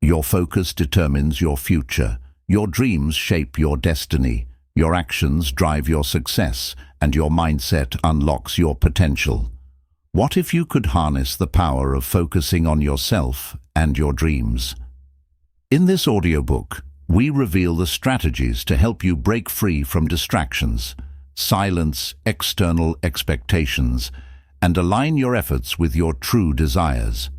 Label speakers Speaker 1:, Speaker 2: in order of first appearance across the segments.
Speaker 1: Your focus determines your future. Your dreams shape your destiny. Your actions drive your success, and your mindset unlocks your potential. What if you could harness the power of focusing on yourself and your dreams? In this audiobook, we reveal the strategies to help you break free from distractions, silence external expectations, and align your efforts with your true desires.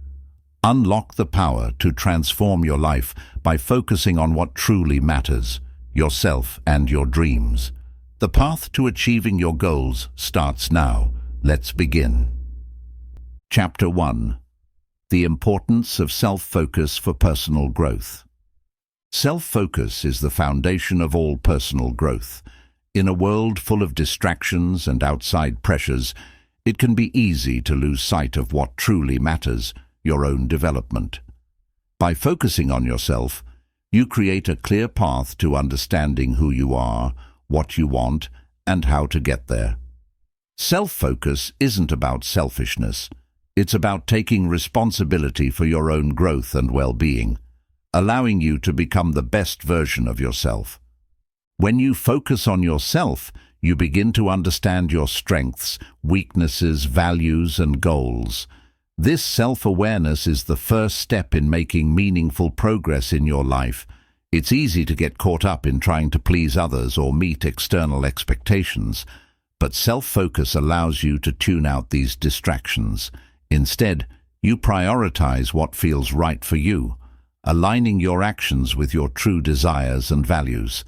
Speaker 1: Unlock the power to transform your life by focusing on what truly matters, yourself and your dreams. The path to achieving your goals starts now. Let's begin. Chapter 1. The importance of self-focus for personal growth. Self-focus is the foundation of all personal growth. In a world full of distractions and outside pressures, it can be easy to lose sight of what truly matters, your own development. By focusing on yourself, you create a clear path to understanding who you are, what you want, and how to get there. Self-focus isn't about selfishness. It's about taking responsibility for your own growth and well-being, allowing you to become the best version of yourself. When you focus on yourself, you begin to understand your strengths, weaknesses, values, and goals. This self-awareness is the first step in making meaningful progress in your life. It's easy to get caught up in trying to please others or meet external expectations, but self-focus allows you to tune out these distractions. Instead, you prioritize what feels right for you, aligning your actions with your true desires and values.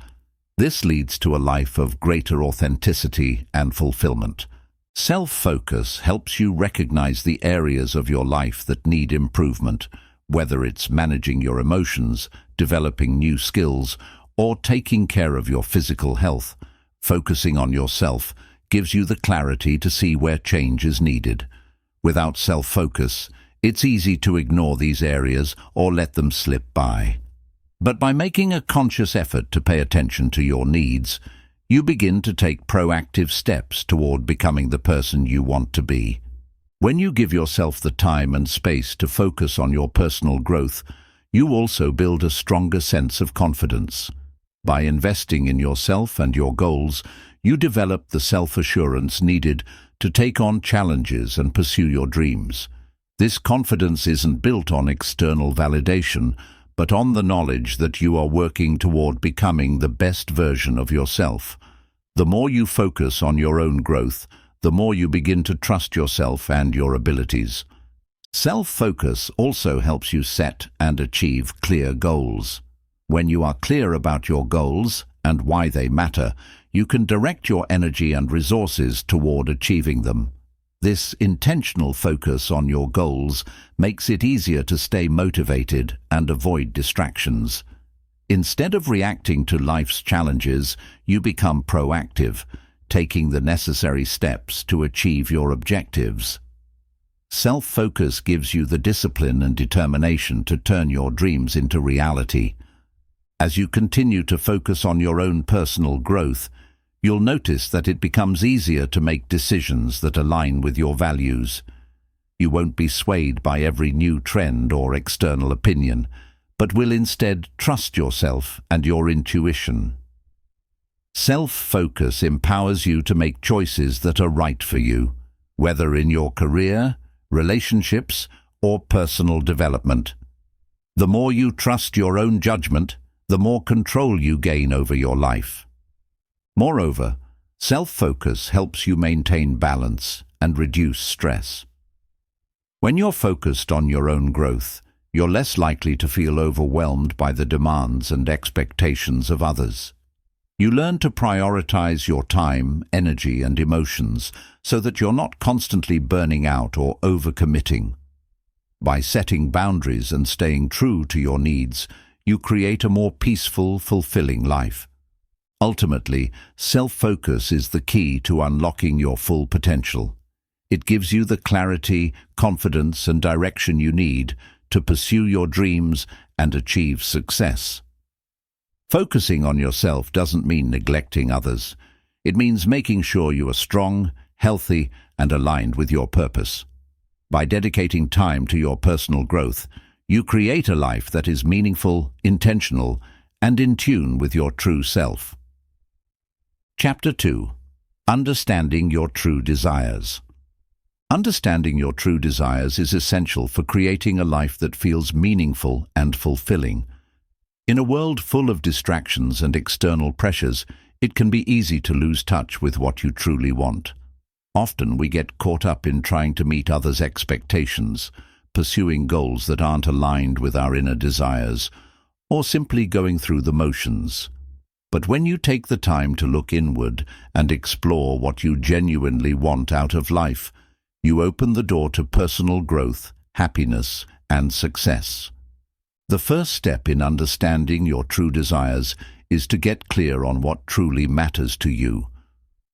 Speaker 1: This leads to a life of greater authenticity and fulfillment. Self-focus helps you recognize the areas of your life that need improvement, whether it's managing your emotions, developing new skills, or taking care of your physical health. Focusing on yourself gives you the clarity to see where change is needed. Without self-focus, it's easy to ignore these areas or let them slip by. But by making a conscious effort to pay attention to your needs, you begin to take proactive steps toward becoming the person you want to be. When you give yourself the time and space to focus on your personal growth, you also build a stronger sense of confidence. By investing in yourself and your goals, you develop the self-assurance needed to take on challenges and pursue your dreams. This confidence isn't built on external validation, but on the knowledge that you are working toward becoming the best version of yourself. The more you focus on your own growth, the more you begin to trust yourself and your abilities. Self-focus also helps you set and achieve clear goals. When you are clear about your goals and why they matter, you can direct your energy and resources toward achieving them. This intentional focus on your goals makes it easier to stay motivated and avoid distractions. Instead of reacting to life's challenges, you become proactive, taking the necessary steps to achieve your objectives. Self-focus gives you the discipline and determination to turn your dreams into reality. As you continue to focus on your own personal growth, you'll notice that it becomes easier to make decisions that align with your values. You won't be swayed by every new trend or external opinion, but will instead trust yourself and your intuition. Self-focus empowers you to make choices that are right for you, whether in your career, relationships, or personal development. The more you trust your own judgment, the more control you gain over your life. Moreover, self-focus helps you maintain balance and reduce stress. When you're focused on your own growth, you're less likely to feel overwhelmed by the demands and expectations of others. You learn to prioritize your time, energy, and emotions so that you're not constantly burning out or overcommitting. By setting boundaries and staying true to your needs, you create a more peaceful, fulfilling life. Ultimately, self-focus is the key to unlocking your full potential. It gives you the clarity, confidence, and direction you need to pursue your dreams and achieve success. Focusing on yourself doesn't mean neglecting others. It means making sure you are strong, healthy, and aligned with your purpose. By dedicating time to your personal growth, You create a life that is meaningful, intentional, and in tune with your true self. Chapter 2. Understanding your true desires. Understanding your true desires is essential for creating a life that feels meaningful and fulfilling. In a world full of distractions and external pressures, it can be easy to lose touch with what you truly want. Often we get caught up in trying to meet others' expectations, pursuing goals that aren't aligned with our inner desires, or simply going through the motions. But when you take the time to look inward and explore what you genuinely want out of life, you open the door to personal growth, happiness, and success. The first step in understanding your true desires is to get clear on what truly matters to you.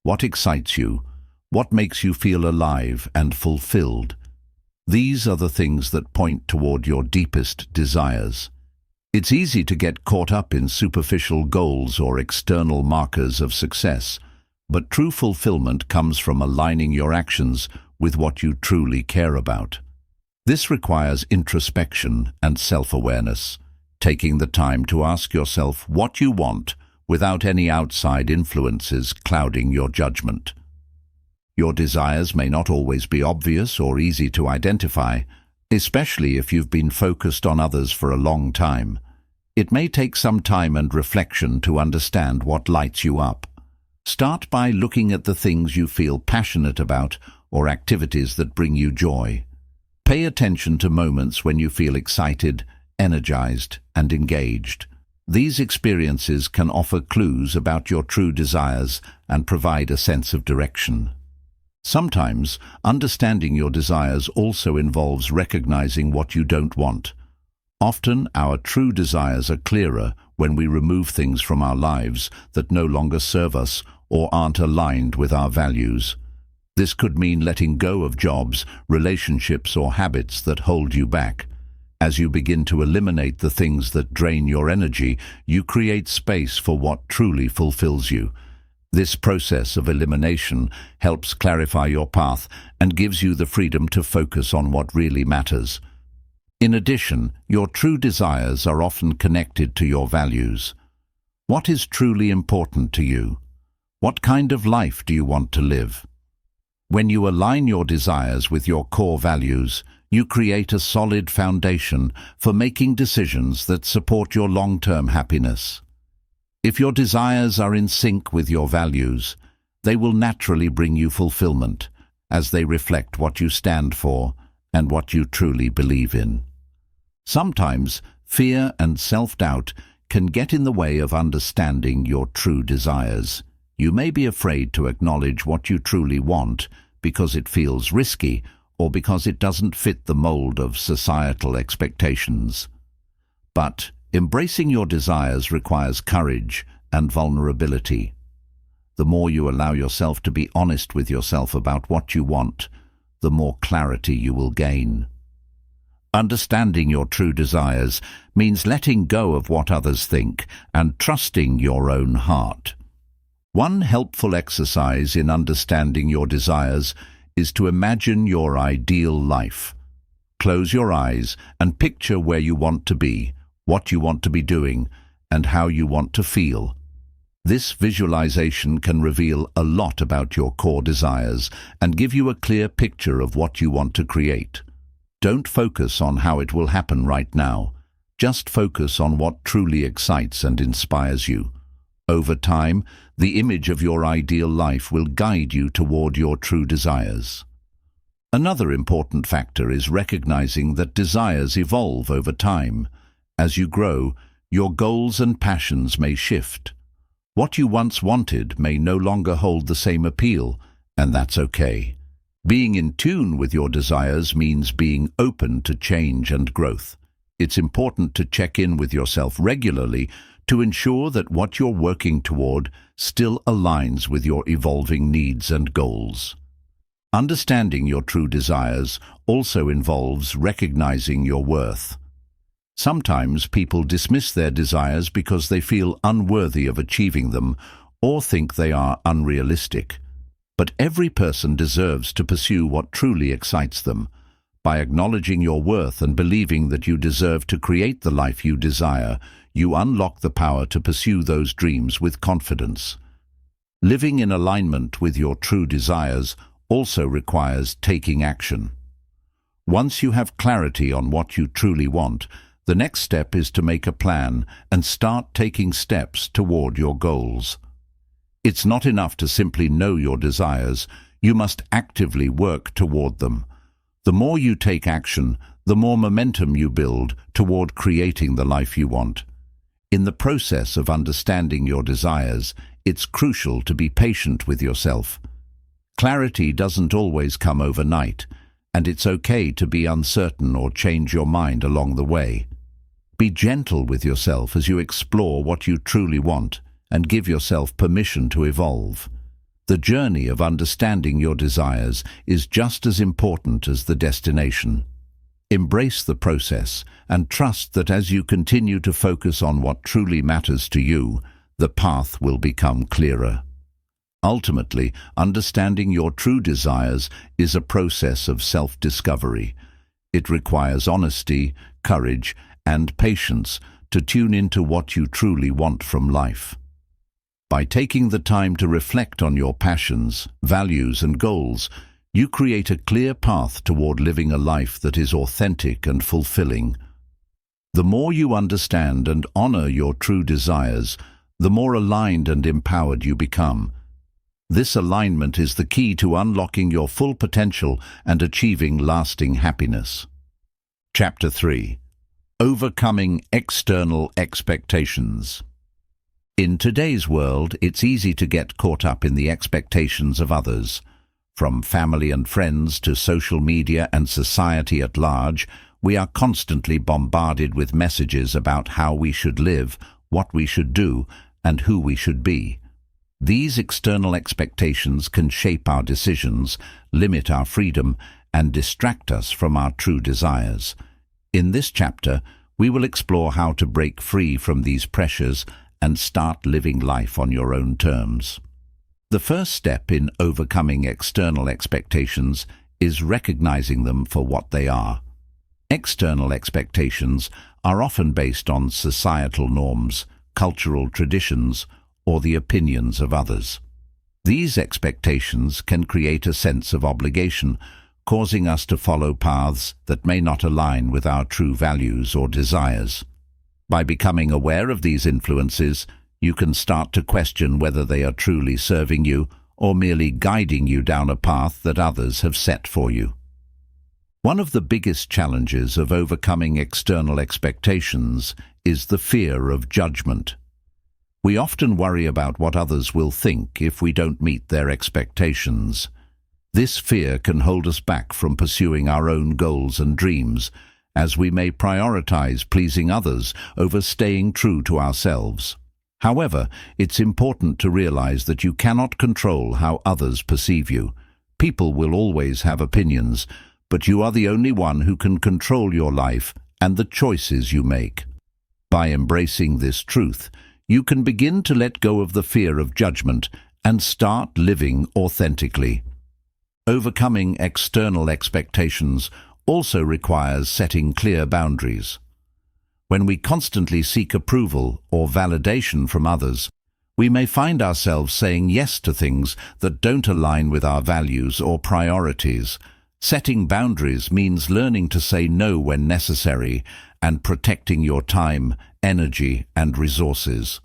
Speaker 1: What excites you? What makes you feel alive and fulfilled? These are the things that point toward your deepest desires. It's easy to get caught up in superficial goals or external markers of success, but true fulfillment comes from aligning your actions with what you truly care about. This requires introspection and self-awareness, taking the time to ask yourself what you want without any outside influences clouding your judgment. Your desires may not always be obvious or easy to identify, especially if you've been focused on others for a long time. It may take some time and reflection to understand what lights you up. Start by looking at the things you feel passionate about or activities that bring you joy. Pay attention to moments when you feel excited, energized, and engaged. These experiences can offer clues about your true desires and provide a sense of direction. Sometimes, understanding your desires also involves recognizing what you don't want. Often, our true desires are clearer when we remove things from our lives that no longer serve us or aren't aligned with our values. This could mean letting go of jobs, relationships, or habits that hold you back. As you begin to eliminate the things that drain your energy, you create space for what truly fulfills you. This process of elimination helps clarify your path and gives you the freedom to focus on what really matters. In addition, your true desires are often connected to your values. What is truly important to you? What kind of life do you want to live? When you align your desires with your core values, you create a solid foundation for making decisions that support your long-term happiness. If your desires are in sync with your values, they will naturally bring you fulfillment, as they reflect what you stand for and what you truly believe in. Sometimes, fear and self-doubt can get in the way of understanding your true desires. You may be afraid to acknowledge what you truly want because it feels risky or because it doesn't fit the mold of societal expectations. But embracing your desires requires courage and vulnerability. The more you allow yourself to be honest with yourself about what you want, the more clarity you will gain. Understanding your true desires means letting go of what others think and trusting your own heart. One helpful exercise in understanding your desires is to imagine your ideal life. Close your eyes and picture where you want to be, what you want to be doing, and how you want to feel. This visualization can reveal a lot about your core desires and give you a clear picture of what you want to create. Don't focus on how it will happen right now. Just focus on what truly excites and inspires you. Over time, the image of your ideal life will guide you toward your true desires. Another important factor is recognizing that desires evolve over time. As you grow, your goals and passions may shift. What you once wanted may no longer hold the same appeal, and that's okay. Being in tune with your desires means being open to change and growth. It's important to check in with yourself regularly to ensure that what you're working toward still aligns with your evolving needs and goals. Understanding your true desires also involves recognizing your worth. Sometimes people dismiss their desires because they feel unworthy of achieving them or think they are unrealistic. But every person deserves to pursue what truly excites them. By acknowledging your worth and believing that you deserve to create the life you desire, you unlock the power to pursue those dreams with confidence. Living in alignment with your true desires also requires taking action. Once you have clarity on what you truly want, the next step is to make a plan and start taking steps toward your goals. It's not enough to simply know your desires, you must actively work toward them. The more you take action, the more momentum you build toward creating the life you want. In the process of understanding your desires, it's crucial to be patient with yourself. Clarity doesn't always come overnight, and it's okay to be uncertain or change your mind along the way. Be gentle with yourself as you explore what you truly want and give yourself permission to evolve. The journey of understanding your desires is just as important as the destination. Embrace the process and trust that as you continue to focus on what truly matters to you, the path will become clearer. Ultimately, understanding your true desires is a process of self-discovery. It requires honesty, courage, and patience to tune into what you truly want from life. By taking the time to reflect on your passions, values, and goals, you create a clear path toward living a life that is authentic and fulfilling. The more you understand and honor your true desires, the more aligned and empowered you become. This alignment is the key to unlocking your full potential and achieving lasting happiness. Chapter 3. Overcoming External Expectations. In today's world, it's easy to get caught up in the expectations of others. From family and friends to social media and society at large, we are constantly bombarded with messages about how we should live, what we should do, and who we should be. These external expectations can shape our decisions, limit our freedom, and distract us from our true desires. In this chapter, we will explore how to break free from these pressures and start living life on your own terms. The first step in overcoming external expectations is recognizing them for what they are. External expectations are often based on societal norms, cultural traditions, or the opinions of others. These expectations can create a sense of obligation, causing us to follow paths that may not align with our true values or desires. By becoming aware of these influences, you can start to question whether they are truly serving you or merely guiding you down a path that others have set for you. One of the biggest challenges of overcoming external expectations is the fear of judgment. We often worry about what others will think if we don't meet their expectations. This fear can hold us back from pursuing our own goals and dreams, as we may prioritize pleasing others over staying true to ourselves. However, it's important to realize that you cannot control how others perceive you. People will always have opinions, but you are the only one who can control your life and the choices you make. By embracing this truth, you can begin to let go of the fear of judgment and start living authentically. Overcoming external expectations also requires setting clear boundaries. When we constantly seek approval or validation from others, we may find ourselves saying yes to things that don't align with our values or priorities. Setting boundaries means learning to say no when necessary and protecting your time, energy, and resources.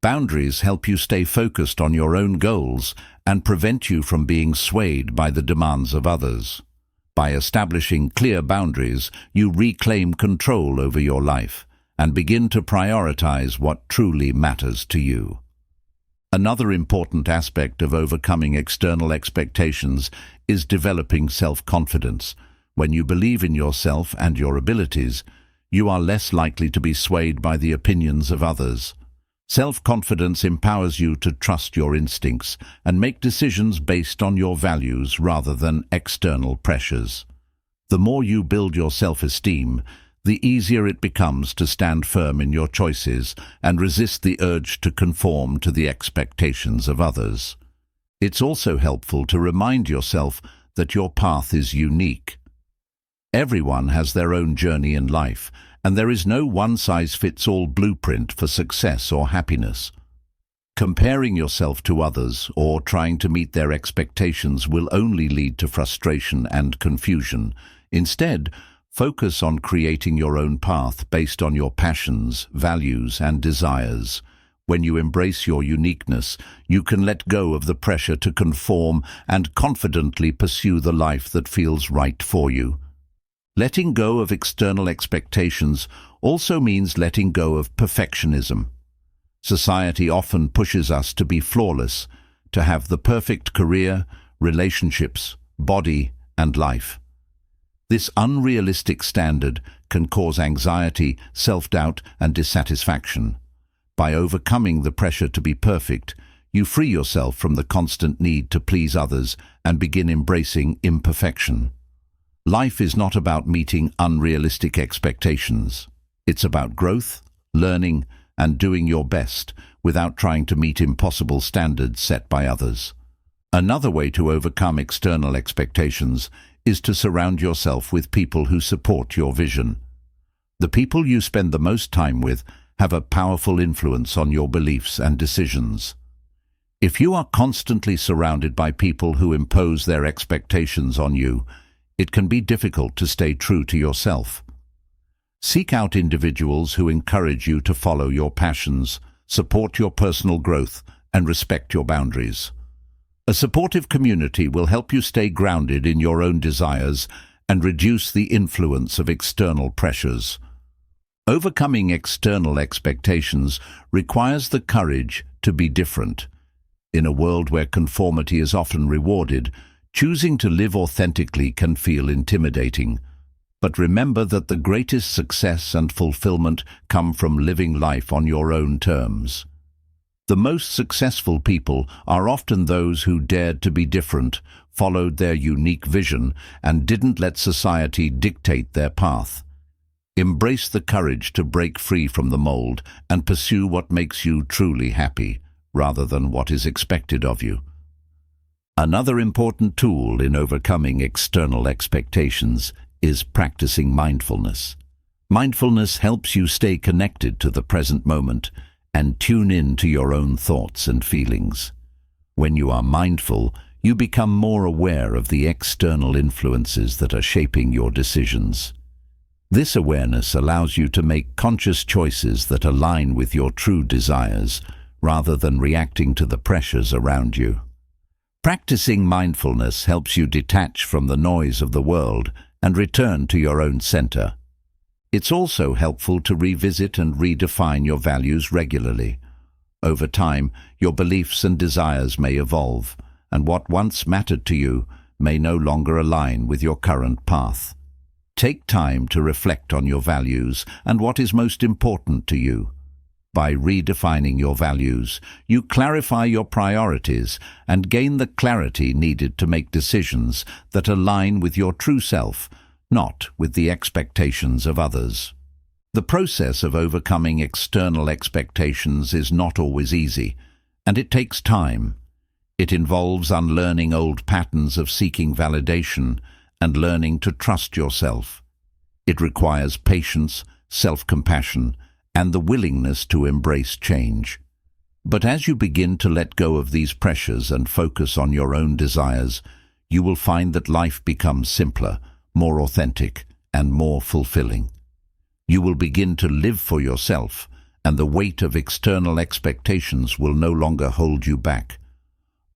Speaker 1: Boundaries help you stay focused on your own goals and prevent you from being swayed by the demands of others. By establishing clear boundaries, you reclaim control over your life and begin to prioritize what truly matters to you. Another important aspect of overcoming external expectations is developing self-confidence. When you believe in yourself and your abilities, you are less likely to be swayed by the opinions of others. Self-confidence empowers you to trust your instincts and make decisions based on your values rather than external pressures. The more you build your self-esteem, the easier it becomes to stand firm in your choices and resist the urge to conform to the expectations of others. It's also helpful to remind yourself that your path is unique. Everyone has their own journey in life, and there is no one-size-fits-all blueprint for success or happiness. Comparing yourself to others or trying to meet their expectations will only lead to frustration and confusion. Instead, focus on creating your own path based on your passions, values, and desires. When you embrace your uniqueness, you can let go of the pressure to conform and confidently pursue the life that feels right for you. Letting go of external expectations also means letting go of perfectionism. Society often pushes us to be flawless, to have the perfect career, relationships, body, and life. This unrealistic standard can cause anxiety, self-doubt, and dissatisfaction. By overcoming the pressure to be perfect, you free yourself from the constant need to please others and begin embracing imperfection. Life is not about meeting unrealistic expectations. It's about growth, learning, and doing your best without trying to meet impossible standards set by others. Another way to overcome external expectations is to surround yourself with people who support your vision. The people you spend the most time with have a powerful influence on your beliefs and decisions. If you are constantly surrounded by people who impose their expectations on you, it can be difficult to stay true to yourself. Seek out individuals who encourage you to follow your passions, support your personal growth, and respect your boundaries. A supportive community will help you stay grounded in your own desires and reduce the influence of external pressures. Overcoming external expectations requires the courage to be different. In a world where conformity is often rewarded, choosing to live authentically can feel intimidating. But remember that the greatest success and fulfillment come from living life on your own terms. The most successful people are often those who dared to be different, followed their unique vision, and didn't let society dictate their path. Embrace the courage to break free from the mold and pursue what makes you truly happy, rather than what is expected of you. Another important tool in overcoming external expectations is practicing mindfulness. Mindfulness helps you stay connected to the present moment and tune in to your own thoughts and feelings. When you are mindful, you become more aware of the external influences that are shaping your decisions. This awareness allows you to make conscious choices that align with your true desires, rather than reacting to the pressures around you. Practicing mindfulness helps you detach from the noise of the world and return to your own center. It's also helpful to revisit and redefine your values regularly. Over time, your beliefs and desires may evolve, and what once mattered to you may no longer align with your current path. Take time to reflect on your values and what is most important to you. By redefining your values, you clarify your priorities and gain the clarity needed to make decisions that align with your true self, not with the expectations of others. The process of overcoming external expectations is not always easy, and it takes time. It involves unlearning old patterns of seeking validation and learning to trust yourself. It requires patience, self-compassion, and the willingness to embrace change. But as you begin to let go of these pressures and focus on your own desires, you will find that life becomes simpler, more authentic, and more fulfilling. You will begin to live for yourself, and the weight of external expectations will no longer hold you back.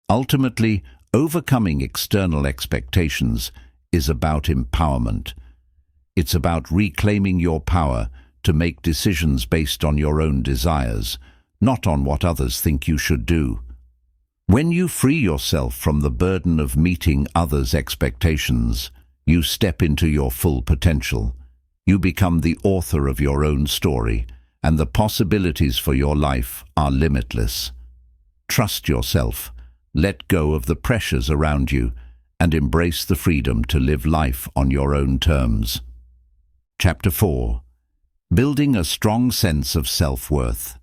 Speaker 1: Ultimately, overcoming external expectations is about empowerment. It's about reclaiming your power to make decisions based on your own desires, not on what others think you should do. When you free yourself from the burden of meeting others' expectations, you step into your full potential. You become the author of your own story, and the possibilities for your life are limitless. Trust yourself, let go of the pressures around you, and embrace the freedom to live life on your own terms. Chapter 4. Building a strong sense of self-worth.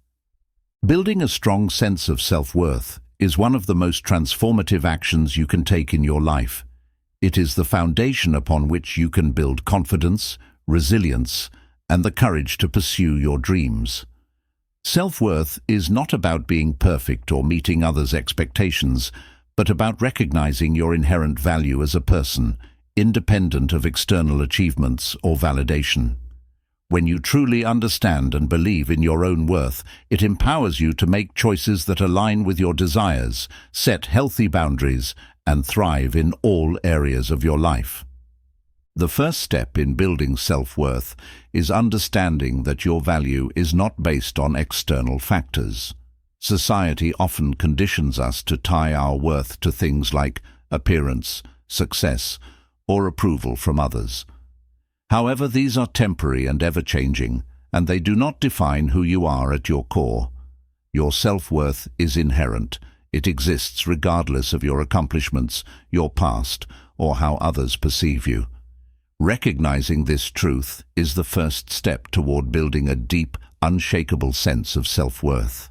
Speaker 1: Building a strong sense of self-worth is one of the most transformative actions you can take in your life. It is the foundation upon which you can build confidence, resilience, and the courage to pursue your dreams. Self-worth is not about being perfect or meeting others' expectations, but about recognizing your inherent value as a person, independent of external achievements or validation. When you truly understand and believe in your own worth, it empowers you to make choices that align with your desires, set healthy boundaries, and thrive in all areas of your life. The first step in building self-worth is understanding that your value is not based on external factors. Society often conditions us to tie our worth to things like appearance, success, or approval from others. However, these are temporary and ever-changing, and they do not define who you are at your core. Your self-worth is inherent. It exists regardless of your accomplishments, your past, or how others perceive you. Recognizing this truth is the first step toward building a deep, unshakable sense of self-worth.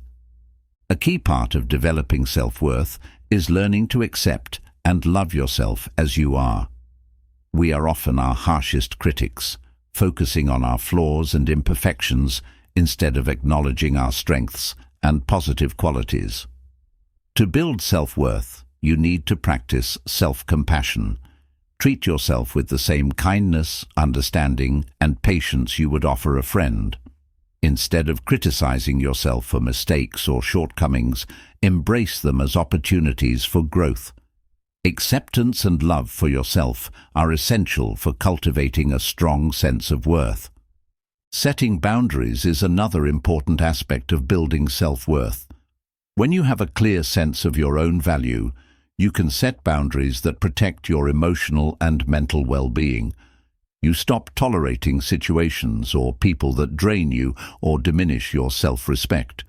Speaker 1: A key part of developing self-worth is learning to accept and love yourself as you are. We are often our harshest critics, focusing on our flaws and imperfections instead of acknowledging our strengths and positive qualities. To build self-worth, you need to practice self-compassion. Treat yourself with the same kindness, understanding, and patience you would offer a friend. Instead of criticizing yourself for mistakes or shortcomings, embrace them as opportunities for growth. Acceptance and love for yourself are essential for cultivating a strong sense of worth. Setting boundaries is another important aspect of building self-worth. When you have a clear sense of your own value, you can set boundaries that protect your emotional and mental well-being. You stop tolerating situations or people that drain you or diminish your self-respect.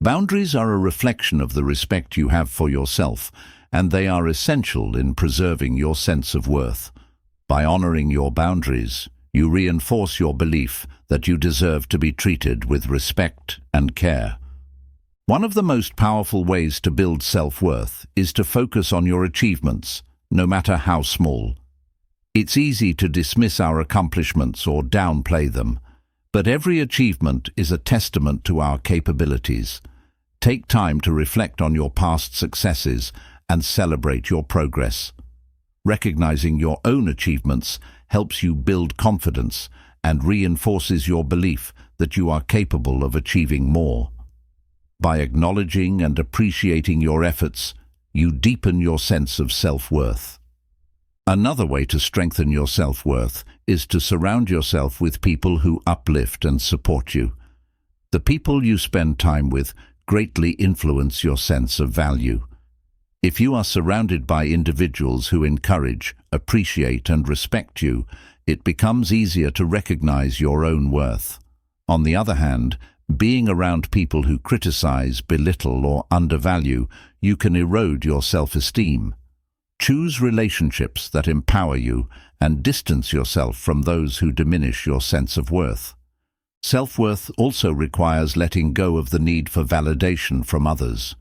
Speaker 1: Boundaries are a reflection of the respect you have for yourself, and they are essential in preserving your sense of worth. By honoring your boundaries, you reinforce your belief that you deserve to be treated with respect and care. One of the most powerful ways to build self-worth is to focus on your achievements, no matter how small. It's easy to dismiss our accomplishments or downplay them, but every achievement is a testament to our capabilities. Take time to reflect on your past successes and celebrate your progress. Recognizing your own achievements helps you build confidence and reinforces your belief that you are capable of achieving more. By acknowledging and appreciating your efforts, you deepen your sense of self-worth. Another way to strengthen your self-worth is to surround yourself with people who uplift and support you. The people you spend time with greatly influence your sense of value. If you are surrounded by individuals who encourage, appreciate, and respect you, it becomes easier to recognize your own worth. On the other hand, being around people who criticize, belittle, or undervalue, you can erode your self-esteem. Choose relationships that empower you and distance yourself from those who diminish your sense of worth. Self-worth also requires letting go of the need for validation from others.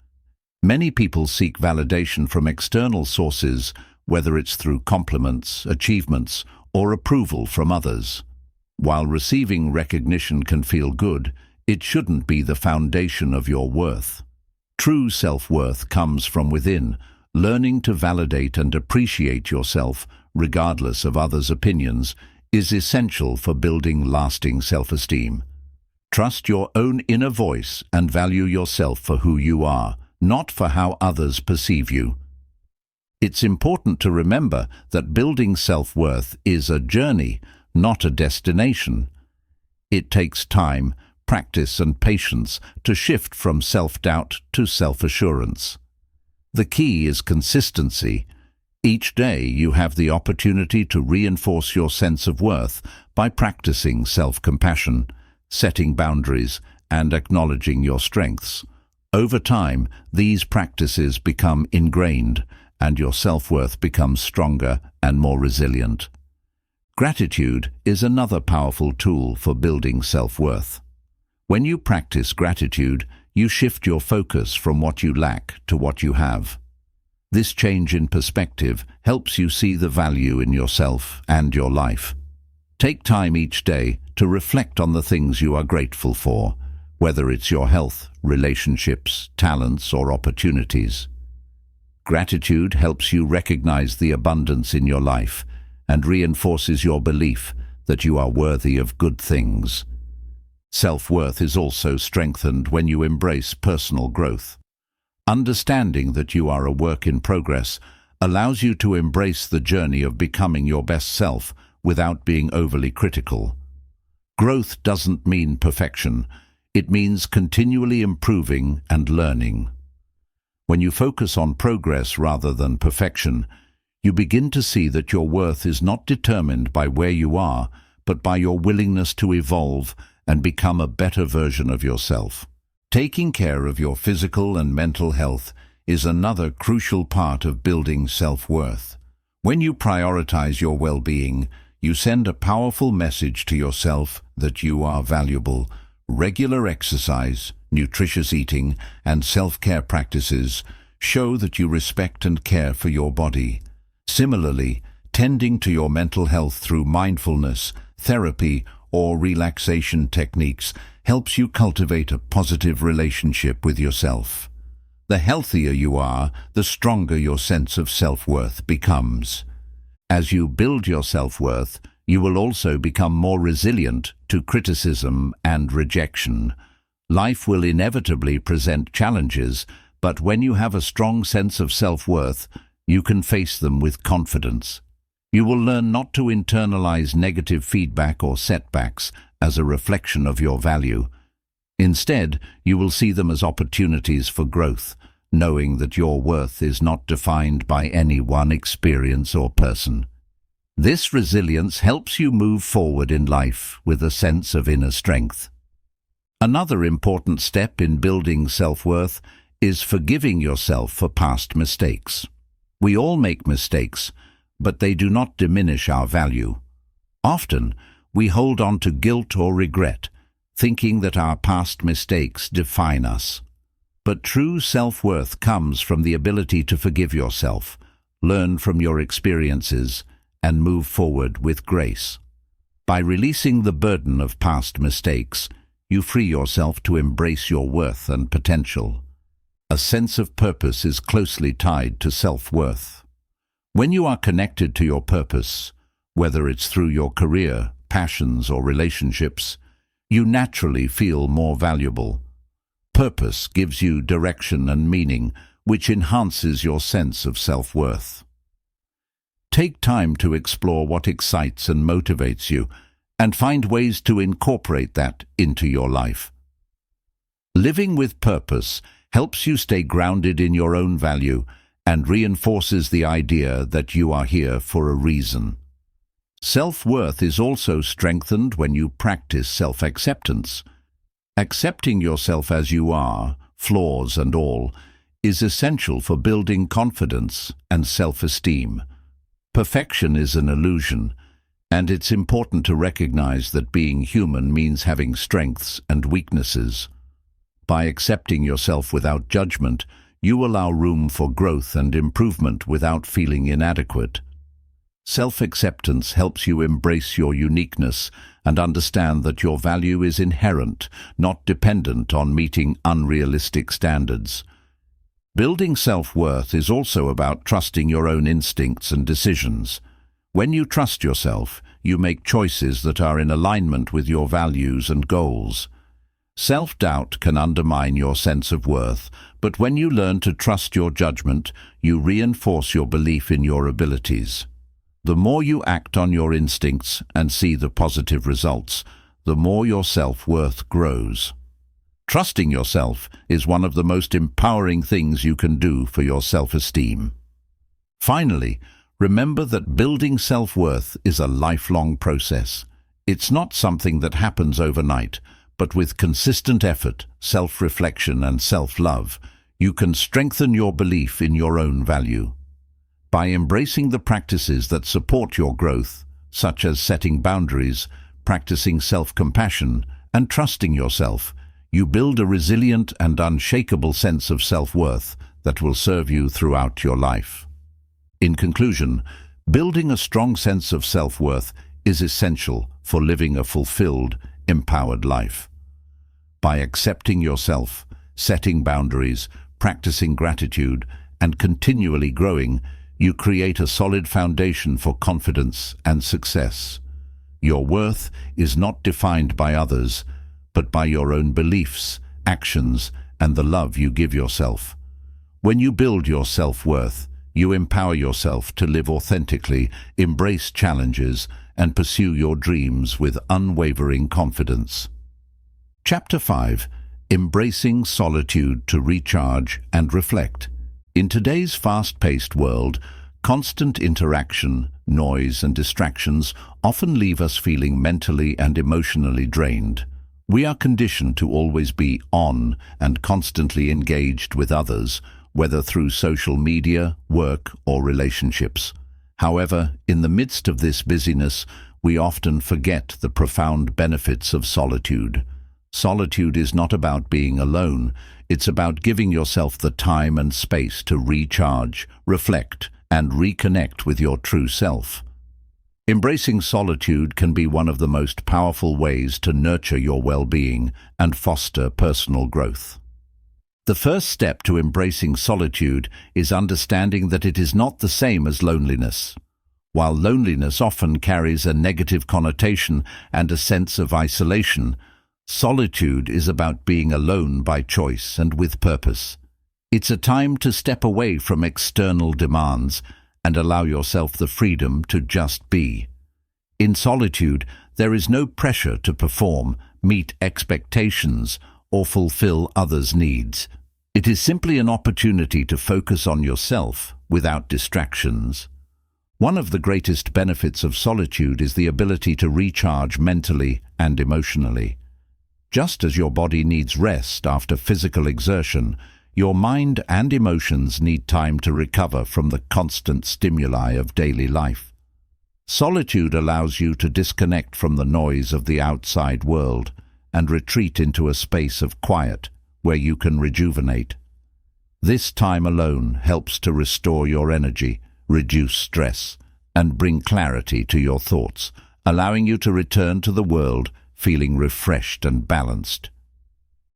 Speaker 1: Many people seek validation from external sources, whether it's through compliments, achievements, or approval from others. While receiving recognition can feel good, it shouldn't be the foundation of your worth. True self-worth comes from within. Learning to validate and appreciate yourself, regardless of others' opinions, is essential for building lasting self-esteem. Trust your own inner voice and value yourself for who you are, not for how others perceive you. It's important to remember that building self-worth is a journey, not a destination. It takes time, practice, and patience to shift from self-doubt to self-assurance. The key is consistency. Each day you have the opportunity to reinforce your sense of worth by practicing self-compassion, setting boundaries, and acknowledging your strengths. Over time, these practices become ingrained, and your self-worth becomes stronger and more resilient. Gratitude is another powerful tool for building self-worth. When you practice gratitude, you shift your focus from what you lack to what you have. This change in perspective helps you see the value in yourself and your life. Take time each day to reflect on the things you are grateful for, whether it's your health, relationships, talents, or opportunities. Gratitude helps you recognize the abundance in your life and reinforces your belief that you are worthy of good things. Self-worth is also strengthened when you embrace personal growth. Understanding that you are a work in progress allows you to embrace the journey of becoming your best self without being overly critical. Growth doesn't mean perfection. It means continually improving and learning. When you focus on progress rather than perfection, you begin to see that your worth is not determined by where you are, but by your willingness to evolve and become a better version of yourself. Taking care of your physical and mental health is another crucial part of building self-worth. When you prioritize your well-being, you send a powerful message to yourself that you are valuable. Regular exercise, nutritious eating, and self-care practices show that you respect and care for your body. Similarly, tending to your mental health through mindfulness, therapy, or relaxation techniques helps you cultivate a positive relationship with yourself. The healthier you are, the stronger your sense of self-worth becomes. As you build your self-worth, you will also become more resilient to criticism and rejection. Life will inevitably present challenges, but when you have a strong sense of self-worth, you can face them with confidence. You will learn not to internalize negative feedback or setbacks as a reflection of your value. Instead, you will see them as opportunities for growth, knowing that your worth is not defined by any one experience or person. This resilience helps you move forward in life with a sense of inner strength. Another important step in building self-worth is forgiving yourself for past mistakes. We all make mistakes, but they do not diminish our value. Often, we hold on to guilt or regret, thinking that our past mistakes define us. But true self-worth comes from the ability to forgive yourself, learn from your experiences, and move forward with grace. By releasing the burden of past mistakes, you free yourself to embrace your worth and potential. A sense of purpose is closely tied to self-worth. When you are connected to your purpose, whether it's through your career, passions, or relationships, you naturally feel more valuable. Purpose gives you direction and meaning, which enhances your sense of self-worth. Take time to explore what excites and motivates you, and find ways to incorporate that into your life. Living with purpose helps you stay grounded in your own value and reinforces the idea that you are here for a reason. Self-worth is also strengthened when you practice self-acceptance. Accepting yourself as you are, flaws and all, is essential for building confidence and self-esteem. Perfection is an illusion, and it's important to recognize that being human means having strengths and weaknesses. By accepting yourself without judgment, you allow room for growth and improvement without feeling inadequate. Self-acceptance helps you embrace your uniqueness and understand that your value is inherent, not dependent on meeting unrealistic standards. Building self-worth is also about trusting your own instincts and decisions. When you trust yourself, you make choices that are in alignment with your values and goals. Self-doubt can undermine your sense of worth, but when you learn to trust your judgment, you reinforce your belief in your abilities. The more you act on your instincts and see the positive results, the more your self-worth grows. Trusting yourself is one of the most empowering things you can do for your self-esteem. Finally, remember that building self-worth is a lifelong process. It's not something that happens overnight, but with consistent effort, self-reflection, and self-love, you can strengthen your belief in your own value. By embracing the practices that support your growth, such as setting boundaries, practicing self-compassion, and trusting yourself, you build a resilient and unshakable sense of self-worth that will serve you throughout your life. In conclusion, building a strong sense of self-worth is essential for living a fulfilled, empowered life. By accepting yourself, setting boundaries, practicing gratitude, and continually growing, you create a solid foundation for confidence and success. Your worth is not defined by others, but by your own beliefs, actions, and the love you give yourself. When you build your self-worth, you empower yourself to live authentically, embrace challenges, and pursue your dreams with unwavering confidence. Chapter 5. Embracing solitude to recharge and reflect. In today's fast-paced world, constant interaction, noise, and distractions often leave us feeling mentally and emotionally drained. We are conditioned to always be on and constantly engaged with others, whether through social media, work, or relationships. However, in the midst of this busyness, we often forget the profound benefits of solitude. Solitude is not about being alone. It's about giving yourself the time and space to recharge, reflect, and reconnect with your true self. Embracing solitude can be one of the most powerful ways to nurture your well-being and foster personal growth. The first step to embracing solitude is understanding that it is not the same as loneliness. While loneliness often carries a negative connotation and a sense of isolation, solitude is about being alone by choice and with purpose. It's a time to step away from external demands and allow yourself the freedom to just be. In solitude, there is no pressure to perform, meet expectations, or fulfill others' needs. It is simply an opportunity to focus on yourself without distractions. One of the greatest benefits of solitude is the ability to recharge mentally and emotionally. Just as your body needs rest after physical exertion, your mind and emotions need time to recover from the constant stimuli of daily life. Solitude allows you to disconnect from the noise of the outside world and retreat into a space of quiet where you can rejuvenate. This time alone helps to restore your energy, reduce stress, and bring clarity to your thoughts, allowing you to return to the world feeling refreshed and balanced.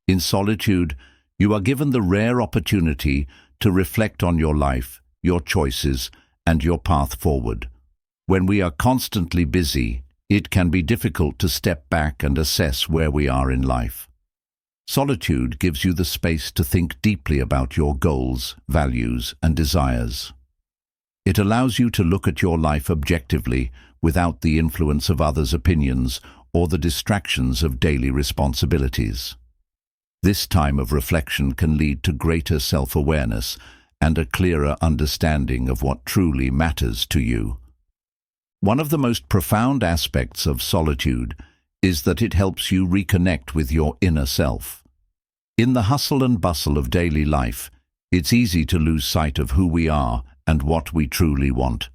Speaker 1: In solitude, you are given the rare opportunity to reflect on your life, your choices, and your path forward. When we are constantly busy, it can be difficult to step back and assess where we are in life. Solitude gives you the space to think deeply about your goals, values, and desires. It allows you to look at your life objectively without the influence of others' opinions or the distractions of daily responsibilities. This time of reflection can lead to greater self-awareness and a clearer understanding of what truly matters to you. One of the most profound aspects of solitude is that it helps you reconnect with your inner self. In the hustle and bustle of daily life, it's easy to lose sight of who we are and what we truly want.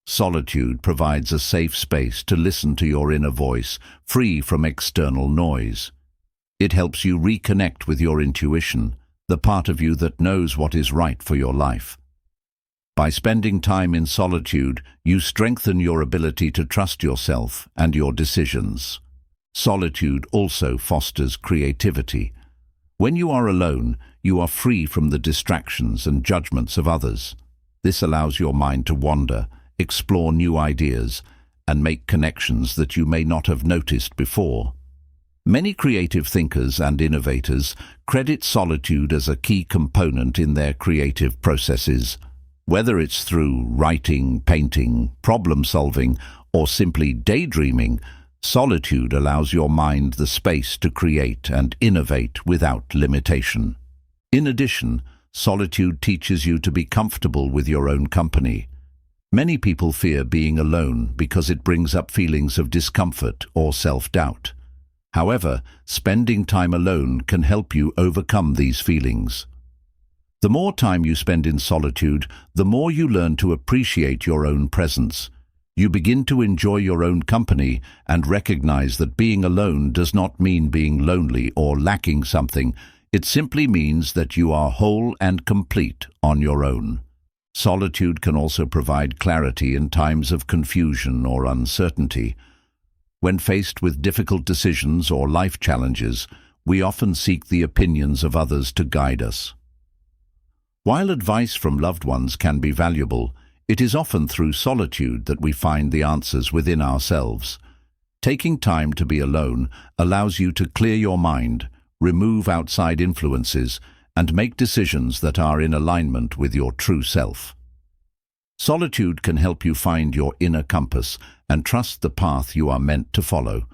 Speaker 1: Solitude provides a safe space to listen to your inner voice, free from external noise. It helps you reconnect with your intuition, the part of you that knows what is right for your life. By spending time in solitude, you strengthen your ability to trust yourself and your decisions. Solitude also fosters creativity. When you are alone, you are free from the distractions and judgments of others. This allows your mind to wander, explore new ideas, and make connections that you may not have noticed before. Many creative thinkers and innovators credit solitude as a key component in their creative processes. Whether it's through writing, painting, problem-solving, or simply daydreaming, solitude allows your mind the space to create and innovate without limitation. In addition, solitude teaches you to be comfortable with your own company. Many people fear being alone because it brings up feelings of discomfort or self-doubt. However, spending time alone can help you overcome these feelings. The more time you spend in solitude, the more you learn to appreciate your own presence. You begin to enjoy your own company and recognize that being alone does not mean being lonely or lacking something. It simply means that you are whole and complete on your own. Solitude can also provide clarity in times of confusion or uncertainty. When faced with difficult decisions or life challenges, we often seek the opinions of others to guide us. While advice from loved ones can be valuable, it is often through solitude that we find the answers within ourselves. Taking time to be alone allows you to clear your mind, remove outside influences, and make decisions that are in alignment with your true self. Solitude can help you find your inner compass and trust the path you are meant to follow.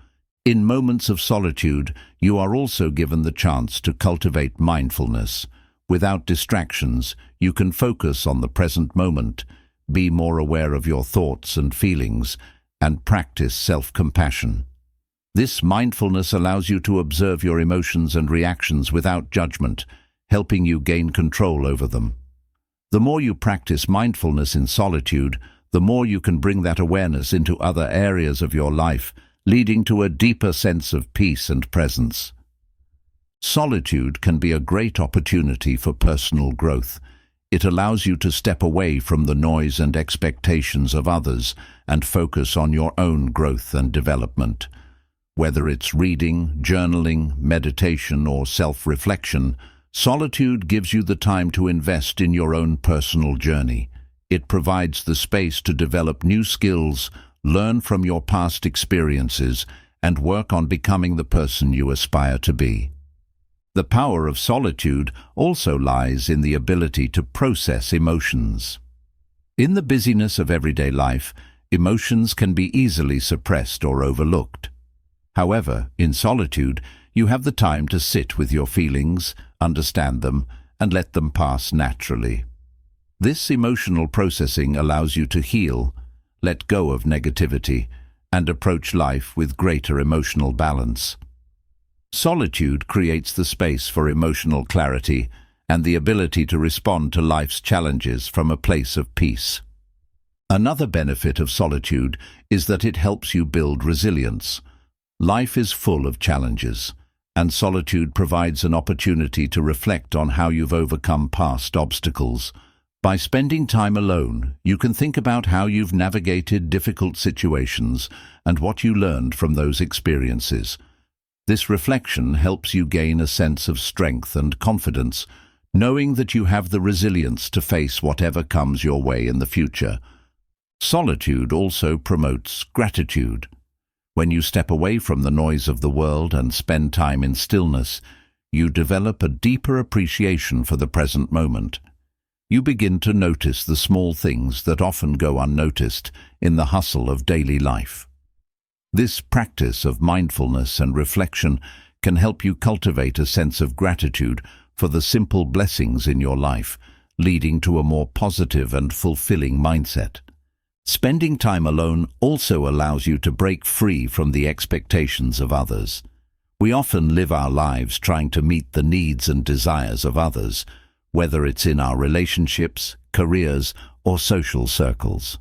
Speaker 1: In moments of solitude, you are also given the chance to cultivate mindfulness. Without distractions, you can focus on the present moment, be more aware of your thoughts and feelings, and practice self-compassion. This mindfulness allows you to observe your emotions and reactions without judgment, helping you gain control over them. The more you practice mindfulness in solitude, the more you can bring that awareness into other areas of your life, leading to a deeper sense of peace and presence. Solitude can be a great opportunity for personal growth. It allows you to step away from the noise and expectations of others and focus on your own growth and development. Whether it's reading, journaling, meditation, or self-reflection, solitude gives you the time to invest in your own personal journey. It provides the space to develop new skills, learn from your past experiences, and work on becoming the person you aspire to be. The power of solitude also lies in the ability to process emotions. In the busyness of everyday life, emotions can be easily suppressed or overlooked. However, in solitude, you have the time to sit with your feelings, understand them, and let them pass naturally. This emotional processing allows you to heal, let go of negativity, and approach life with greater emotional balance. Solitude creates the space for emotional clarity and the ability to respond to life's challenges from a place of peace. Another benefit of solitude is that it helps you build resilience. Life is full of challenges, and solitude provides an opportunity to reflect on how you've overcome past obstacles. By spending time alone, you can think about how you've navigated difficult situations and what you learned from those experiences. This reflection helps you gain a sense of strength and confidence, knowing that you have the resilience to face whatever comes your way in the future. Solitude also promotes gratitude. When you step away from the noise of the world and spend time in stillness, you develop a deeper appreciation for the present moment. You begin to notice the small things that often go unnoticed in the hustle of daily life. This practice of mindfulness and reflection can help you cultivate a sense of gratitude for the simple blessings in your life, leading to a more positive and fulfilling mindset. Spending time alone also allows you to break free from the expectations of others. We often live our lives trying to meet the needs and desires of others, whether it's in our relationships, careers, or social circles.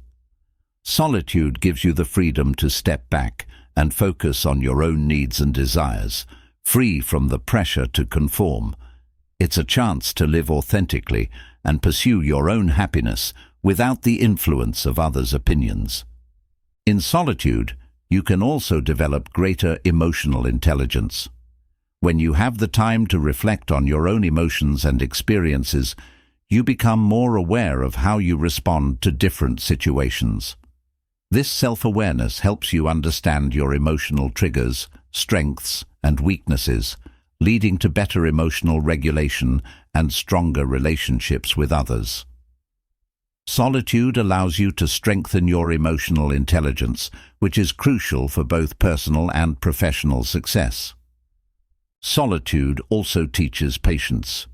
Speaker 1: Solitude gives you the freedom to step back and focus on your own needs and desires, free from the pressure to conform. It's a chance to live authentically and pursue your own happiness without the influence of others' opinions. In solitude, you can also develop greater emotional intelligence. When you have the time to reflect on your own emotions and experiences, you become more aware of how you respond to different situations. This self-awareness helps you understand your emotional triggers, strengths, and weaknesses, leading to better emotional regulation and stronger relationships with others. Solitude allows you to strengthen your emotional intelligence, which is crucial for both personal and professional success. Solitude also teaches patience.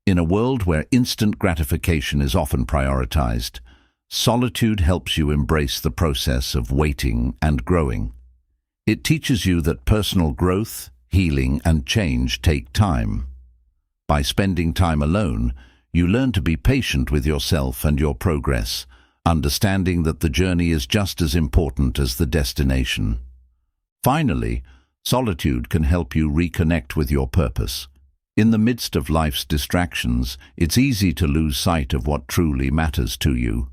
Speaker 1: In a world where instant gratification is often prioritized, solitude helps you embrace the process of waiting and growing. It teaches you that personal growth, healing, and change take time. By spending time alone, you learn to be patient with yourself and your progress, understanding that the journey is just as important as the destination. Finally, solitude can help you reconnect with your purpose. In the midst of life's distractions, it's easy to lose sight of what truly matters to you.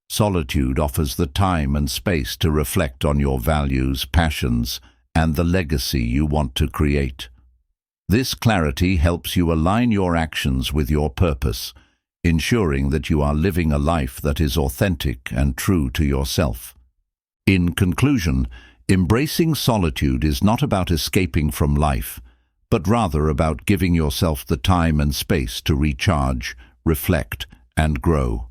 Speaker 1: Solitude offers the time and space to reflect on your values, passions, and the legacy you want to create. This clarity helps you align your actions with your purpose, ensuring that you are living a life that is authentic and true to yourself. In conclusion, embracing solitude is not about escaping from life, but rather about giving yourself the time and space to recharge, reflect, and grow.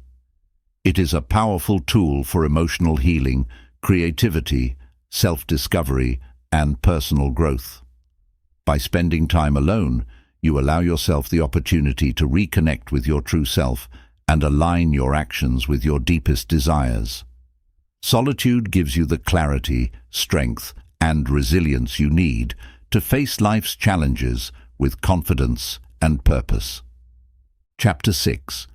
Speaker 1: It is a powerful tool for emotional healing, creativity, self-discovery, and personal growth. By spending time alone, you allow yourself the opportunity to reconnect with your true self and align your actions with your deepest desires. Solitude gives you the clarity, strength, and resilience you need to face life's challenges with confidence and purpose. Chapter 6.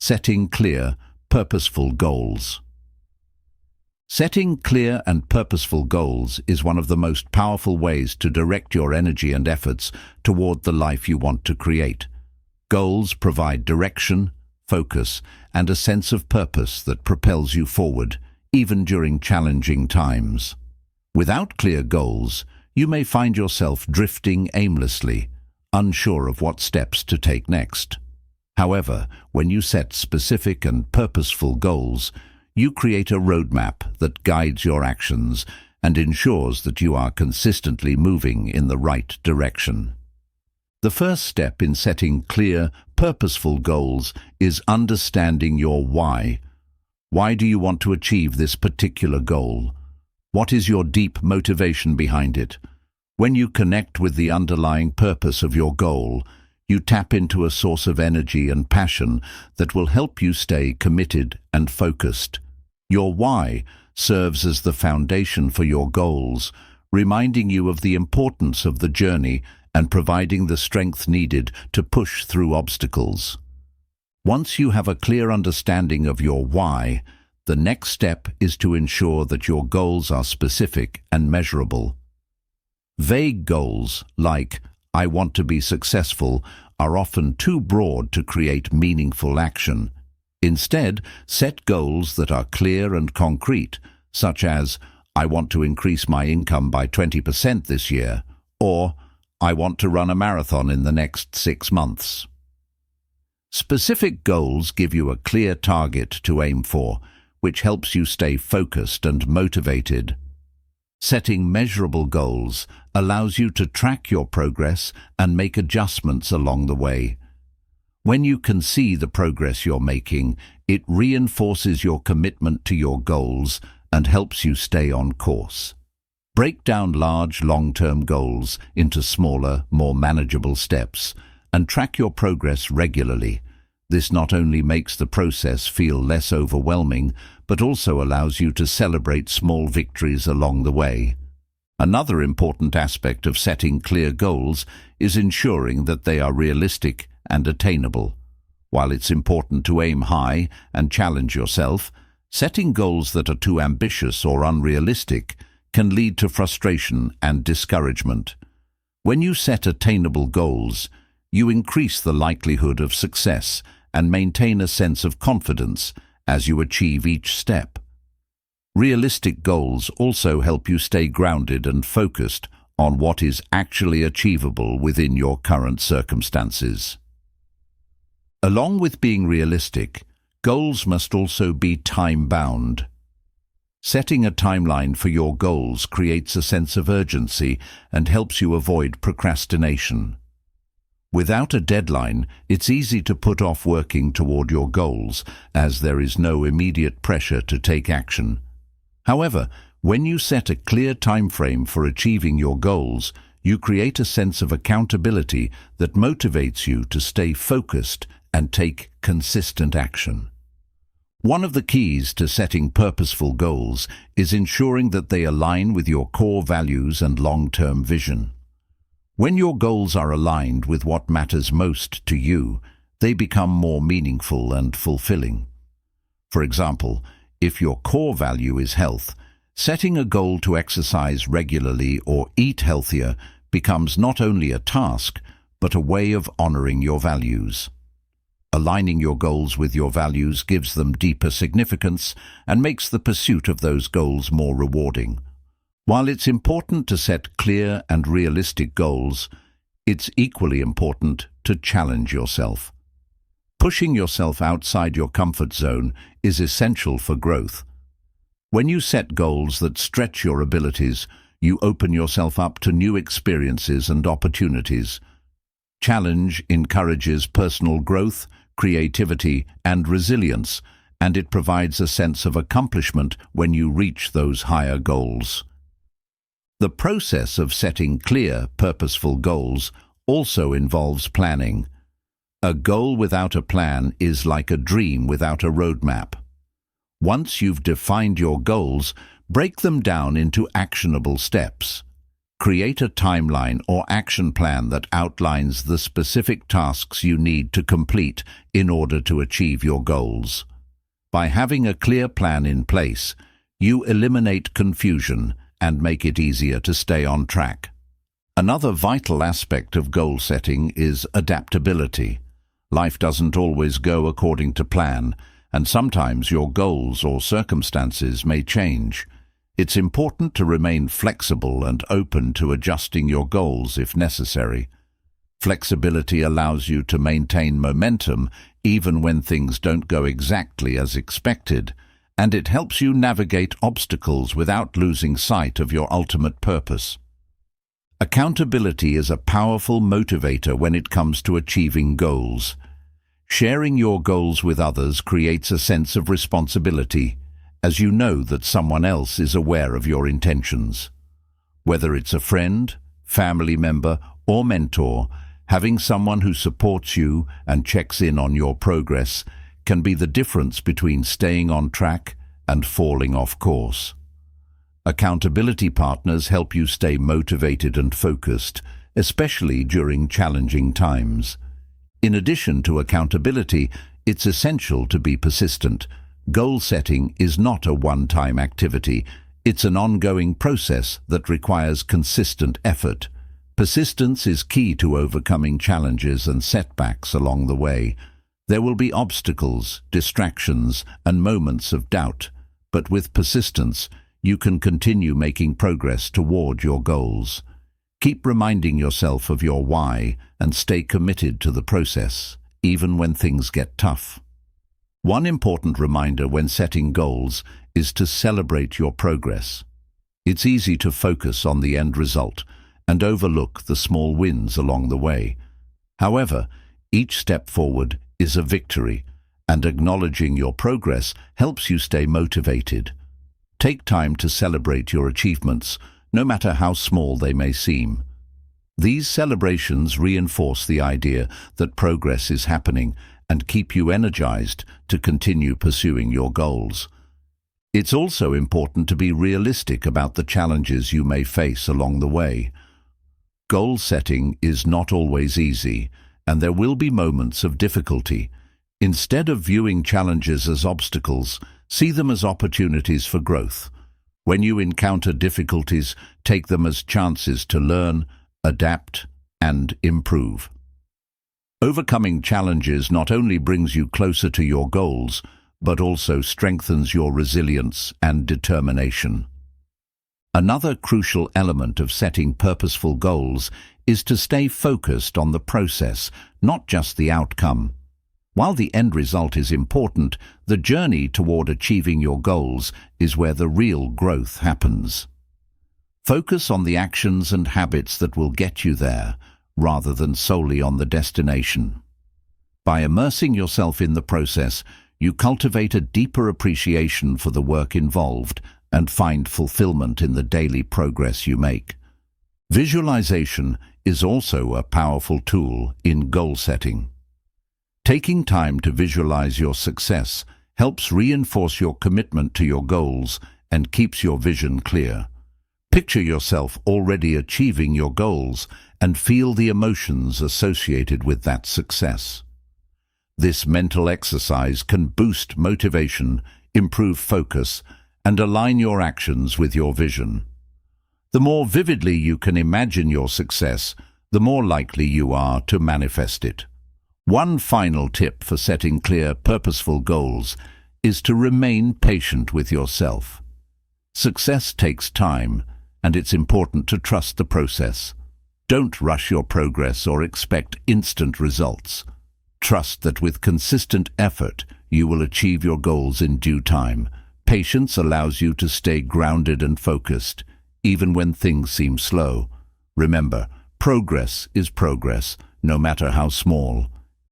Speaker 1: Setting Clear, Purposeful Goals. Setting clear and purposeful goals is one of the most powerful ways to direct your energy and efforts toward the life you want to create. Goals provide direction, focus, and a sense of purpose that propels you forward, even during challenging times. Without clear goals, you may find yourself drifting aimlessly, unsure of what steps to take next. However, when you set specific and purposeful goals, you create a roadmap that guides your actions and ensures that you are consistently moving in the right direction. The first step in setting clear, purposeful goals is understanding your why. Why do you want to achieve this particular goal? What is your deep motivation behind it? When you connect with the underlying purpose of your goal, you tap into a source of energy and passion that will help you stay committed and focused. Your why serves as the foundation for your goals, reminding you of the importance of the journey and providing the strength needed to push through obstacles. Once you have a clear understanding of your why, the next step is to ensure that your goals are specific and measurable. Vague goals, like "I want to be successful," are often too broad to create meaningful action. Instead, set goals that are clear and concrete, such as "I want to increase my income by 20% this year," or "I want to run a marathon in the next 6 months." Specific goals give you a clear target to aim for, which helps you stay focused and motivated. Setting measurable goals allows you to track your progress and make adjustments along the way. When you can see the progress you're making, it reinforces your commitment to your goals and helps you stay on course. Break down large, long-term goals into smaller, more manageable steps and track your progress regularly. This not only makes the process feel less overwhelming, but also allows you to celebrate small victories along the way. Another important aspect of setting clear goals is ensuring that they are realistic and attainable. While it's important to aim high and challenge yourself, setting goals that are too ambitious or unrealistic can lead to frustration and discouragement. When you set attainable goals, you increase the likelihood of success and maintain a sense of confidence as you achieve each step. Realistic goals also help you stay grounded and focused on what is actually achievable within your current circumstances. Along with being realistic, goals must also be time-bound. Setting a timeline for your goals creates a sense of urgency and helps you avoid procrastination. Without a deadline, it's easy to put off working toward your goals, as there is no immediate pressure to take action. However, when you set a clear time frame for achieving your goals, you create a sense of accountability that motivates you to stay focused and take consistent action. One of the keys to setting purposeful goals is ensuring that they align with your core values and long-term vision. When your goals are aligned with what matters most to you, they become more meaningful and fulfilling. For example, if your core value is health, setting a goal to exercise regularly or eat healthier becomes not only a task, but a way of honoring your values. Aligning your goals with your values gives them deeper significance and makes the pursuit of those goals more rewarding. While it's important to set clear and realistic goals, it's equally important to challenge yourself. Pushing yourself outside your comfort zone is essential for growth. When you set goals that stretch your abilities, you open yourself up to new experiences and opportunities. Challenge encourages personal growth, creativity, and resilience, and it provides a sense of accomplishment when you reach those higher goals. The process of setting clear, purposeful goals also involves planning. A goal without a plan is like a dream without a roadmap. Once you've defined your goals, break them down into actionable steps. Create a timeline or action plan that outlines the specific tasks you need to complete in order to achieve your goals. By having a clear plan in place, you eliminate confusion and make it easier to stay on track. Another vital aspect of goal setting is adaptability. Life doesn't always go according to plan, and sometimes your goals or circumstances may change. It's important to remain flexible and open to adjusting your goals if necessary. Flexibility allows you to maintain momentum even when things don't go exactly as expected, and it helps you navigate obstacles without losing sight of your ultimate purpose. Accountability is a powerful motivator when it comes to achieving goals. Sharing your goals with others creates a sense of responsibility, as you know that someone else is aware of your intentions. Whether it's a friend, family member, or mentor, having someone who supports you and checks in on your progress can be the difference between staying on track and falling off course. Accountability partners help you stay motivated and focused, especially during challenging times. In addition to accountability, it's essential to be persistent. Goal setting is not a one-time activity. It's an ongoing process that requires consistent effort. Persistence is key to overcoming challenges and setbacks along the way. There will be obstacles, distractions, and moments of doubt, but with persistence, you can continue making progress toward your goals. Keep reminding yourself of your why and stay committed to the process, even when things get tough. One important reminder when setting goals is to celebrate your progress. It's easy to focus on the end result and overlook the small wins along the way. However, each step forward is a victory, and acknowledging your progress helps you stay motivated. Take time to celebrate your achievements, no matter how small they may seem. These celebrations reinforce the idea that progress is happening and keep you energized to continue pursuing your goals. It's also important to be realistic about the challenges you may face along the way. Goal setting is not always easy, and there will be moments of difficulty. Instead of viewing challenges as obstacles, see them as opportunities for growth. When you encounter difficulties, take them as chances to learn, adapt, and improve. Overcoming challenges not only brings you closer to your goals, but also strengthens your resilience and determination. Another crucial element of setting purposeful goals is to stay focused on the process, not just the outcome. While the end result is important, the journey toward achieving your goals is where the real growth happens. Focus on the actions and habits that will get you there, rather than solely on the destination. By immersing yourself in the process, you cultivate a deeper appreciation for the work involved and find fulfillment in the daily progress you make. Visualization is also a powerful tool in goal setting. Taking time to visualize your success helps reinforce your commitment to your goals and keeps your vision clear. Picture yourself already achieving your goals and feel the emotions associated with that success. This mental exercise can boost motivation, improve focus, and align your actions with your vision. The more vividly you can imagine your success, the more likely you are to manifest it. One final tip for setting clear, purposeful goals is to remain patient with yourself. Success takes time, and it's important to trust the process. Don't rush your progress or expect instant results. Trust that with consistent effort, you will achieve your goals in due time. Patience allows you to stay grounded and focused, even when things seem slow. Remember, progress is progress, no matter how small.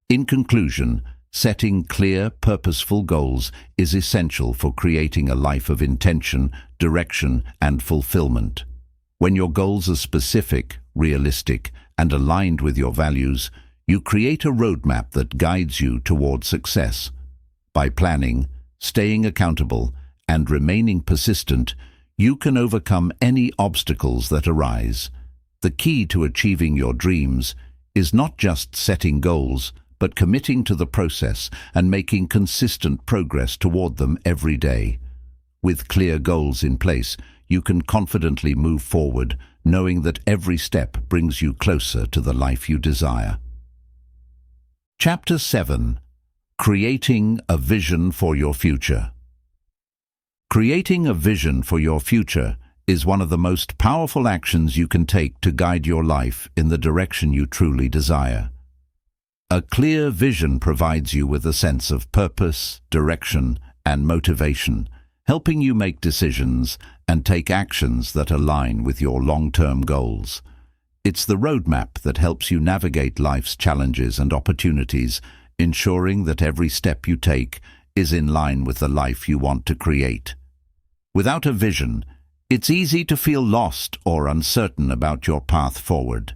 Speaker 1: In conclusion, setting clear, purposeful goals is essential for creating a life of intention, direction, and fulfillment. When your goals are specific, realistic, and aligned with your values, you create a roadmap that guides you toward success. By planning, staying accountable, and remaining persistent, you can overcome any obstacles that arise. The key to achieving your dreams is not just setting goals, but committing to the process and making consistent progress toward them every day. With clear goals in place, you can confidently move forward, knowing that every step brings you closer to the life you desire. Chapter 7. Creating a Vision for Your Future. Creating a vision for your future is one of the most powerful actions you can take to guide your life in the direction you truly desire. A clear vision provides you with a sense of purpose, direction, and motivation, helping you make decisions and take actions that align with your long-term goals. It's the roadmap that helps you navigate life's challenges and opportunities, ensuring that every step you take is in line with the life you want to create. Without a vision, it's easy to feel lost or uncertain about your path forward.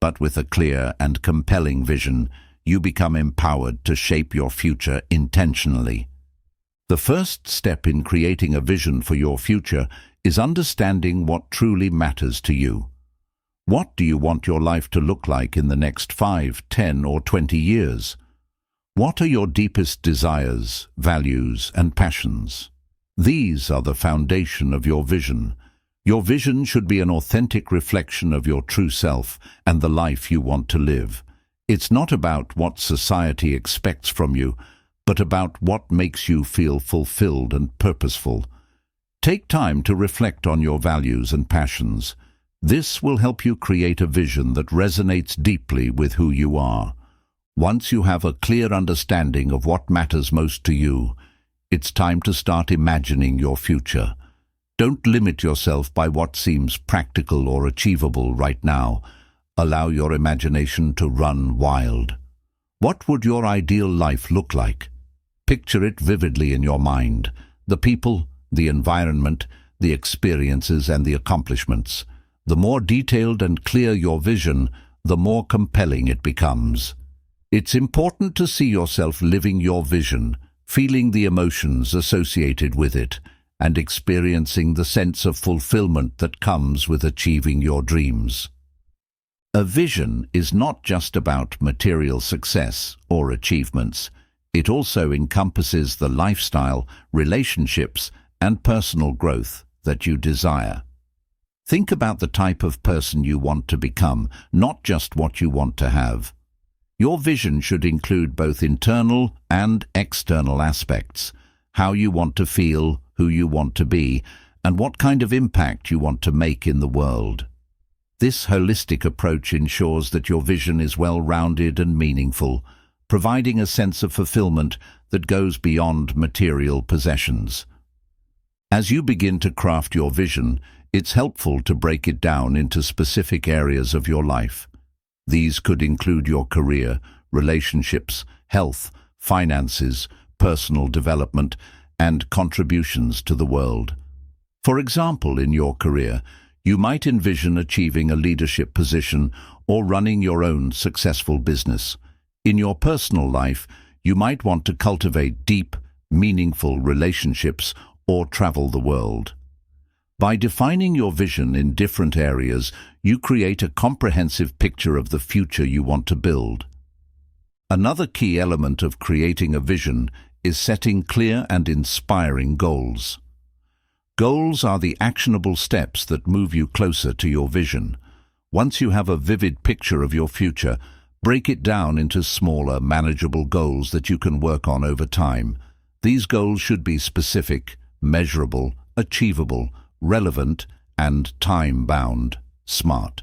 Speaker 1: But with a clear and compelling vision, you become empowered to shape your future intentionally. The first step in creating a vision for your future is understanding what truly matters to you. What do you want your life to look like in the next 5, 10, or 20 years? What are your deepest desires, values, and passions? These are the foundation of your vision. Your vision should be an authentic reflection of your true self and the life you want to live. It's not about what society expects from you, but about what makes you feel fulfilled and purposeful. Take time to reflect on your values and passions. This will help you create a vision that resonates deeply with who you are. Once you have a clear understanding of what matters most to you, it's time to start imagining your future. Don't limit yourself by what seems practical or achievable right now. Allow your imagination to run wild. What would your ideal life look like? Picture it vividly in your mind. The people, the environment, the experiences, and the accomplishments. The more detailed and clear your vision, the more compelling it becomes. It's important to see yourself living your vision, feeling the emotions associated with it, and experiencing the sense of fulfillment that comes with achieving your dreams. A vision is not just about material success or achievements. It also encompasses the lifestyle, relationships, and personal growth that you desire. Think about the type of person you want to become, not just what you want to have. Your vision should include both internal and external aspects, how you want to feel, who you want to be, and what kind of impact you want to make in the world. This holistic approach ensures that your vision is well-rounded and meaningful, providing a sense of fulfillment that goes beyond material possessions. As you begin to craft your vision, it's helpful to break it down into specific areas of your life. These could include your career, relationships, health, finances, personal development, and contributions to the world. For example, in your career, you might envision achieving a leadership position or running your own successful business. In your personal life, you might want to cultivate deep, meaningful relationships or travel the world. By defining your vision in different areas, you create a comprehensive picture of the future you want to build. Another key element of creating a vision is setting clear and inspiring goals. Goals are the actionable steps that move you closer to your vision. Once you have a vivid picture of your future, break it down into smaller, manageable goals that you can work on over time. These goals should be specific, measurable, achievable, relevant, and time-bound. Smart.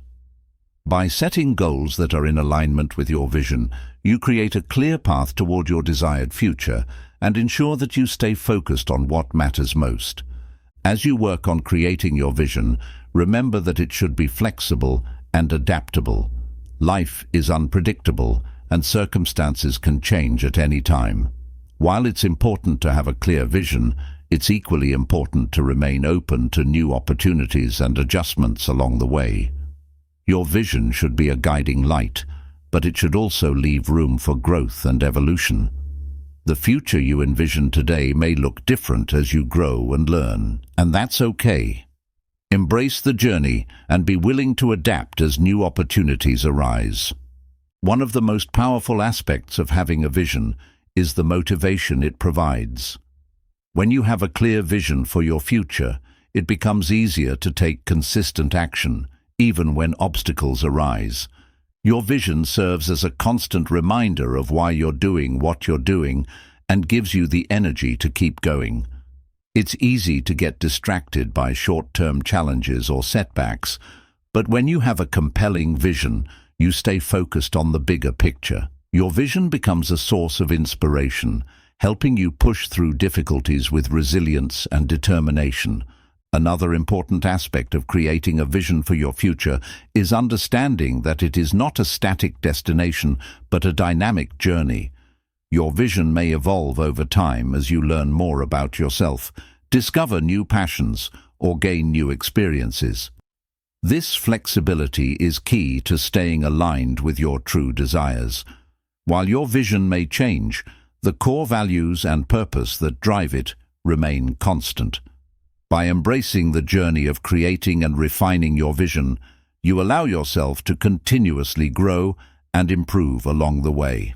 Speaker 1: By setting goals that are in alignment with your vision, you create a clear path toward your desired future and ensure that you stay focused on what matters most. As you work on creating your vision, remember that it should be flexible and adaptable. Life is unpredictable, and circumstances can change at any time. While it's important to have a clear vision, it's equally important to remain open to new opportunities and adjustments along the way. Your vision should be a guiding light, but it should also leave room for growth and evolution. The future you envision today may look different as you grow and learn, and that's okay. Embrace the journey and be willing to adapt as new opportunities arise. One of the most powerful aspects of having a vision is the motivation it provides. When you have a clear vision for your future, it becomes easier to take consistent action, even when obstacles arise. Your vision serves as a constant reminder of why you're doing what you're doing and gives you the energy to keep going. It's easy to get distracted by short-term challenges or setbacks, but when you have a compelling vision, you stay focused on the bigger picture. Your vision becomes a source of inspiration, helping you push through difficulties with resilience and determination. Another important aspect of creating a vision for your future is understanding that it is not a static destination, but a dynamic journey. Your vision may evolve over time as you learn more about yourself, discover new passions, or gain new experiences. This flexibility is key to staying aligned with your true desires. While your vision may change, the core values and purpose that drive it remain constant. By embracing the journey of creating and refining your vision, you allow yourself to continuously grow and improve along the way.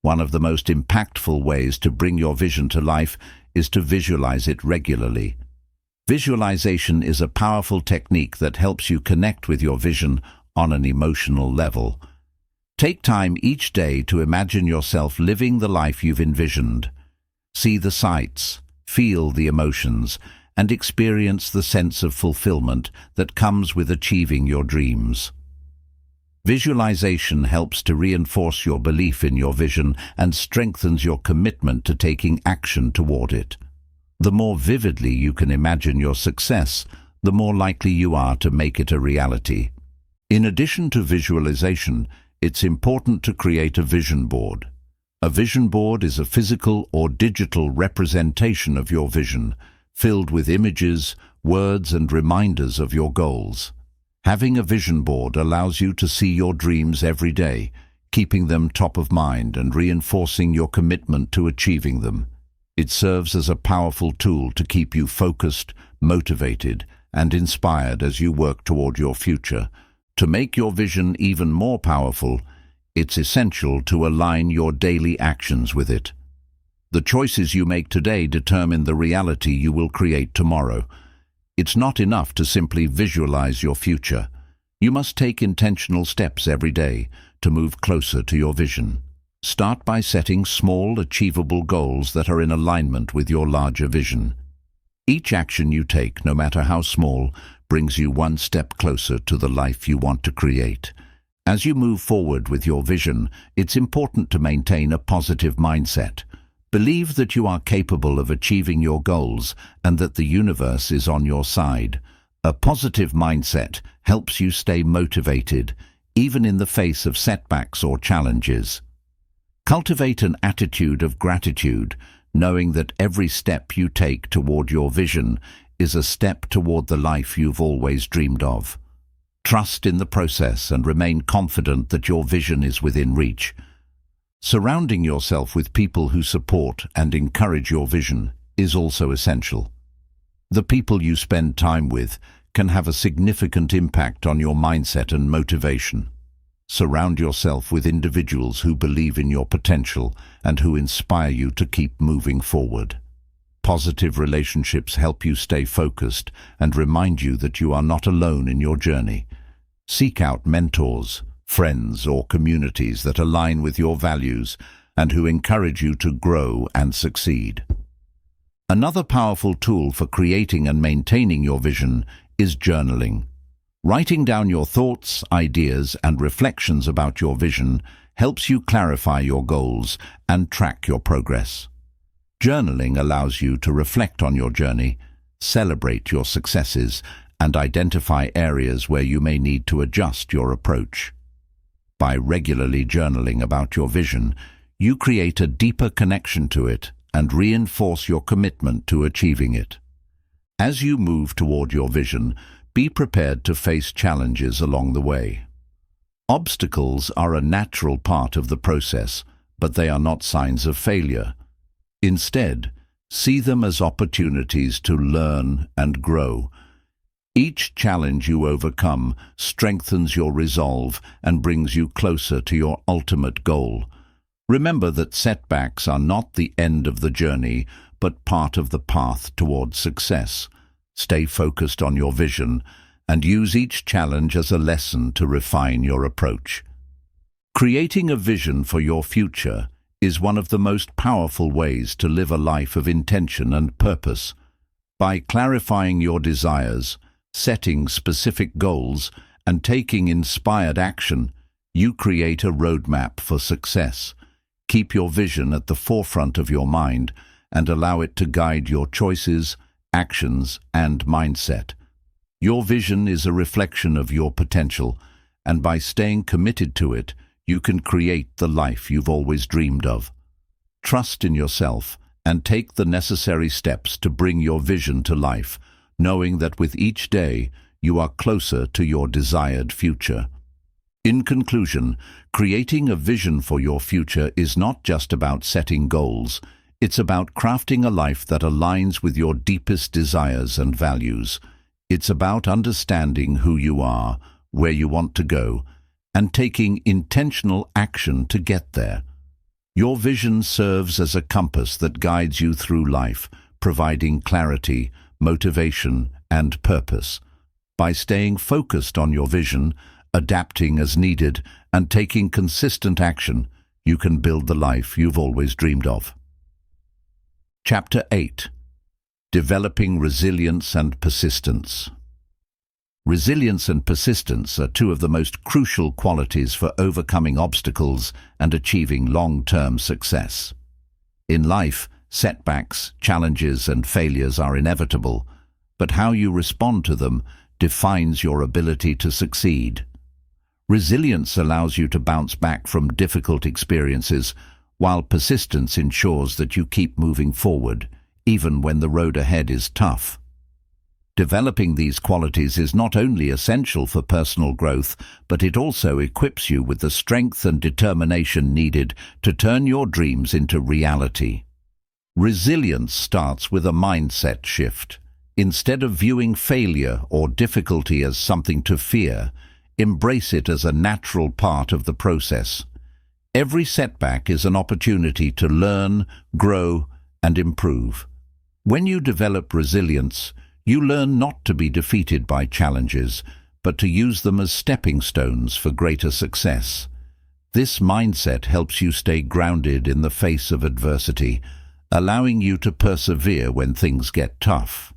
Speaker 1: One of the most impactful ways to bring your vision to life is to visualize it regularly. Visualization is a powerful technique that helps you connect with your vision on an emotional level. Take time each day to imagine yourself living the life you've envisioned. See the sights, feel the emotions, and experience the sense of fulfillment that comes with achieving your dreams. Visualization helps to reinforce your belief in your vision and strengthens your commitment to taking action toward it. The more vividly you can imagine your success, the more likely you are to make it a reality. In addition to visualization, it's important to create a vision board. A vision board is a physical or digital representation of your vision, filled with images, words, and reminders of your goals. Having a vision board allows you to see your dreams every day, keeping them top of mind and reinforcing your commitment to achieving them. It serves as a powerful tool to keep you focused, motivated, and inspired as you work toward your future. To make your vision even more powerful, it's essential to align your daily actions with it. The choices you make today determine the reality you will create tomorrow. It's not enough to simply visualize your future. You must take intentional steps every day to move closer to your vision. Start by setting small, achievable goals that are in alignment with your larger vision. Each action you take, no matter how small, brings you one step closer to the life you want to create. As you move forward with your vision, it's important to maintain a positive mindset. Believe that you are capable of achieving your goals and that the universe is on your side. A positive mindset helps you stay motivated, even in the face of setbacks or challenges. Cultivate an attitude of gratitude, knowing that every step you take toward your vision is a step toward the life you've always dreamed of. Trust in the process and remain confident that your vision is within reach. Surrounding yourself with people who support and encourage your vision is also essential. The people you spend time with can have a significant impact on your mindset and motivation. Surround yourself with individuals who believe in your potential and who inspire you to keep moving forward. Positive relationships help you stay focused and remind you that you are not alone in your journey. Seek out mentors, friends, or communities that align with your values and who encourage you to grow and succeed. Another powerful tool for creating and maintaining your vision is journaling. Writing down your thoughts, ideas, and reflections about your vision helps you clarify your goals and track your progress. Journaling allows you to reflect on your journey, celebrate your successes, and identify areas where you may need to adjust your approach. By regularly journaling about your vision, you create a deeper connection to it and reinforce your commitment to achieving it. As you move toward your vision, be prepared to face challenges along the way. Obstacles are a natural part of the process, but they are not signs of failure. Instead, see them as opportunities to learn and grow. Each challenge you overcome strengthens your resolve and brings you closer to your ultimate goal. Remember that setbacks are not the end of the journey, but part of the path toward success. Stay focused on your vision and use each challenge as a lesson to refine your approach. Creating a vision for your future is one of the most powerful ways to live a life of intention and purpose. By clarifying your desires, setting specific goals, and taking inspired action, you create a roadmap for success. Keep your vision at the forefront of your mind and allow it to guide your choices, actions, and mindset. Your vision is a reflection of your potential, and by staying committed to it, you can create the life you've always dreamed of. Trust in yourself and take the necessary steps to bring your vision to life, knowing that with each day, you are closer to your desired future. In conclusion, creating a vision for your future is not just about setting goals. It's about crafting a life that aligns with your deepest desires and values. It's about understanding who you are, where you want to go, and taking intentional action to get there. Your vision serves as a compass that guides you through life, providing clarity, motivation, and purpose. By staying focused on your vision, adapting as needed, and taking consistent action, you can build the life you've always dreamed of. Chapter 8. Developing Resilience and Persistence. Resilience and persistence are two of the most crucial qualities for overcoming obstacles and achieving long-term success. In life, setbacks, challenges, and failures are inevitable, but how you respond to them defines your ability to succeed. Resilience allows you to bounce back from difficult experiences, while persistence ensures that you keep moving forward, even when the road ahead is tough. Developing these qualities is not only essential for personal growth, but it also equips you with the strength and determination needed to turn your dreams into reality. Resilience starts with a mindset shift. Instead of viewing failure or difficulty as something to fear, embrace it as a natural part of the process. Every setback is an opportunity to learn, grow, and improve. When you develop resilience, you learn not to be defeated by challenges, but to use them as stepping stones for greater success. This mindset helps you stay grounded in the face of adversity, allowing you to persevere when things get tough.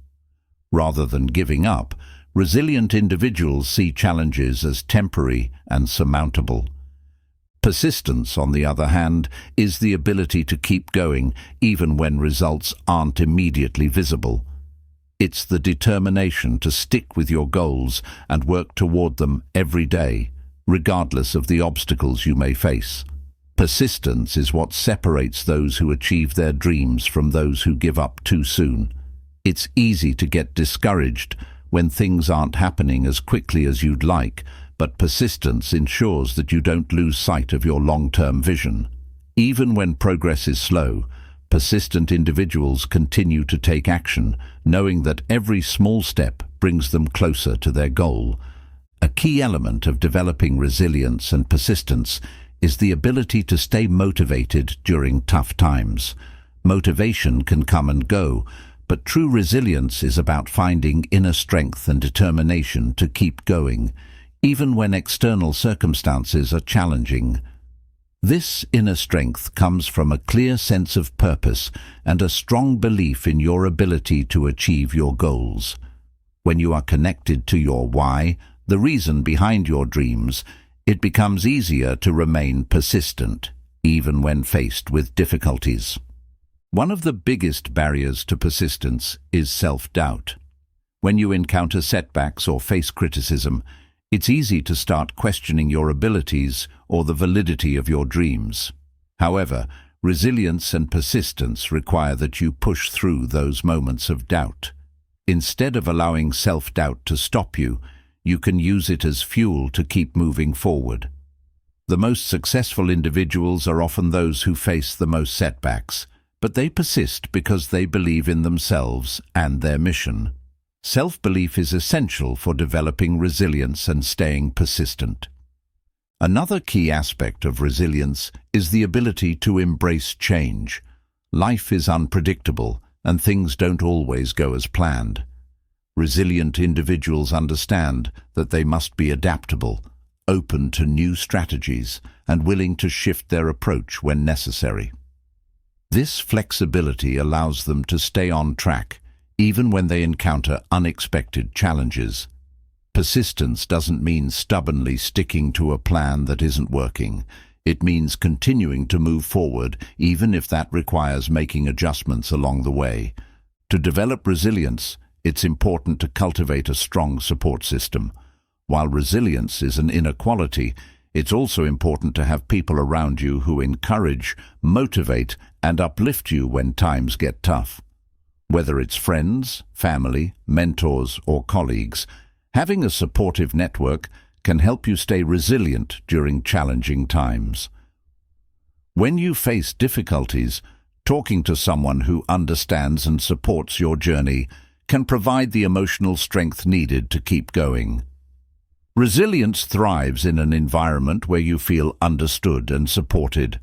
Speaker 1: Rather than giving up, resilient individuals see challenges as temporary and surmountable. Persistence, on the other hand, is the ability to keep going even when results aren't immediately visible. It's the determination to stick with your goals and work toward them every day, regardless of the obstacles you may face. Persistence is what separates those who achieve their dreams from those who give up too soon. It's easy to get discouraged when things aren't happening as quickly as you'd like, but persistence ensures that you don't lose sight of your long-term vision. Even when progress is slow, persistent individuals continue to take action, knowing that every small step brings them closer to their goal. A key element of developing resilience and persistence is the ability to stay motivated during tough times. Motivation can come and go, but true resilience is about finding inner strength and determination to keep going. even when external circumstances are challenging. This inner strength comes from a clear sense of purpose and a strong belief in your ability to achieve your goals. When you are connected to your why, the reason behind your dreams, it becomes easier to remain persistent, even when faced with difficulties. One of the biggest barriers to persistence is self-doubt. When you encounter setbacks or face criticism, it's easy to start questioning your abilities or the validity of your dreams. However, resilience and persistence require that you push through those moments of doubt. Instead of allowing self-doubt to stop you, you can use it as fuel to keep moving forward. The most successful individuals are often those who face the most setbacks, but they persist because they believe in themselves and their mission. Self-belief is essential for developing resilience and staying persistent. Another key aspect of resilience is the ability to embrace change. Life is unpredictable, and things don't always go as planned. Resilient individuals understand that they must be adaptable, open to new strategies, and willing to shift their approach when necessary. This flexibility allows them to stay on track, even when they encounter unexpected challenges. Persistence doesn't mean stubbornly sticking to a plan that isn't working. It means continuing to move forward, even if that requires making adjustments along the way. To develop resilience, it's important to cultivate a strong support system. While resilience is an inner quality, it's also important to have people around you who encourage, motivate, and uplift you when times get tough. Whether it's friends, family, mentors, or colleagues, having a supportive network can help you stay resilient during challenging times. When you face difficulties, talking to someone who understands and supports your journey can provide the emotional strength needed to keep going. Resilience thrives in an environment where you feel understood and supported.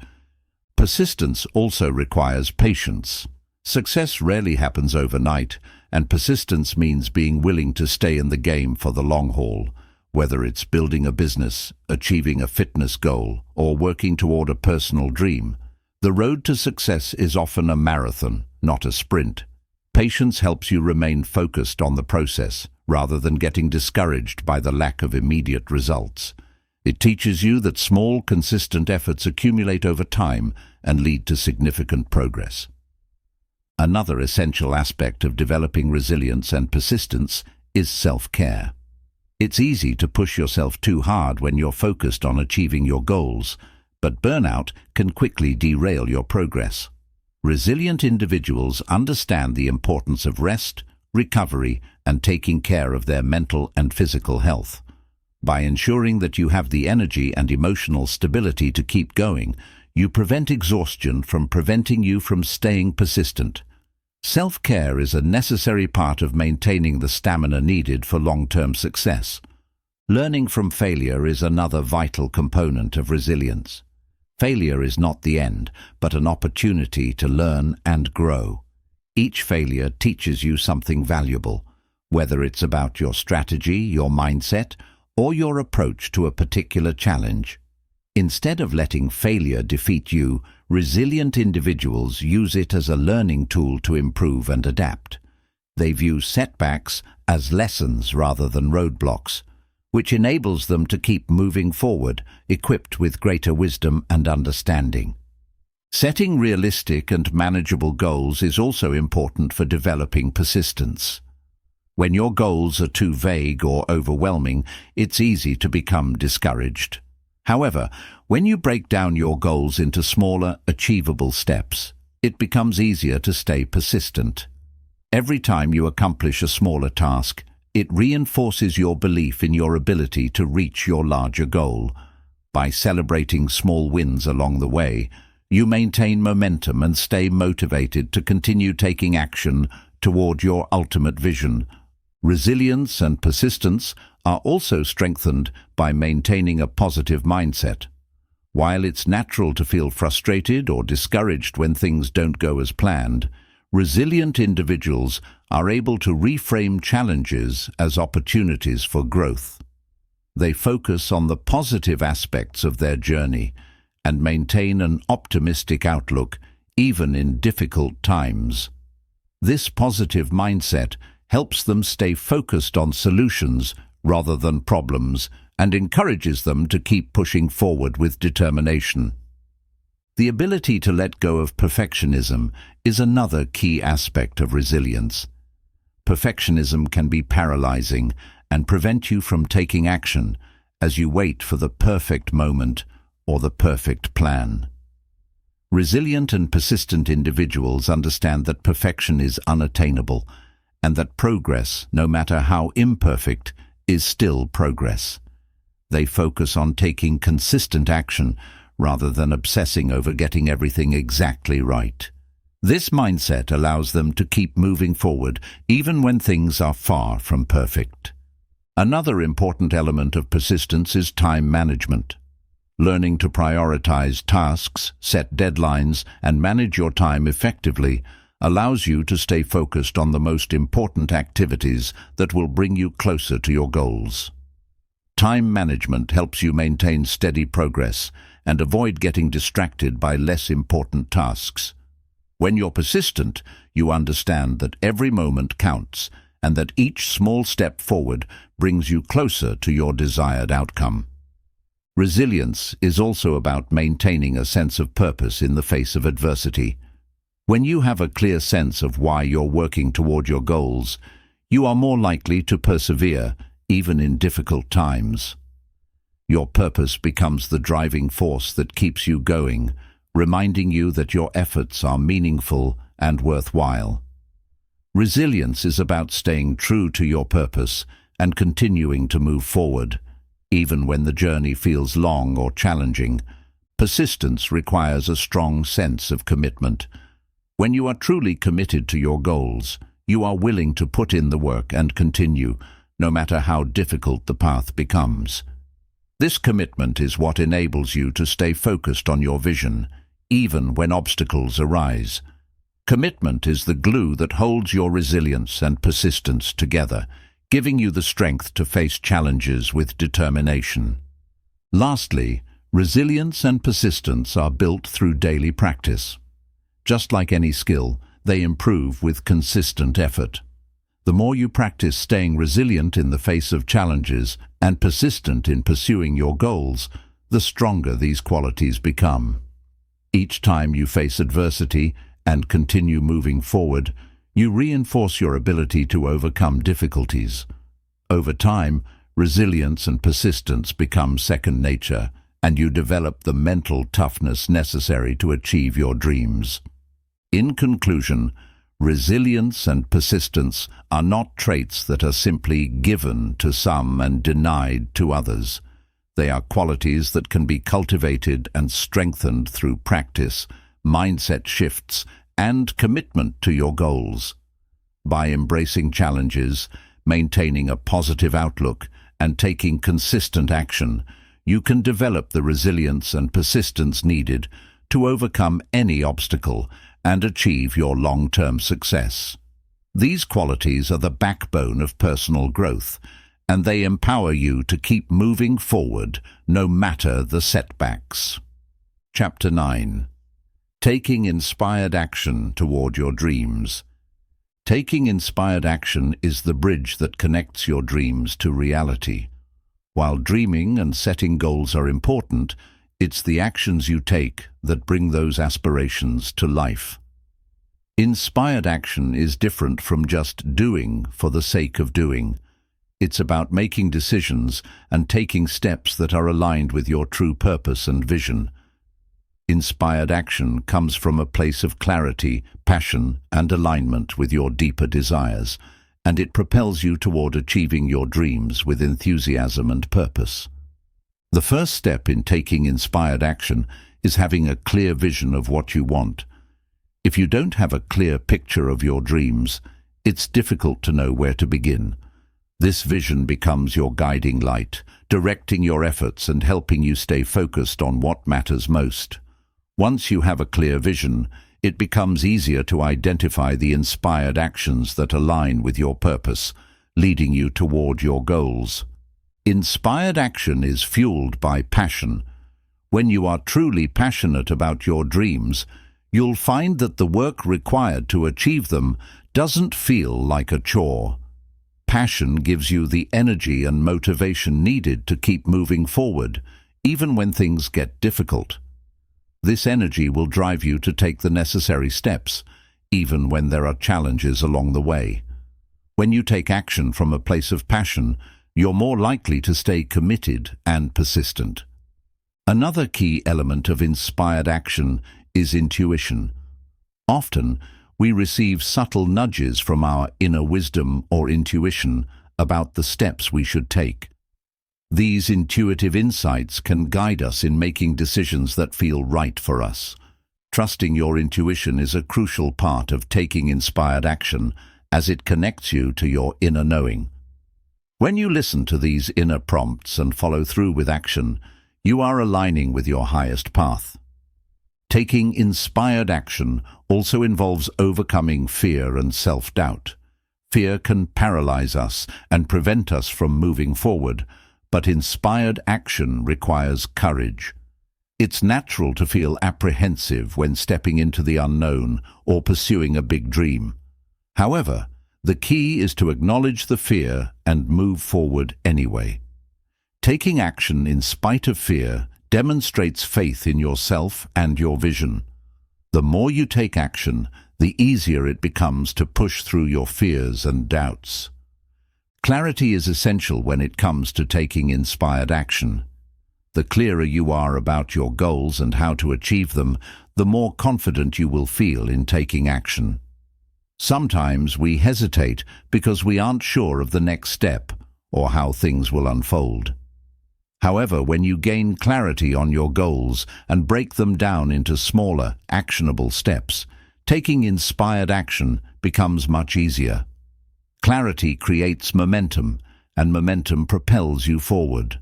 Speaker 1: Persistence also requires patience. Success rarely happens overnight, and persistence means being willing to stay in the game for the long haul. Whether it's building a business, achieving a fitness goal, or working toward a personal dream, the road to success is often a marathon, not a sprint. Patience helps you remain focused on the process, rather than getting discouraged by the lack of immediate results. It teaches you that small, consistent efforts accumulate over time and lead to significant progress. Another essential aspect of developing resilience and persistence is self-care. It's easy to push yourself too hard when you're focused on achieving your goals, but burnout can quickly derail your progress. Resilient individuals understand the importance of rest, recovery, and taking care of their mental and physical health. By ensuring that you have the energy and emotional stability to keep going, you prevent exhaustion from preventing you from staying persistent. Self-care is a necessary part of maintaining the stamina needed for long-term success. Learning from failure is another vital component of resilience. Failure is not the end, but an opportunity to learn and grow. Each failure teaches you something valuable, whether it's about your strategy, your mindset, or your approach to a particular challenge. Instead of letting failure defeat you, resilient individuals use it as a learning tool to improve and adapt. They view setbacks as lessons rather than roadblocks, which enables them to keep moving forward, equipped with greater wisdom and understanding. Setting realistic and manageable goals is also important for developing persistence. When your goals are too vague or overwhelming, it's easy to become discouraged. However, when you break down your goals into smaller, achievable steps, it becomes easier to stay persistent. Every time you accomplish a smaller task, it reinforces your belief in your ability to reach your larger goal. By celebrating small wins along the way, you maintain momentum and stay motivated to continue taking action toward your ultimate vision. Resilience and persistence are also strengthened by maintaining a positive mindset. While it's natural to feel frustrated or discouraged when things don't go as planned, resilient individuals are able to reframe challenges as opportunities for growth. They focus on the positive aspects of their journey and maintain an optimistic outlook even in difficult times. This positive mindset helps them stay focused on solutions rather than problems and encourages them to keep pushing forward with determination. The ability to let go of perfectionism is another key aspect of resilience. Perfectionism can be paralyzing and prevent you from taking action as you wait for the perfect moment or the perfect plan. Resilient and persistent individuals understand that perfection is unattainable and that progress, no matter how imperfect, is still progress. They focus on taking consistent action rather than obsessing over getting everything exactly right. This mindset allows them to keep moving forward even when things are far from perfect. Another important element of persistence is time management. Learning to prioritize tasks, set deadlines, and manage your time effectively allows you to stay focused on the most important activities that will bring you closer to your goals. Time management helps you maintain steady progress and avoid getting distracted by less important tasks. When you're persistent, you understand that every moment counts and that each small step forward brings you closer to your desired outcome. Resilience is also about maintaining a sense of purpose in the face of adversity. When you have a clear sense of why you're working toward your goals, you are more likely to persevere even in difficult times. Your purpose becomes the driving force that keeps you going, reminding you that your efforts are meaningful and worthwhile. Resilience is about staying true to your purpose and continuing to move forward. Even when the journey feels long or challenging, persistence requires a strong sense of commitment. When you are truly committed to your goals, you are willing to put in the work and continue, no matter how difficult the path becomes. This commitment is what enables you to stay focused on your vision, even when obstacles arise. Commitment is the glue that holds your resilience and persistence together, giving you the strength to face challenges with determination. Lastly, resilience and persistence are built through daily practice. Just like any skill, they improve with consistent effort. The more you practice staying resilient in the face of challenges and persistent in pursuing your goals, the stronger these qualities become. Each time you face adversity and continue moving forward, you reinforce your ability to overcome difficulties. Over time, resilience and persistence become second nature, and you develop the mental toughness necessary to achieve your dreams. In conclusion, resilience and persistence are not traits that are simply given to some and denied to others. They are qualities that can be cultivated and strengthened through practice, mindset shifts, and commitment to your goals. By embracing challenges, maintaining a positive outlook, and taking consistent action, you can develop the resilience and persistence needed to overcome any obstacle and achieve your long-term success. These qualities are the backbone of personal growth, and they empower you to keep moving forward no matter the setbacks. Chapter 9. Taking inspired action toward your dreams. Taking inspired action is the bridge that connects your dreams to reality. While dreaming and setting goals are important, it's the actions you take that bring those aspirations to life. Inspired action is different from just doing for the sake of doing. It's about making decisions and taking steps that are aligned with your true purpose and vision. Inspired action comes from a place of clarity, passion, and alignment with your deeper desires, and it propels you toward achieving your dreams with enthusiasm and purpose. The first step in taking inspired action is having a clear vision of what you want. If you don't have a clear picture of your dreams, it's difficult to know where to begin. This vision becomes your guiding light, directing your efforts and helping you stay focused on what matters most. Once you have a clear vision, it becomes easier to identify the inspired actions that align with your purpose, leading you toward your goals. Inspired action is fueled by passion. When you are truly passionate about your dreams, you'll find that the work required to achieve them doesn't feel like a chore. Passion gives you the energy and motivation needed to keep moving forward, even when things get difficult. This energy will drive you to take the necessary steps, even when there are challenges along the way. When you take action from a place of passion, you're more likely to stay committed and persistent. Another key element of inspired action is intuition. Often, we receive subtle nudges from our inner wisdom or intuition about the steps we should take. These intuitive insights can guide us in making decisions that feel right for us. Trusting your intuition is a crucial part of taking inspired action, as it connects you to your inner knowing. When you listen to these inner prompts and follow through with action, you are aligning with your highest path. Taking inspired action also involves overcoming fear and self-doubt. Fear can paralyze us and prevent us from moving forward, but inspired action requires courage. It's natural to feel apprehensive when stepping into the unknown or pursuing a big dream. However, the key is to acknowledge the fear and move forward anyway. Taking action in spite of fear demonstrates faith in yourself and your vision. The more you take action, the easier it becomes to push through your fears and doubts. Clarity is essential when it comes to taking inspired action. The clearer you are about your goals and how to achieve them, the more confident you will feel in taking action. Sometimes we hesitate because we aren't sure of the next step or how things will unfold. However, when you gain clarity on your goals and break them down into smaller, actionable steps, taking inspired action becomes much easier. Clarity creates momentum, and momentum propels you forward.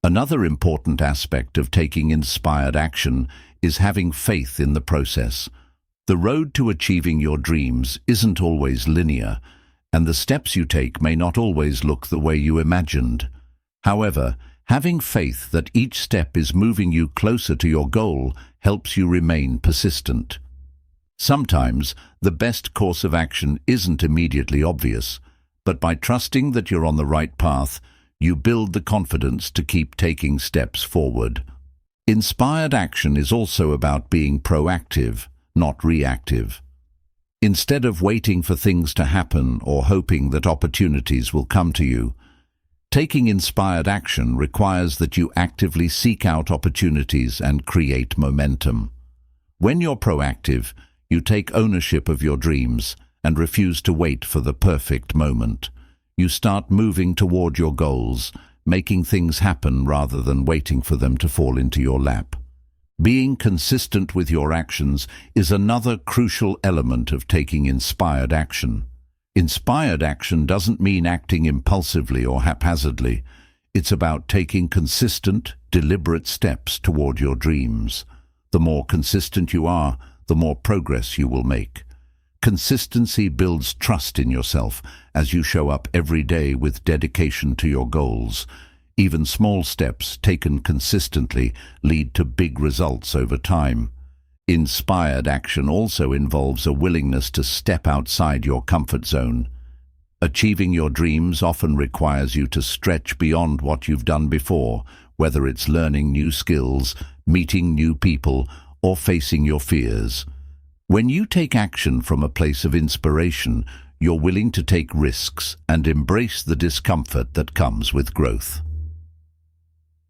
Speaker 1: Another important aspect of taking inspired action is having faith in the process. The road to achieving your dreams isn't always linear, and the steps you take may not always look the way you imagined. However, having faith that each step is moving you closer to your goal helps you remain persistent. Sometimes, the best course of action isn't immediately obvious, but by trusting that you're on the right path, you build the confidence to keep taking steps forward. Inspired action is also about being proactive, not reactive. Instead of waiting for things to happen or hoping that opportunities will come to you, taking inspired action requires that you actively seek out opportunities and create momentum. When you're proactive, you take ownership of your dreams and refuse to wait for the perfect moment. You start moving toward your goals, making things happen rather than waiting for them to fall into your lap. Being consistent with your actions is another crucial element of taking inspired action. Inspired action doesn't mean acting impulsively or haphazardly. It's about taking consistent, deliberate steps toward your dreams. The more consistent you are, the more progress you will make. Consistency builds trust in yourself as you show up every day with dedication to your goals. Even small steps taken consistently lead to big results over time. Inspired action also involves a willingness to step outside your comfort zone. Achieving your dreams often requires you to stretch beyond what you've done before, whether it's learning new skills, meeting new people, or facing your fears. When you take action from a place of inspiration, you're willing to take risks and embrace the discomfort that comes with growth.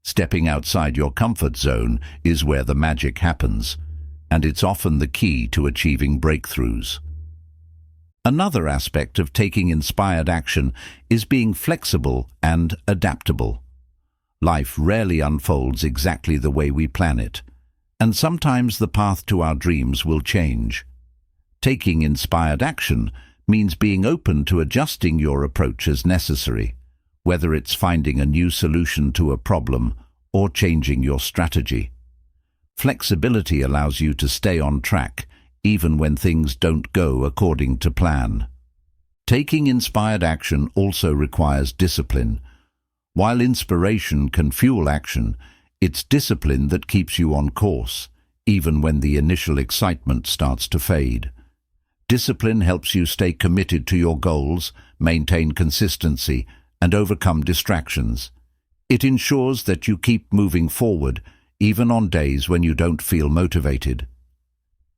Speaker 1: Stepping outside your comfort zone is where the magic happens, and it's often the key to achieving breakthroughs. Another aspect of taking inspired action is being flexible and adaptable. Life rarely unfolds exactly the way we plan it, and sometimes the path to our dreams will change. Taking inspired action means being open to adjusting your approach as necessary, whether it's finding a new solution to a problem or changing your strategy. Flexibility allows you to stay on track, even when things don't go according to plan. Taking inspired action also requires discipline. While inspiration can fuel action, it's discipline that keeps you on course, even when the initial excitement starts to fade. Discipline helps you stay committed to your goals, maintain consistency, and overcome distractions. It ensures that you keep moving forward, even on days when you don't feel motivated.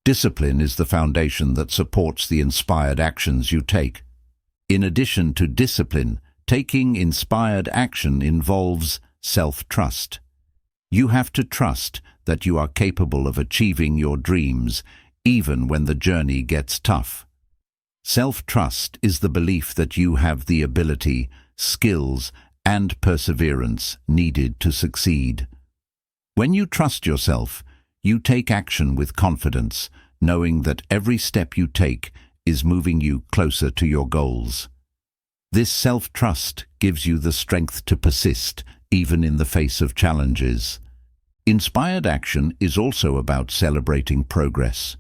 Speaker 1: Discipline is the foundation that supports the inspired actions you take. In addition to discipline, taking inspired action involves self-trust. You have to trust that you are capable of achieving your dreams, even when the journey gets tough. Self-trust is the belief that you have the ability, skills, and perseverance needed to succeed. When you trust yourself, you take action with confidence, knowing that every step you take is moving you closer to your goals. This self-trust gives you the strength to persist, even in the face of challenges. Inspired action is also about celebrating progress.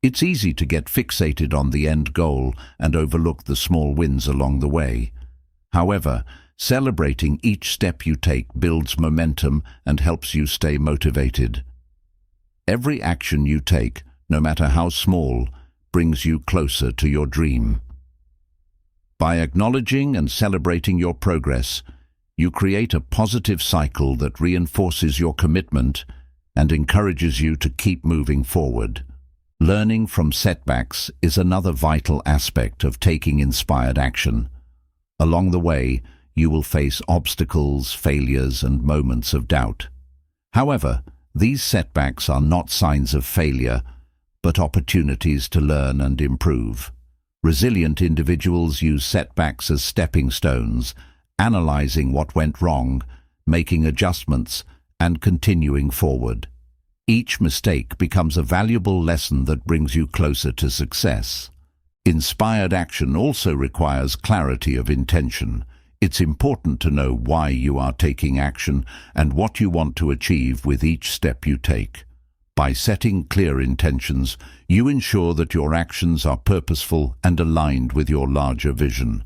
Speaker 1: It's easy to get fixated on the end goal and overlook the small wins along the way. However, celebrating each step you take builds momentum and helps you stay motivated. Every action you take, no matter how small, brings you closer to your dream. By acknowledging and celebrating your progress, you create a positive cycle that reinforces your commitment and encourages you to keep moving forward. Learning from setbacks is another vital aspect of taking inspired action. Along the way, you will face obstacles, failures, and moments of doubt. However, these setbacks are not signs of failure, but opportunities to learn and improve. Resilient individuals use setbacks as stepping stones, analyzing what went wrong, making adjustments, and continuing forward. Each mistake becomes a valuable lesson that brings you closer to success. Inspired action also requires clarity of intention. It's important to know why you are taking action and what you want to achieve with each step you take. By setting clear intentions, you ensure that your actions are purposeful and aligned with your larger vision.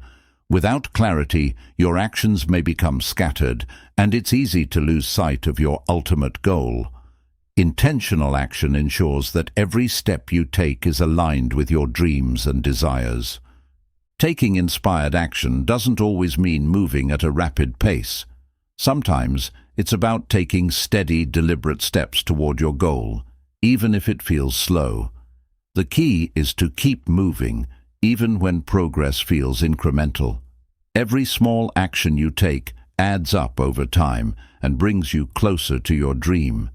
Speaker 1: Without clarity, your actions may become scattered, and it's easy to lose sight of your ultimate goal. Intentional action ensures that every step you take is aligned with your dreams and desires. Taking inspired action doesn't always mean moving at a rapid pace. Sometimes it's about taking steady, deliberate steps toward your goal, even if it feels slow. The key is to keep moving, even when progress feels incremental. Every small action you take adds up over time and brings you closer to your dream.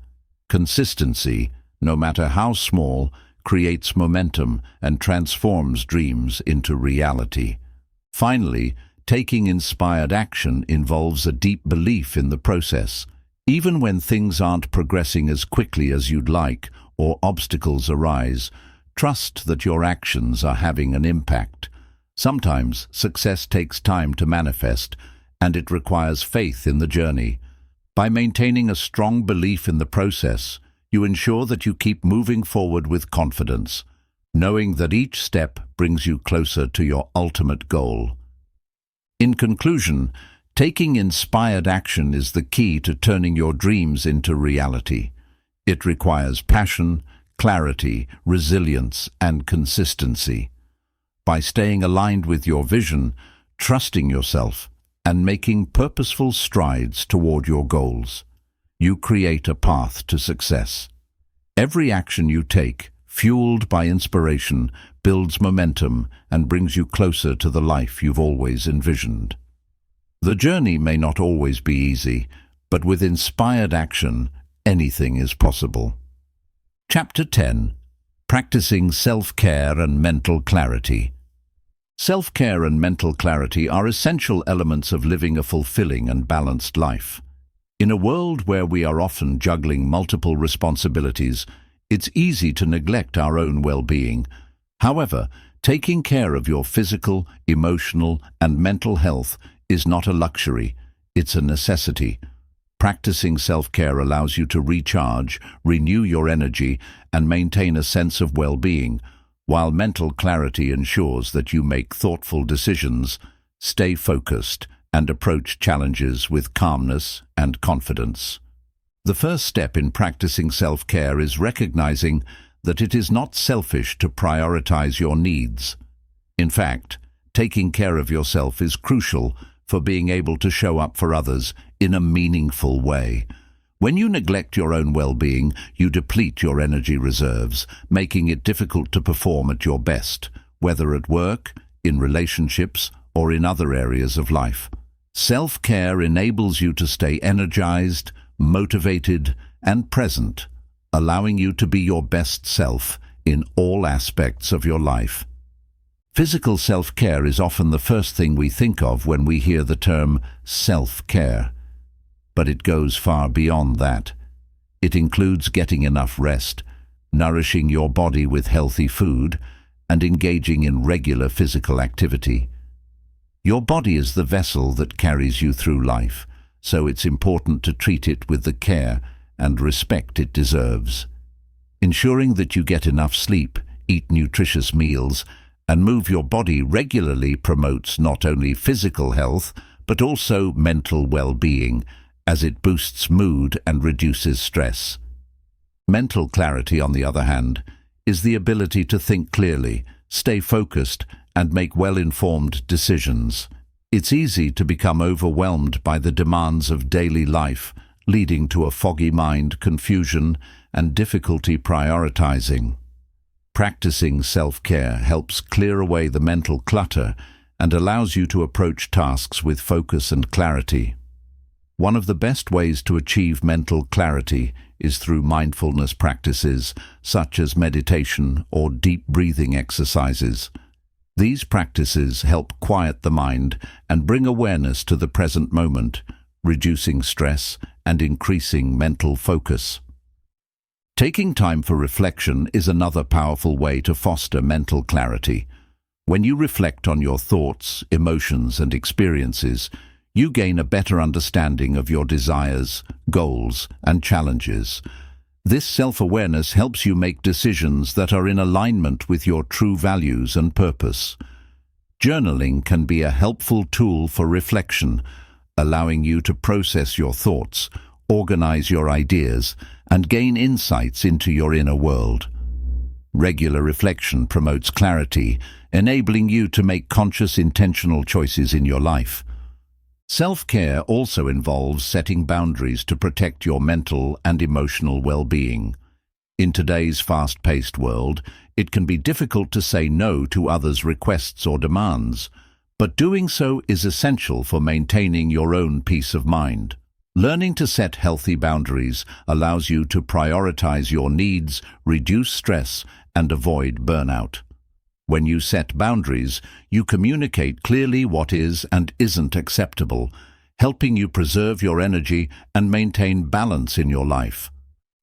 Speaker 1: Consistency, no matter how small, creates momentum and transforms dreams into reality. Finally, taking inspired action involves a deep belief in the process. Even when things aren't progressing as quickly as you'd like or obstacles arise, trust that your actions are having an impact. Sometimes success takes time to manifest, and it requires faith in the journey. By maintaining a strong belief in the process, you ensure that you keep moving forward with confidence, knowing that each step brings you closer to your ultimate goal. In conclusion, taking inspired action is the key to turning your dreams into reality. It requires passion, clarity, resilience, and consistency. By staying aligned with your vision, trusting yourself, and making purposeful strides toward your goals, you create a path to success. Every action you take, fueled by inspiration, builds momentum and brings you closer to the life you've always envisioned. The journey may not always be easy, but with inspired action, anything is possible. Chapter 10. Practicing self-care and mental clarity. Self-care and mental clarity are essential elements of living a fulfilling and balanced life. In a world where we are often juggling multiple responsibilities, it's easy to neglect our own well-being. However, taking care of your physical, emotional, and mental health is not a luxury, it's a necessity. Practicing self-care allows you to recharge, renew your energy, and maintain a sense of well-being, while mental clarity ensures that you make thoughtful decisions, stay focused, and approach challenges with calmness and confidence. The first step in practicing self-care is recognizing that it is not selfish to prioritize your needs. In fact, taking care of yourself is crucial for being able to show up for others in a meaningful way. When you neglect your own well-being, you deplete your energy reserves, making it difficult to perform at your best, whether at work, in relationships, or in other areas of life. Self-care enables you to stay energized, motivated, and present, allowing you to be your best self in all aspects of your life. Physical self-care is often the first thing we think of when we hear the term self-care. But it goes far beyond that. It includes getting enough rest, nourishing your body with healthy food, and engaging in regular physical activity. Your body is the vessel that carries you through life, so it's important to treat it with the care and respect it deserves. Ensuring that you get enough sleep, eat nutritious meals, and move your body regularly promotes not only physical health, but also mental well-being, as it boosts mood and reduces stress. Mental clarity, on the other hand, is the ability to think clearly, stay focused, and make well-informed decisions. It's easy to become overwhelmed by the demands of daily life, leading to a foggy mind, confusion, and difficulty prioritizing. Practicing self-care helps clear away the mental clutter and allows you to approach tasks with focus and clarity. One of the best ways to achieve mental clarity is through mindfulness practices such as meditation or deep breathing exercises. These practices help quiet the mind and bring awareness to the present moment, reducing stress and increasing mental focus. Taking time for reflection is another powerful way to foster mental clarity. When you reflect on your thoughts, emotions, and experiences, you gain a better understanding of your desires, goals, and challenges. This self-awareness helps you make decisions that are in alignment with your true values and purpose. Journaling can be a helpful tool for reflection, allowing you to process your thoughts, organize your ideas, and gain insights into your inner world. Regular reflection promotes clarity, enabling you to make conscious, intentional choices in your life. Self-care also involves setting boundaries to protect your mental and emotional well-being. In today's fast-paced world, it can be difficult to say no to others' requests or demands, but doing so is essential for maintaining your own peace of mind. Learning to set healthy boundaries allows you to prioritize your needs, reduce stress, and avoid burnout. When you set boundaries, you communicate clearly what is and isn't acceptable, helping you preserve your energy and maintain balance in your life.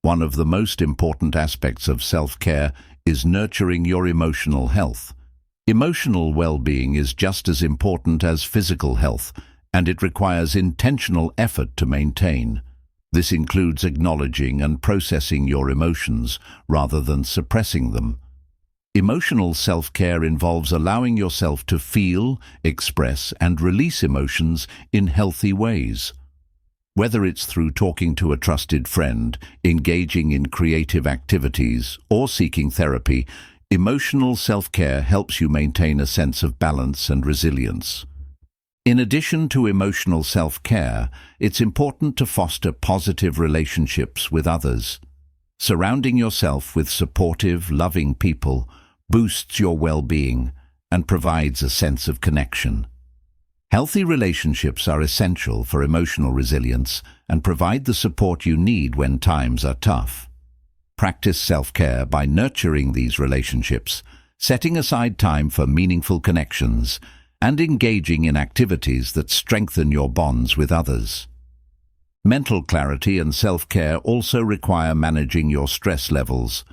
Speaker 1: One of the most important aspects of self-care is nurturing your emotional health. Emotional well-being is just as important as physical health, and it requires intentional effort to maintain. This includes acknowledging and processing your emotions rather than suppressing them. Emotional self-care involves allowing yourself to feel, express, and release emotions in healthy ways. Whether it's through talking to a trusted friend, engaging in creative activities, or seeking therapy, emotional self-care helps you maintain a sense of balance and resilience. In addition to emotional self-care, it's important to foster positive relationships with others. Surrounding yourself with supportive, loving people boosts your well-being and provides a sense of connection. Healthy relationships are essential for emotional resilience and provide the support you need when times are tough. Practice self-care by nurturing these relationships, setting aside time for meaningful connections, and engaging in activities that strengthen your bonds with others. Mental clarity and self-care also require managing your stress levels.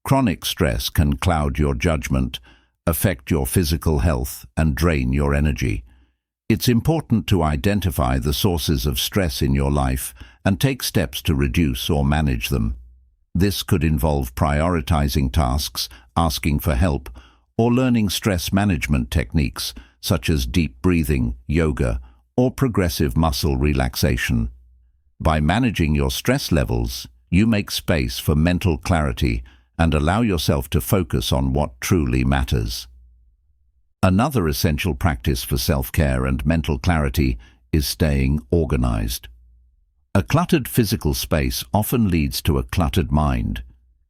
Speaker 1: Chronic stress can cloud your judgment, affect your physical health, and drain your energy. It's important to identify the sources of stress in your life and take steps to reduce or manage them. This could involve prioritizing tasks, asking for help, or learning stress management techniques such as deep breathing, yoga, or progressive muscle relaxation. By managing your stress levels, you make space for mental clarity and allow yourself to focus on what truly matters. Another essential practice for self-care and mental clarity is staying organized. A cluttered physical space often leads to a cluttered mind.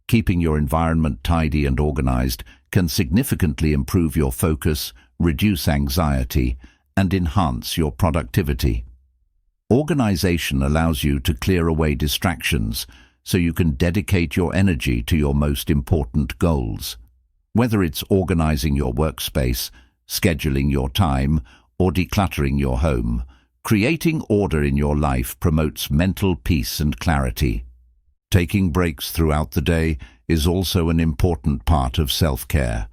Speaker 1: Keeping your environment tidy and organized can significantly improve your focus, reduce anxiety, and enhance your productivity. Organization allows you to clear away distractions so you can dedicate your energy to your most important goals. Whether it's organizing your workspace, scheduling your time, or decluttering your home, creating order in your life promotes mental peace and clarity. Taking breaks throughout the day is also an important part of self-care.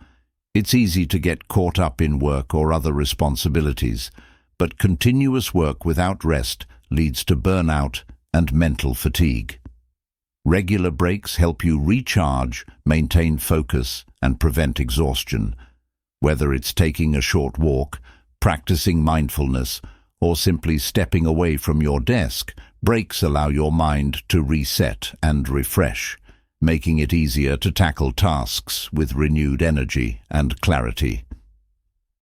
Speaker 1: It's easy to get caught up in work or other responsibilities, but continuous work without rest leads to burnout and mental fatigue. Regular breaks help you recharge, maintain focus, and prevent exhaustion. Whether it's taking a short walk, practicing mindfulness, or simply stepping away from your desk, breaks allow your mind to reset and refresh, making it easier to tackle tasks with renewed energy and clarity.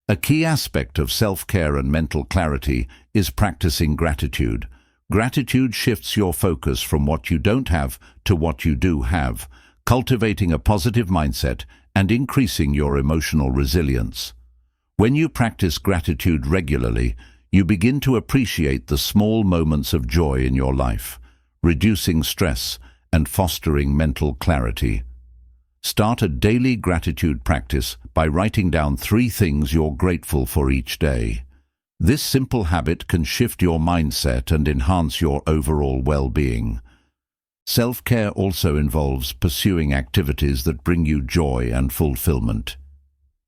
Speaker 1: A key aspect of self-care and mental clarity is practicing gratitude. Gratitude shifts your focus from what you don't have to what you do have, cultivating a positive mindset and increasing your emotional resilience. When you practice gratitude regularly, you begin to appreciate the small moments of joy in your life, reducing stress and fostering mental clarity. Start a daily gratitude practice by writing down 3 things you're grateful for each day. This simple habit can shift your mindset and enhance your overall well-being. Self-care also involves pursuing activities that bring you joy and fulfillment.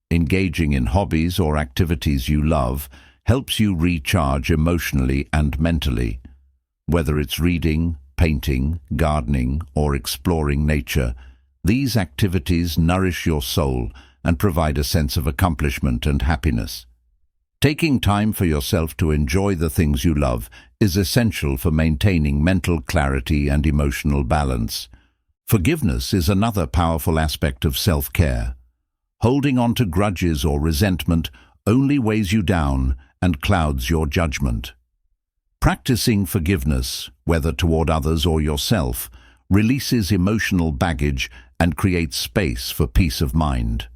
Speaker 1: Engaging in hobbies or activities you love helps you recharge emotionally and mentally. Whether it's reading, painting, gardening, or exploring nature, these activities nourish your soul and provide a sense of accomplishment and happiness. Taking time for yourself to enjoy the things you love is essential for maintaining mental clarity and emotional balance. Forgiveness is another powerful aspect of self-care. Holding on to grudges or resentment only weighs you down and clouds your judgment. Practicing forgiveness, whether toward others or yourself, releases emotional baggage and creates space for peace of mind.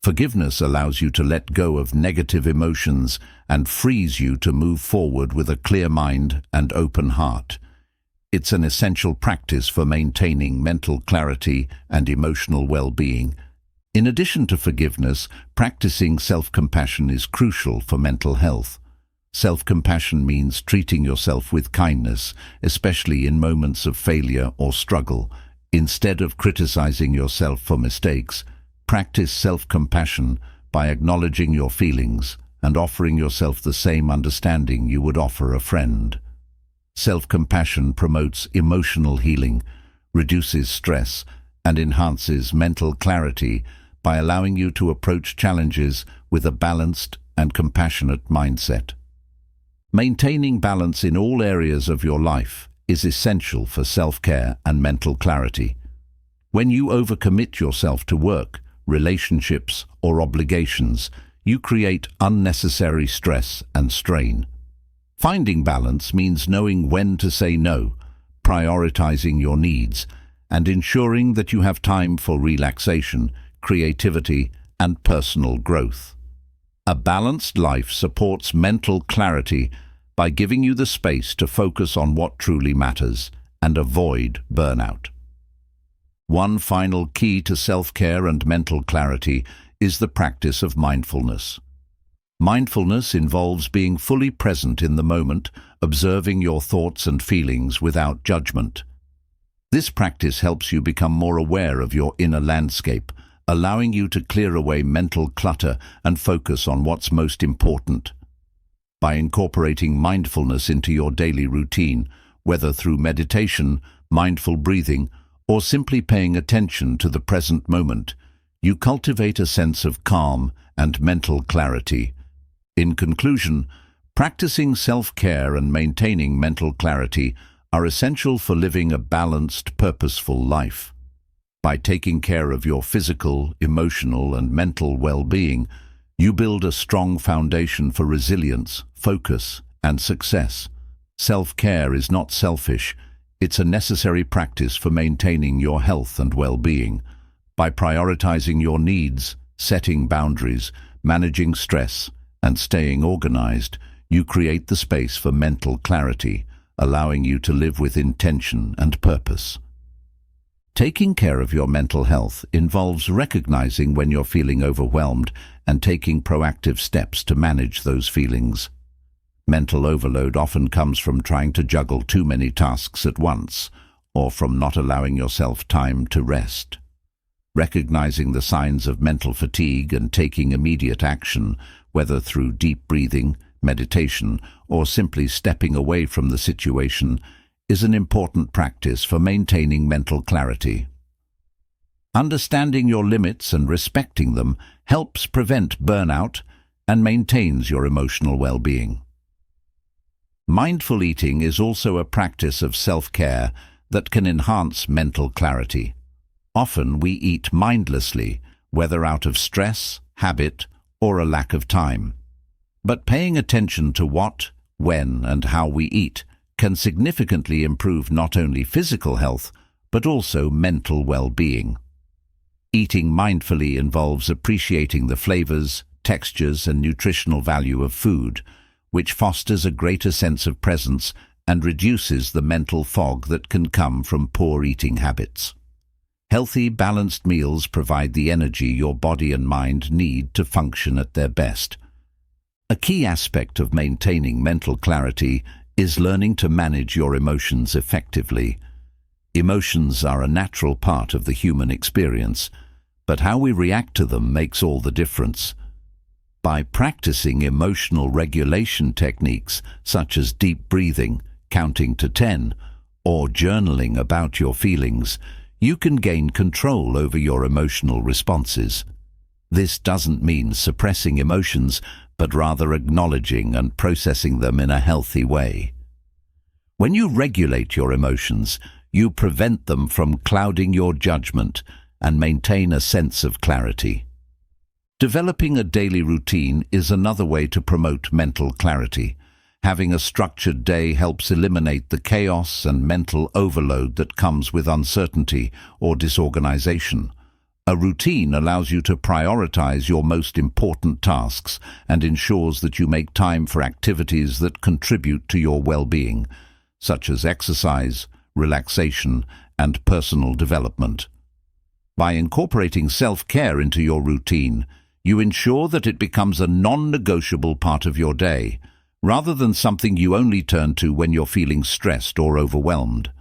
Speaker 1: Forgiveness allows you to let go of negative emotions and frees you to move forward with a clear mind and open heart. It's an essential practice for maintaining mental clarity and emotional well-being. In addition to forgiveness, practicing self-compassion is crucial for mental health. Self-compassion means treating yourself with kindness, especially in moments of failure or struggle. Instead of criticizing yourself for mistakes, practice self-compassion by acknowledging your feelings and offering yourself the same understanding you would offer a friend. Self-compassion promotes emotional healing, reduces stress, and enhances mental clarity by allowing you to approach challenges with a balanced and compassionate mindset. Maintaining balance in all areas of your life is essential for self-care and mental clarity. When you overcommit yourself to work, relationships, or obligations, you create unnecessary stress and strain. Finding balance means knowing when to say no, prioritizing your needs, and ensuring that you have time for relaxation, creativity, and personal growth. A balanced life supports mental clarity by giving you the space to focus on what truly matters and avoid burnout. One final key to self-care and mental clarity is the practice of mindfulness. Mindfulness involves being fully present in the moment, observing your thoughts and feelings without judgment. This practice helps you become more aware of your inner landscape, allowing you to clear away mental clutter and focus on what's most important. By incorporating mindfulness into your daily routine, whether through meditation, mindful breathing, or simply paying attention to the present moment, you cultivate a sense of calm and mental clarity. In conclusion, Practicing self-care and maintaining mental clarity are essential for living a balanced, purposeful life. By taking care of your physical, emotional, and mental well-being, you build a strong foundation for resilience, focus, and success. Self-care is not selfish. It's a necessary practice for maintaining your health and well-being. By prioritizing your needs, setting boundaries, managing stress, and staying organized, you create the space for mental clarity, allowing you to live with intention and purpose. Taking care of your mental health involves recognizing when you're feeling overwhelmed and taking proactive steps to manage those feelings. Mental overload often comes from trying to juggle too many tasks at once, or from not allowing yourself time to rest. Recognizing the signs of mental fatigue and taking immediate action, whether through deep breathing, meditation, or simply stepping away from the situation, is an important practice for maintaining mental clarity. Understanding your limits and respecting them helps prevent burnout and maintains your emotional well-being. Mindful eating is also a practice of self-care that can enhance mental clarity. Often we eat mindlessly, whether out of stress, habit, or a lack of time. But paying attention to what, when, and how we eat can significantly improve not only physical health, but also mental well-being. Eating mindfully involves appreciating the flavors, textures, and nutritional value of food, which fosters a greater sense of presence and reduces the mental fog that can come from poor eating habits. Healthy, balanced meals provide the energy your body and mind need to function at their best. A key aspect of maintaining mental clarity is learning to manage your emotions effectively. Emotions are a natural part of the human experience, but how we react to them makes all the difference. By practicing emotional regulation techniques such as deep breathing, counting to 10, or journaling about your feelings, you can gain control over your emotional responses. This doesn't mean suppressing emotions, but rather acknowledging and processing them in a healthy way. When you regulate your emotions, you prevent them from clouding your judgment and maintain a sense of clarity. Developing a daily routine is another way to promote mental clarity. Having a structured day helps eliminate the chaos and mental overload that comes with uncertainty or disorganization. A routine allows you to prioritize your most important tasks and ensures that you make time for activities that contribute to your well-being, such as exercise, relaxation, and personal development. By incorporating self-care into your routine, you ensure that it becomes a non-negotiable part of your day, rather than something you only turn to when you're feeling stressed or overwhelmed.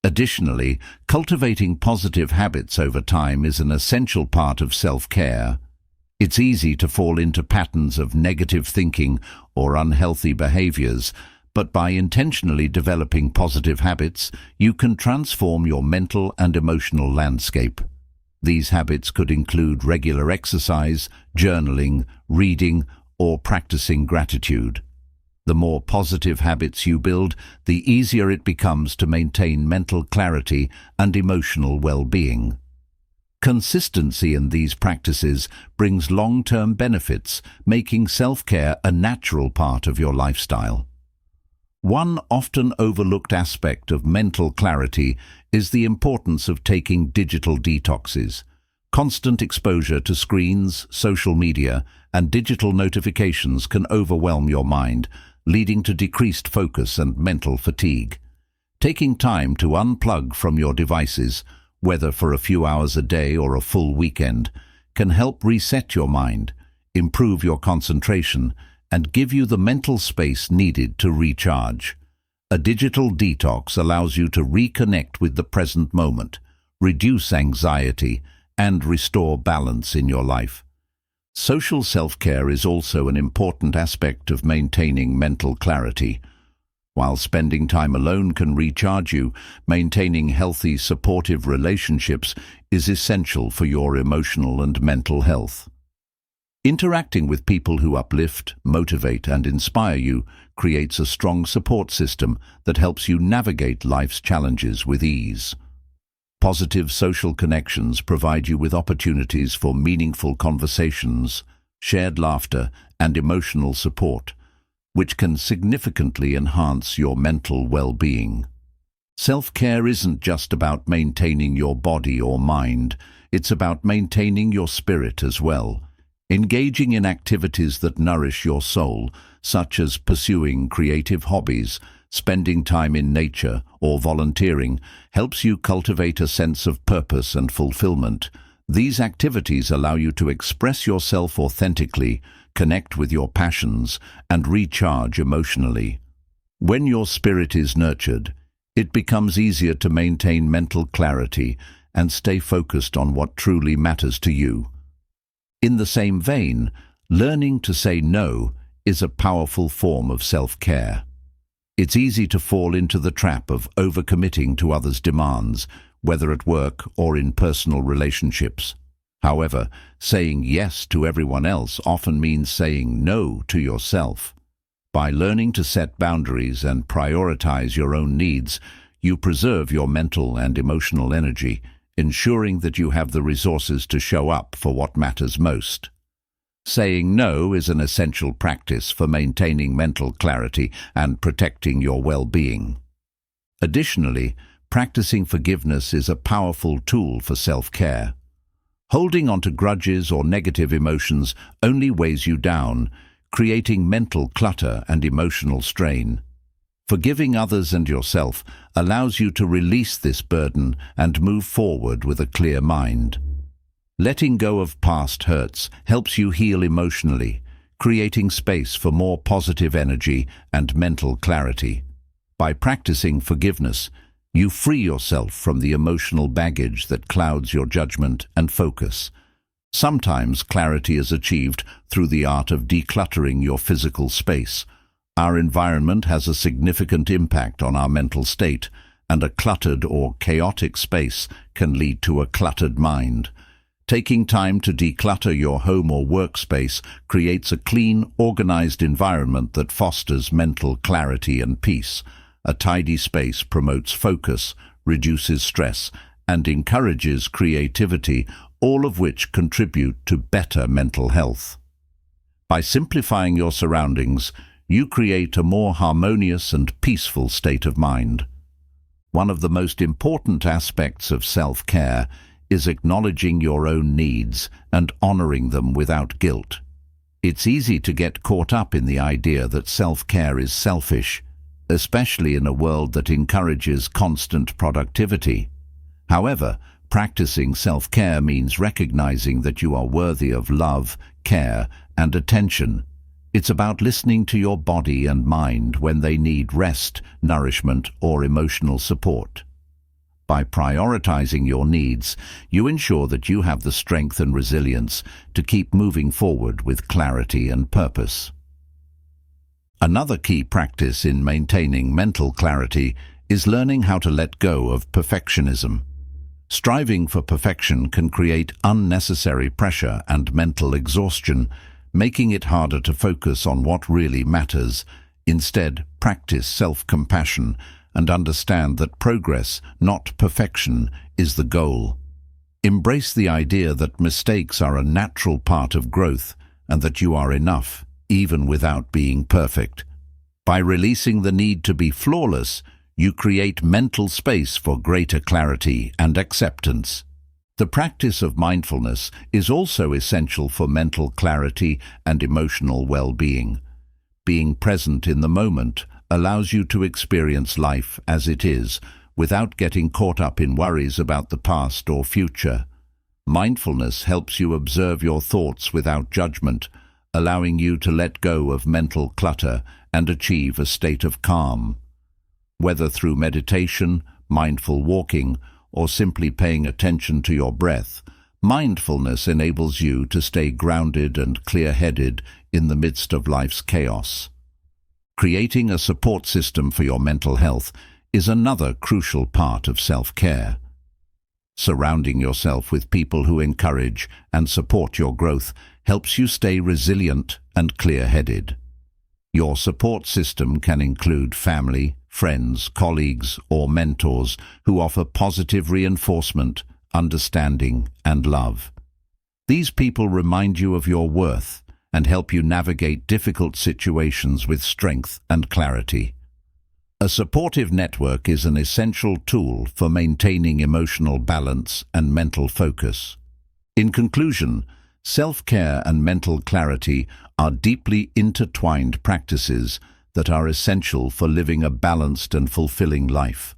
Speaker 1: Additionally, cultivating positive habits over time is an essential part of self-care. It's easy to fall into patterns of negative thinking or unhealthy behaviors, but by intentionally developing positive habits, you can transform your mental and emotional landscape. These habits could include regular exercise, journaling, reading, or practicing gratitude. The more positive habits you build, the easier it becomes to maintain mental clarity and emotional well-being. Consistency in these practices brings long-term benefits, making self-care a natural part of your lifestyle. One often overlooked aspect of mental clarity is the importance of taking digital detoxes. Constant exposure to screens, social media, and digital notifications can overwhelm your mind, leading to decreased focus and mental fatigue. Taking time to unplug from your devices, whether for a few hours a day or a full weekend, can help reset your mind, improve your concentration, and give you the mental space needed to recharge. A digital detox allows you to reconnect with the present moment, reduce anxiety, and restore balance in your life. Social self-care is also an important aspect of maintaining mental clarity. While spending time alone can recharge you, maintaining healthy, supportive relationships is essential for your emotional and mental health. Interacting with people who uplift, motivate, and inspire you creates a strong support system that helps you navigate life's challenges with ease. Positive social connections provide you with opportunities for meaningful conversations, shared laughter, and emotional support, which can significantly enhance your mental well-being. Self-care isn't just about maintaining your body or mind, it's about maintaining your spirit as well. Engaging in activities that nourish your soul, such as pursuing creative hobbies, spending time in nature, or volunteering, helps you cultivate a sense of purpose and fulfillment. These activities allow you to express yourself authentically, connect with your passions, and recharge emotionally. When your spirit is nurtured, it becomes easier to maintain mental clarity and stay focused on what truly matters to you. In the same vein, learning to say no is a powerful form of self-care. It's easy to fall into the trap of overcommitting to others' demands, whether at work or in personal relationships. However, saying yes to everyone else often means saying no to yourself. By learning to set boundaries and prioritize your own needs, you preserve your mental and emotional energy, ensuring that you have the resources to show up for what matters most. Saying no is an essential practice for maintaining mental clarity and protecting your well-being. Additionally, practicing forgiveness is a powerful tool for self-care. Holding on to grudges or negative emotions only weighs you down, creating mental clutter and emotional strain. Forgiving others and yourself allows you to release this burden and move forward with a clear mind. Letting go of past hurts helps you heal emotionally, creating space for more positive energy and mental clarity. By practicing forgiveness, you free yourself from the emotional baggage that clouds your judgment and focus. Sometimes clarity is achieved through the art of decluttering your physical space. Our environment has a significant impact on our mental state, and a cluttered or chaotic space can lead to a cluttered mind. Taking time to declutter your home or workspace creates a clean, organized environment that fosters mental clarity and peace. A tidy space promotes focus, reduces stress, and encourages creativity, all of which contribute to better mental health. By simplifying your surroundings, you create a more harmonious and peaceful state of mind. One of the most important aspects of self-care is acknowledging your own needs and honoring them without guilt. It's easy to get caught up in the idea that self-care is selfish, especially in a world that encourages constant productivity. However, practicing self-care means recognizing that you are worthy of love, care, and attention. It's about listening to your body and mind when they need rest, nourishment, or emotional support. By prioritizing your needs, you ensure that you have the strength and resilience to keep moving forward with clarity and purpose. Another key practice in maintaining mental clarity is learning how to let go of perfectionism. Striving for perfection can create unnecessary pressure and mental exhaustion, making it harder to focus on what really matters. Instead, practice self-compassion and understand that progress, not perfection, is the goal. Embrace the idea that mistakes are a natural part of growth and that you are enough, even without being perfect. By releasing the need to be flawless, you create mental space for greater clarity and acceptance. The practice of mindfulness is also essential for mental clarity and emotional well-being. Being present in the moment allows you to experience life as it is, without getting caught up in worries about the past or future. Mindfulness helps you observe your thoughts without judgment, allowing you to let go of mental clutter and achieve a state of calm. Whether through meditation, mindful walking, or simply paying attention to your breath, mindfulness enables you to stay grounded and clear-headed in the midst of life's chaos. Creating a support system for your mental health is another crucial part of self-care. Surrounding yourself with people who encourage and support your growth helps you stay resilient and clear-headed. Your support system can include family, friends, colleagues, or mentors who offer positive reinforcement, understanding, and love. These people remind you of your worth and help you navigate difficult situations with strength and clarity. A supportive network is an essential tool for maintaining emotional balance and mental focus. In conclusion, self-care and mental clarity are deeply intertwined practices that are essential for living a balanced and fulfilling life.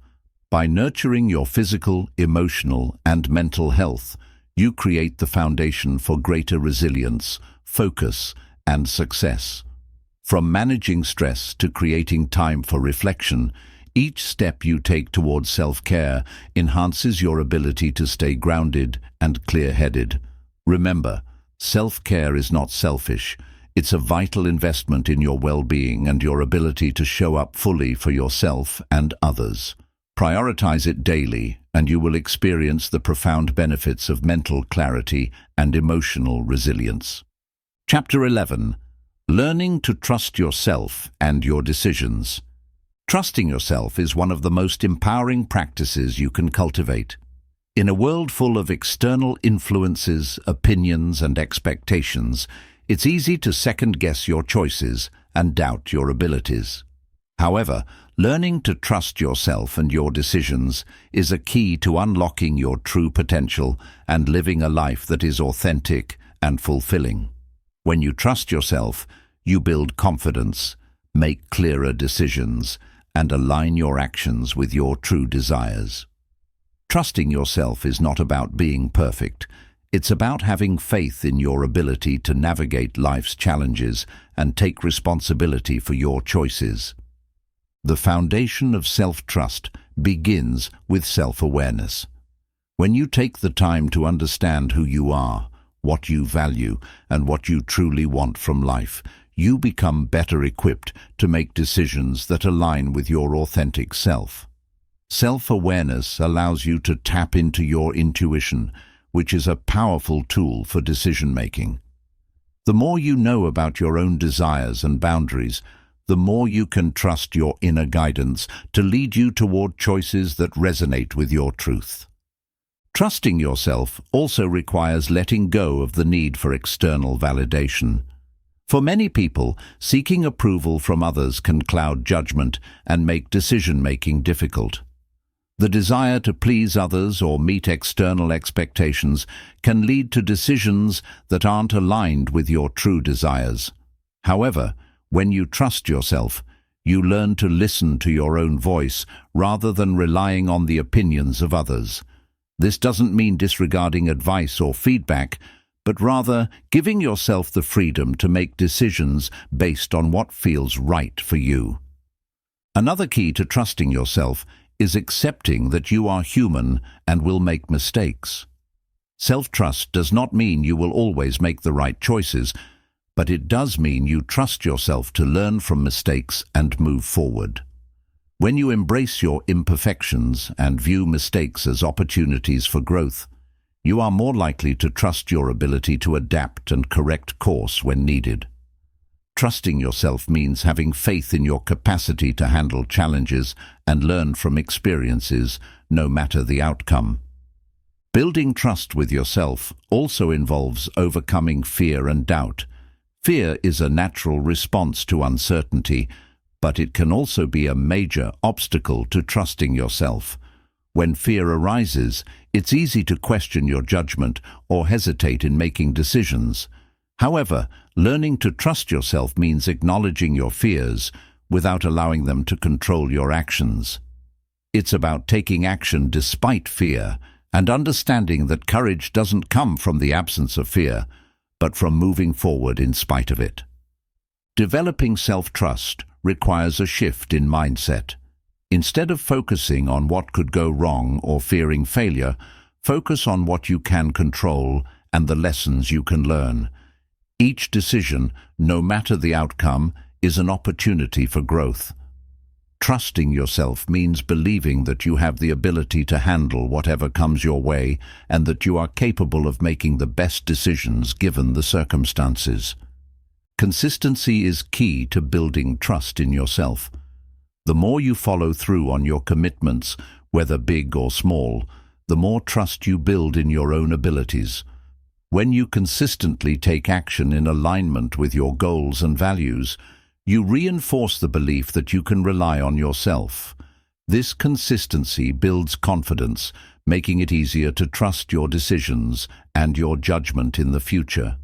Speaker 1: By nurturing your physical, emotional, and mental health, you create the foundation for greater resilience, focus, and success. From managing stress to creating time for reflection, each step you take towards self-care enhances your ability to stay grounded and clear-headed. Remember, self-care is not selfish. It's a vital investment in your well-being and your ability to show up fully for yourself and others. Prioritize it daily, and you will experience the profound benefits of mental clarity and emotional resilience. Chapter 11. Learning to trust yourself and your decisions. Trusting yourself is one of the most empowering practices you can cultivate. In a world full of external influences, opinions, and expectations, it's easy to second-guess your choices and doubt your abilities. However, learning to trust yourself and your decisions is a key to unlocking your true potential and living a life that is authentic and fulfilling. When you trust yourself, you build confidence, make clearer decisions, and align your actions with your true desires. Trusting yourself is not about being perfect. It's about having faith in your ability to navigate life's challenges and take responsibility for your choices. The foundation of self-trust begins with self-awareness. When you take the time to understand who you are, what you value, and what you truly want from life, you become better equipped to make decisions that align with your authentic self. Self-awareness allows you to tap into your intuition, which is a powerful tool for decision-making. The more you know about your own desires and boundaries, the more you can trust your inner guidance to lead you toward choices that resonate with your truth. Trusting yourself also requires letting go of the need for external validation. For many people, seeking approval from others can cloud judgment and make decision-making difficult. The desire to please others or meet external expectations can lead to decisions that aren't aligned with your true desires. However, when you trust yourself, you learn to listen to your own voice rather than relying on the opinions of others. This doesn't mean disregarding advice or feedback, but rather giving yourself the freedom to make decisions based on what feels right for you. Another key to trusting yourself is accepting that you are human and will make mistakes. Self-trust does not mean you will always make the right choices, but it does mean you trust yourself to learn from mistakes and move forward. When you embrace your imperfections and view mistakes as opportunities for growth, you are more likely to trust your ability to adapt and correct course when needed. Trusting yourself means having faith in your capacity to handle challenges and learn from experiences, no matter the outcome. Building trust with yourself also involves overcoming fear and doubt. Fear is a natural response to uncertainty, but it can also be a major obstacle to trusting yourself. When fear arises, it's easy to question your judgment or hesitate in making decisions. However, learning to trust yourself means acknowledging your fears without allowing them to control your actions. It's about taking action despite fear and understanding that courage doesn't come from the absence of fear, but from moving forward in spite of it. Developing self-trust requires a shift in mindset. Instead of focusing on what could go wrong or fearing failure, focus on what you can control and the lessons you can learn. Each decision, no matter the outcome, is an opportunity for growth. Trusting yourself means believing that you have the ability to handle whatever comes your way and that you are capable of making the best decisions given the circumstances. Consistency is key to building trust in yourself. The more you follow through on your commitments, whether big or small, the more trust you build in your own abilities. When you consistently take action in alignment with your goals and values, you reinforce the belief that you can rely on yourself. This consistency builds confidence, making it easier to trust your decisions and your judgment in the future.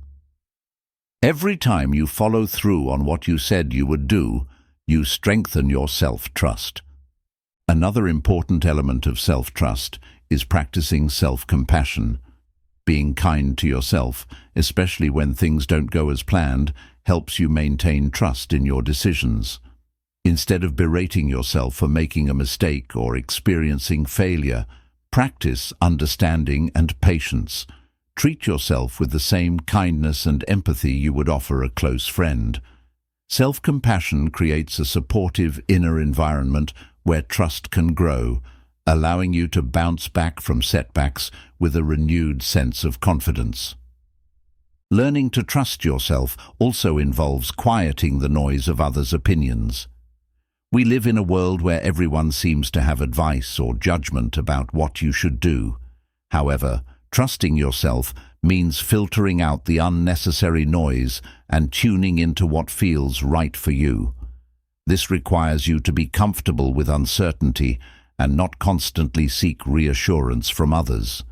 Speaker 1: Every time you follow through on what you said you would do, you strengthen your self-trust. Another important element of self-trust is practicing self-compassion. Being kind to yourself, especially when things don't go as planned, helps you maintain trust in your decisions. Instead of berating yourself for making a mistake or experiencing failure, practice understanding and patience. Treat yourself with the same kindness and empathy you would offer a close friend. Self-compassion creates a supportive inner environment where trust can grow, allowing you to bounce back from setbacks with a renewed sense of confidence. Learning to trust yourself also involves quieting the noise of others' opinions. We live in a world where everyone seems to have advice or judgment about what you should do. However, trusting yourself means filtering out the unnecessary noise and tuning into what feels right for you. This requires you to be comfortable with uncertainty and not constantly seek reassurance from others.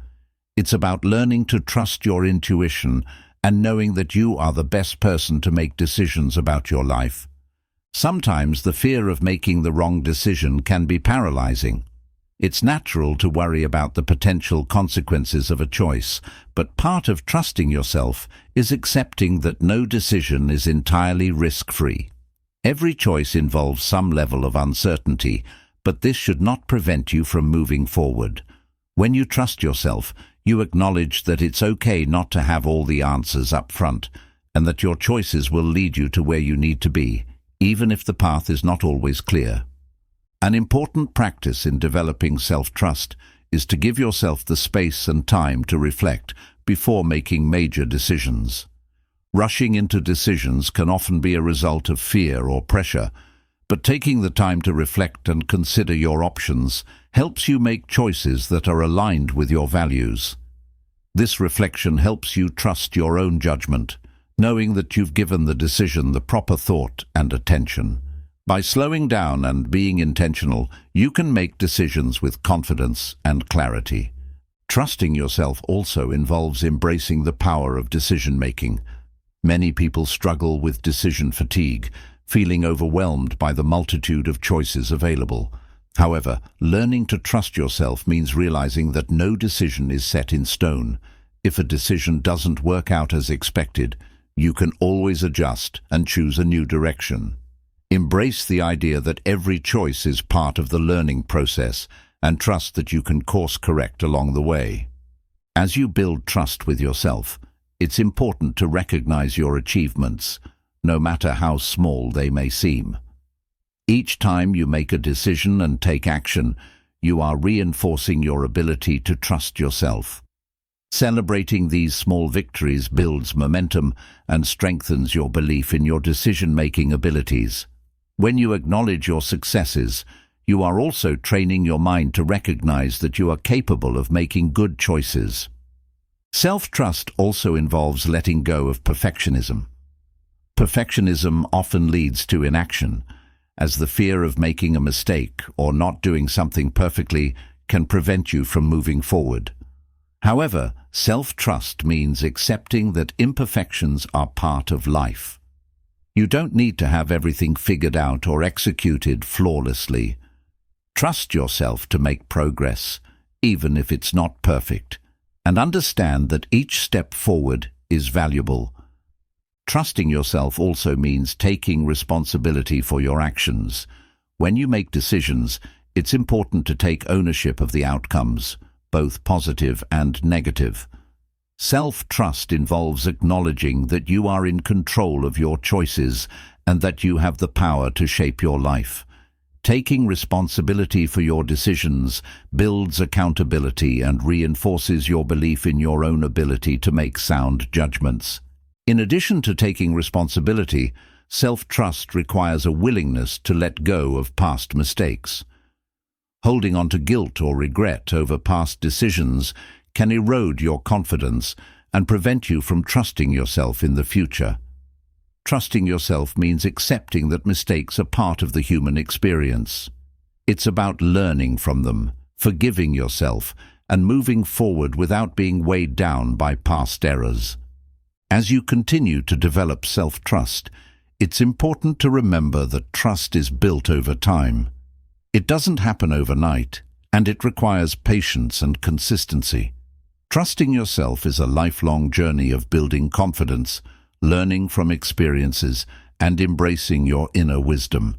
Speaker 1: It's about learning to trust your intuition and knowing that you are the best person to make decisions about your life. Sometimes the fear of making the wrong decision can be paralyzing. It's natural to worry about the potential consequences of a choice, but part of trusting yourself is accepting that no decision is entirely risk-free. Every choice involves some level of uncertainty, but this should not prevent you from moving forward. When you trust yourself, you acknowledge that it's okay not to have all the answers up front, and that your choices will lead you to where you need to be, even if the path is not always clear. An important practice in developing self-trust is to give yourself the space and time to reflect before making major decisions. Rushing into decisions can often be a result of fear or pressure, but taking the time to reflect and consider your options helps you make choices that are aligned with your values. This reflection helps you trust your own judgment, knowing that you've given the decision the proper thought and attention. By slowing down and being intentional, you can make decisions with confidence and clarity. Trusting yourself also involves embracing the power of decision-making. Many people struggle with decision fatigue, feeling overwhelmed by the multitude of choices available. However, learning to trust yourself means realizing that no decision is set in stone. If a decision doesn't work out as expected, you can always adjust and choose a new direction. Embrace the idea that every choice is part of the learning process and trust that you can course correct along the way. As you build trust with yourself, it's important to recognize your achievements, no matter how small they may seem. Each time you make a decision and take action, you are reinforcing your ability to trust yourself. Celebrating these small victories builds momentum and strengthens your belief in your decision-making abilities. When you acknowledge your successes, you are also training your mind to recognize that you are capable of making good choices. Self-trust also involves letting go of perfectionism. Perfectionism often leads to inaction, as the fear of making a mistake or not doing something perfectly can prevent you from moving forward. However, self-trust means accepting that imperfections are part of life. You don't need to have everything figured out or executed flawlessly. Trust yourself to make progress, even if it's not perfect, and understand that each step forward is valuable. Trusting yourself also means taking responsibility for your actions. When you make decisions, it's important to take ownership of the outcomes, both positive and negative. Self-trust involves acknowledging that you are in control of your choices and that you have the power to shape your life. Taking responsibility for your decisions builds accountability and reinforces your belief in your own ability to make sound judgments. In addition to taking responsibility, self-trust requires a willingness to let go of past mistakes. Holding on to guilt or regret over past decisions can erode your confidence and prevent you from trusting yourself in the future. Trusting yourself means accepting that mistakes are part of the human experience. It's about learning from them, forgiving yourself, and moving forward without being weighed down by past errors. As you continue to develop self-trust, it's important to remember that trust is built over time. It doesn't happen overnight, and it requires patience and consistency. Trusting yourself is a lifelong journey of building confidence, learning from experiences, and embracing your inner wisdom.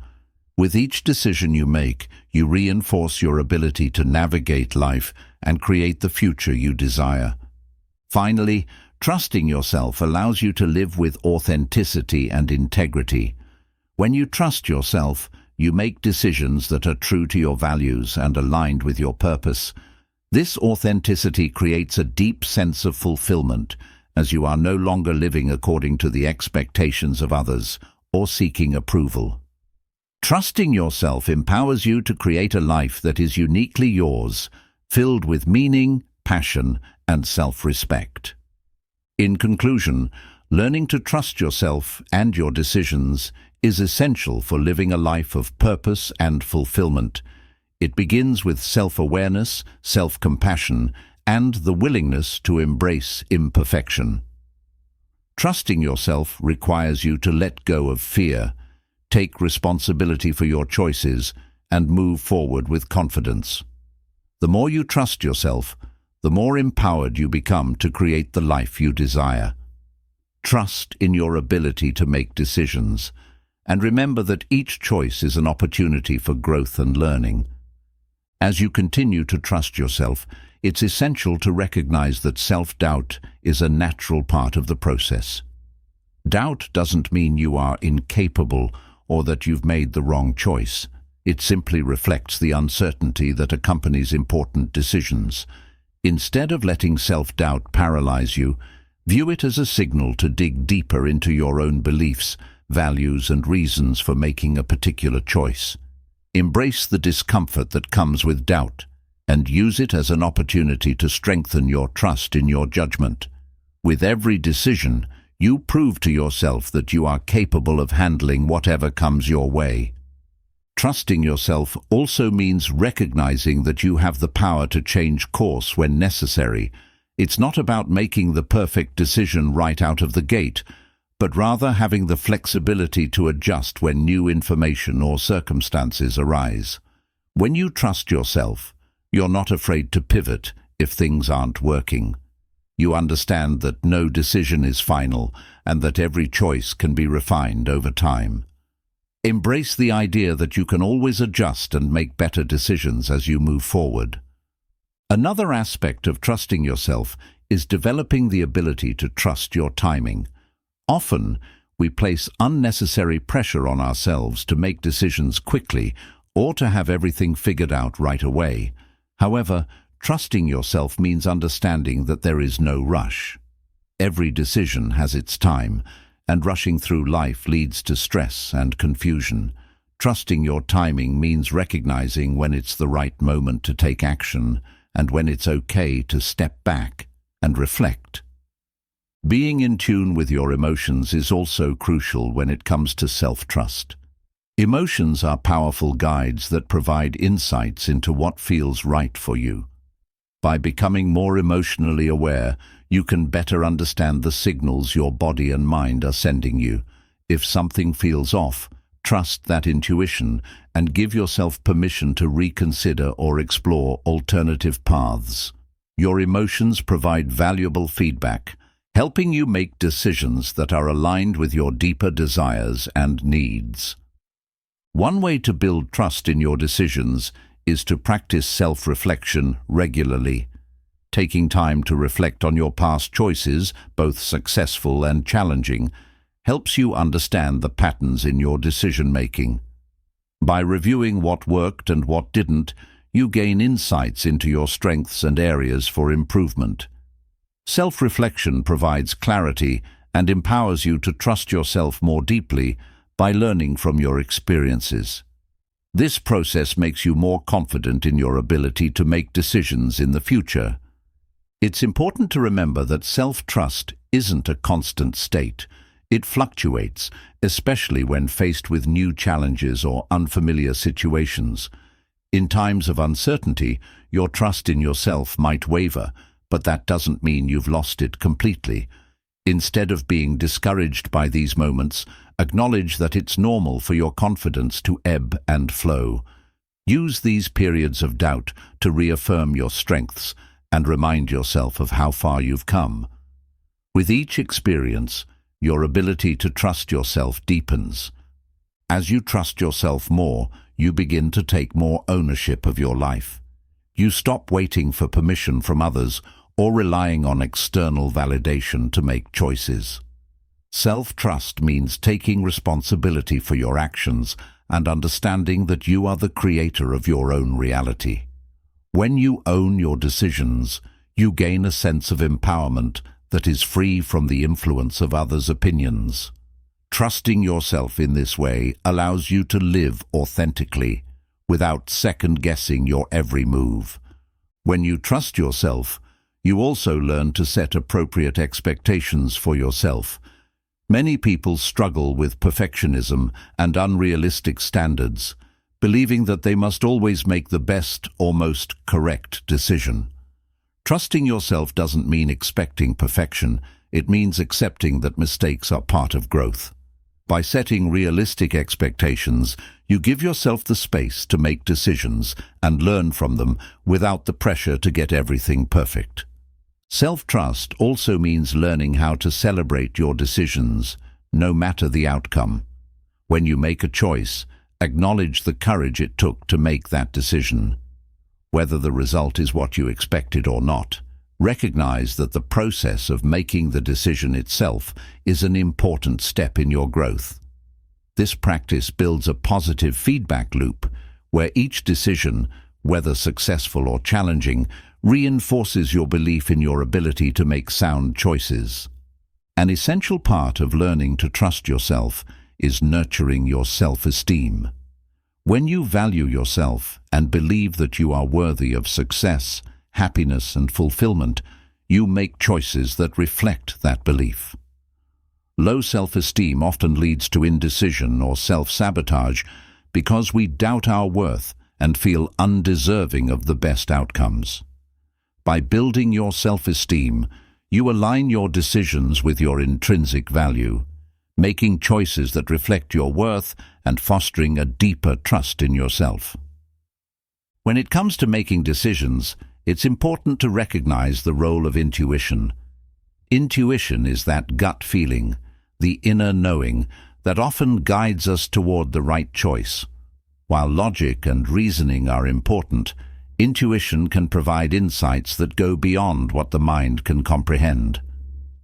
Speaker 1: With each decision you make, you reinforce your ability to navigate life and create the future you desire. Finally, trusting yourself allows you to live with authenticity and integrity. When you trust yourself, you make decisions that are true to your values and aligned with your purpose. This authenticity creates a deep sense of fulfillment, as you are no longer living according to the expectations of others or seeking approval. Trusting yourself empowers you to create a life that is uniquely yours, filled with meaning, passion, and self-respect. In conclusion, learning to trust yourself and your decisions is essential for living a life of purpose and fulfillment. It begins with self-awareness, self-compassion, and the willingness to embrace imperfection. Trusting yourself requires you to let go of fear, take responsibility for your choices, and move forward with confidence. The more you trust yourself, the more empowered you become to create the life you desire. Trust in your ability to make decisions, and remember that each choice is an opportunity for growth and learning. As you continue to trust yourself, it's essential to recognize that self-doubt is a natural part of the process. Doubt doesn't mean you are incapable or that you've made the wrong choice. It simply reflects the uncertainty that accompanies important decisions. Instead of letting self-doubt paralyze you, view it as a signal to dig deeper into your own beliefs, values, and reasons for making a particular choice. Embrace the discomfort that comes with doubt, and use it as an opportunity to strengthen your trust in your judgment. With every decision, you prove to yourself that you are capable of handling whatever comes your way. Trusting yourself also means recognizing that you have the power to change course when necessary. It's not about making the perfect decision right out of the gate, but rather having the flexibility to adjust when new information or circumstances arise. When you trust yourself, you're not afraid to pivot if things aren't working. You understand that no decision is final and that every choice can be refined over time. Embrace the idea that you can always adjust and make better decisions as you move forward. Another aspect of trusting yourself is developing the ability to trust your timing. Often, we place unnecessary pressure on ourselves to make decisions quickly or to have everything figured out right away. However, trusting yourself means understanding that there is no rush. Every decision has its time, and rushing through life leads to stress and confusion. Trusting your timing means recognizing when it's the right moment to take action and when it's okay to step back and reflect. Being in tune with your emotions is also crucial when it comes to self-trust. Emotions are powerful guides that provide insights into what feels right for you. By becoming more emotionally aware, you can better understand the signals your body and mind are sending you. If something feels off, trust that intuition and give yourself permission to reconsider or explore alternative paths. Your emotions provide valuable feedback, helping you make decisions that are aligned with your deeper desires and needs. One way to build trust in your decisions is to practice self-reflection regularly. Taking time to reflect on your past choices, both successful and challenging, helps you understand the patterns in your decision-making. By reviewing what worked and what didn't, you gain insights into your strengths and areas for improvement. Self-reflection provides clarity and empowers you to trust yourself more deeply by learning from your experiences. This process makes you more confident in your ability to make decisions in the future. It's important to remember that self-trust isn't a constant state. It fluctuates, especially when faced with new challenges or unfamiliar situations. In times of uncertainty, your trust in yourself might waver, but that doesn't mean you've lost it completely. Instead of being discouraged by these moments, acknowledge that it's normal for your confidence to ebb and flow. Use these periods of doubt to reaffirm your strengths and remind yourself of how far you've come. With each experience, your ability to trust yourself deepens. As you trust yourself more, you begin to take more ownership of your life. You stop waiting for permission from others or relying on external validation to make choices. Self-trust means taking responsibility for your actions and understanding that you are the creator of your own reality. When you own your decisions, you gain a sense of empowerment that is free from the influence of others' opinions. Trusting yourself in this way allows you to live authentically, without second-guessing your every move. When you trust yourself, you also learn to set appropriate expectations for yourself. Many people struggle with perfectionism and unrealistic standards, believing that they must always make the best or most correct decision. Trusting yourself doesn't mean expecting perfection. It means accepting that mistakes are part of growth. By setting realistic expectations, you give yourself the space to make decisions and learn from them without the pressure to get everything perfect. Self-trust also means learning how to celebrate your decisions, no matter the outcome. When you make a choice, acknowledge the courage it took to make that decision. Whether the result is what you expected or not, recognize that the process of making the decision itself is an important step in your growth. This practice builds a positive feedback loop where each decision, whether successful or challenging, reinforces your belief in your ability to make sound choices. An essential part of learning to trust yourself is nurturing your self-esteem. When you value yourself and believe that you are worthy of success, happiness, and fulfillment, you make choices that reflect that belief. Low self-esteem often leads to indecision or self-sabotage because we doubt our worth and feel undeserving of the best outcomes. By building your self-esteem, you align your decisions with your intrinsic value, making choices that reflect your worth and fostering a deeper trust in yourself. When it comes to making decisions, it's important to recognize the role of intuition. Intuition is that gut feeling, the inner knowing, that often guides us toward the right choice. While logic and reasoning are important, intuition can provide insights that go beyond what the mind can comprehend.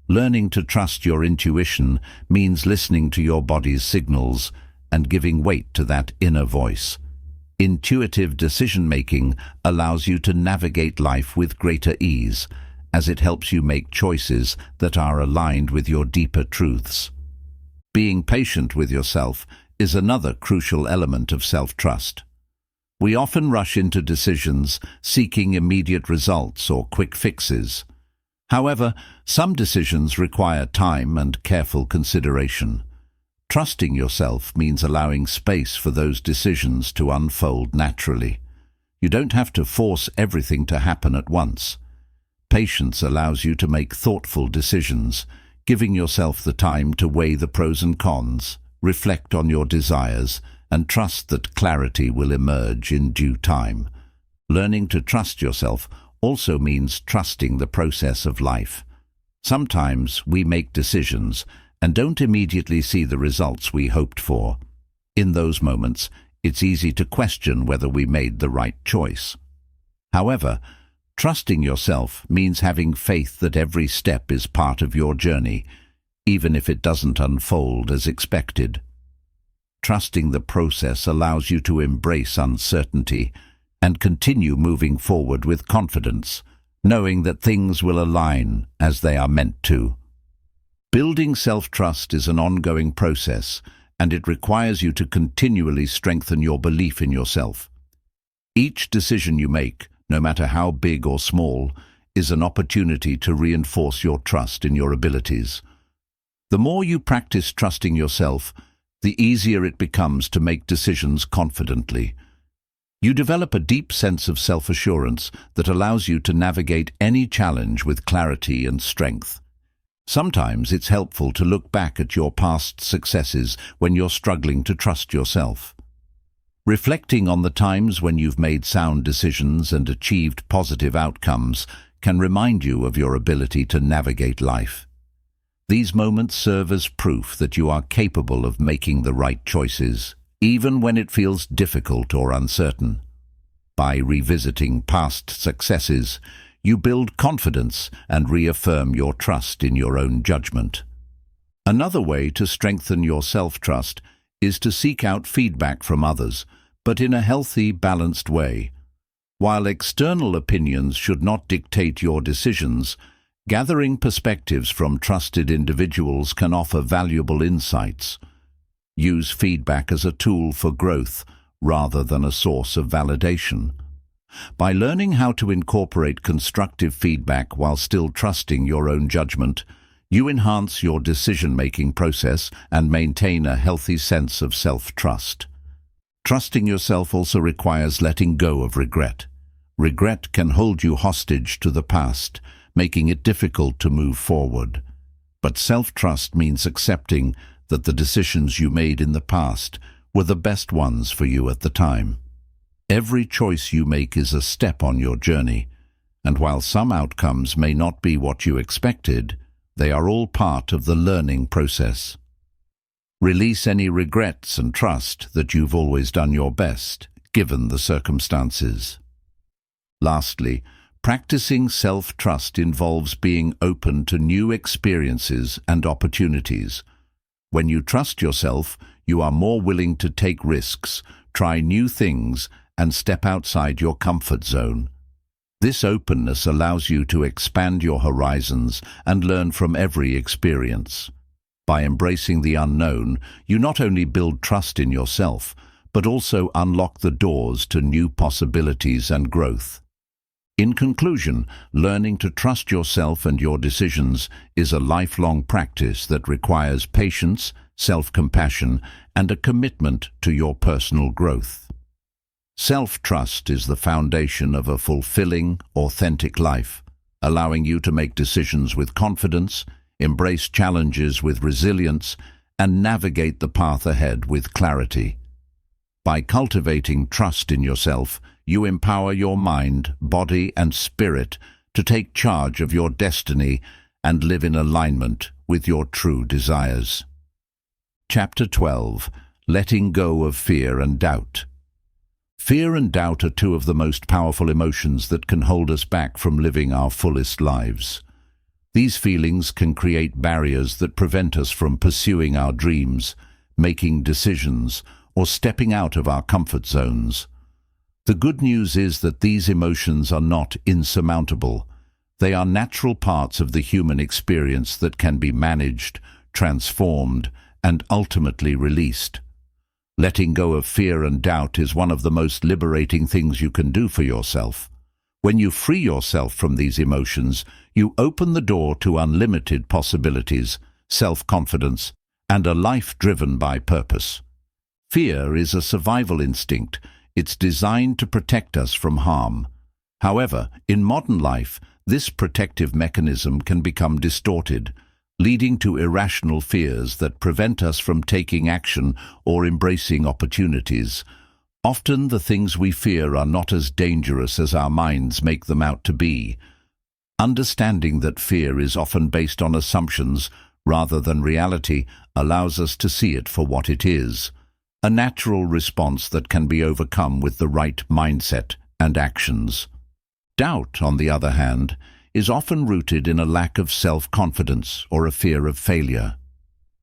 Speaker 1: Learning to trust your intuition means listening to your body's signals and giving weight to that inner voice. Intuitive decision-making allows you to navigate life with greater ease, as it helps you make choices that are aligned with your deeper truths. Being patient with yourself is another crucial element of self-trust. We often rush into decisions seeking immediate results or quick fixes. However, some decisions require time and careful consideration. Trusting yourself means allowing space for those decisions to unfold naturally. You don't have to force everything to happen at once. Patience allows you to make thoughtful decisions, giving yourself the time to weigh the pros and cons, reflect on your desires, and trust that clarity will emerge in due time. Learning to trust yourself also means trusting the process of life. Sometimes we make decisions and don't immediately see the results we hoped for. In those moments, it's easy to question whether we made the right choice. However, trusting yourself means having faith that every step is part of your journey, even if it doesn't unfold as expected. Trusting the process allows you to embrace uncertainty and continue moving forward with confidence, knowing that things will align as they are meant to. Building self-trust is an ongoing process, and it requires you to continually strengthen your belief in yourself. Each decision you make, no matter how big or small, is an opportunity to reinforce your trust in your abilities. The more you practice trusting yourself, the easier it becomes to make decisions confidently. You develop a deep sense of self-assurance that allows you to navigate any challenge with clarity and strength. Sometimes it's helpful to look back at your past successes when you're struggling to trust yourself. Reflecting on the times when you've made sound decisions and achieved positive outcomes can remind you of your ability to navigate life. These moments serve as proof that you are capable of making the right choices, even when it feels difficult or uncertain. By revisiting past successes, you build confidence and reaffirm your trust in your own judgment. Another way to strengthen your self-trust is to seek out feedback from others, but in a healthy, balanced way. While external opinions should not dictate your decisions, gathering perspectives from trusted individuals can offer valuable insights. Use feedback as a tool for growth rather than a source of validation. By learning how to incorporate constructive feedback while still trusting your own judgment, you enhance your decision-making process and maintain a healthy sense of self-trust. Trusting yourself also requires letting go of regret. Regret can hold you hostage to the past, making it difficult to move forward. But self-trust means accepting that the decisions you made in the past were the best ones for you at the time. Every choice you make is a step on your journey, and while some outcomes may not be what you expected, they are all part of the learning process. Release any regrets and trust that you've always done your best, given the circumstances. Lastly, practicing self-trust involves being open to new experiences and opportunities. When you trust yourself, you are more willing to take risks, try new things, and step outside your comfort zone. This openness allows you to expand your horizons and learn from every experience. By embracing the unknown, you not only build trust in yourself, but also unlock the doors to new possibilities and growth. In conclusion, learning to trust yourself and your decisions is a lifelong practice that requires patience, self-compassion, and a commitment to your personal growth. Self-trust is the foundation of a fulfilling, authentic life, allowing you to make decisions with confidence, embrace challenges with resilience, and navigate the path ahead with clarity. By cultivating trust in yourself, you empower your mind, body, and spirit to take charge of your destiny and live in alignment with your true desires. Chapter 12. Letting go of fear and doubt. Fear and doubt are two of the most powerful emotions that can hold us back from living our fullest lives. These feelings can create barriers that prevent us from pursuing our dreams, making decisions, or stepping out of our comfort zones. The good news is that these emotions are not insurmountable. They are natural parts of the human experience that can be managed, transformed, and ultimately released. Letting go of fear and doubt is one of the most liberating things you can do for yourself. When you free yourself from these emotions, you open the door to unlimited possibilities, self-confidence, and a life driven by purpose. Fear is a survival instinct. It's designed to protect us from harm. However, in modern life, this protective mechanism can become distorted, leading to irrational fears that prevent us from taking action or embracing opportunities. Often the things we fear are not as dangerous as our minds make them out to be. Understanding that fear is often based on assumptions rather than reality allows us to see it for what it is, a natural response that can be overcome with the right mindset and actions. Doubt, on the other hand, is often rooted in a lack of self-confidence or a fear of failure.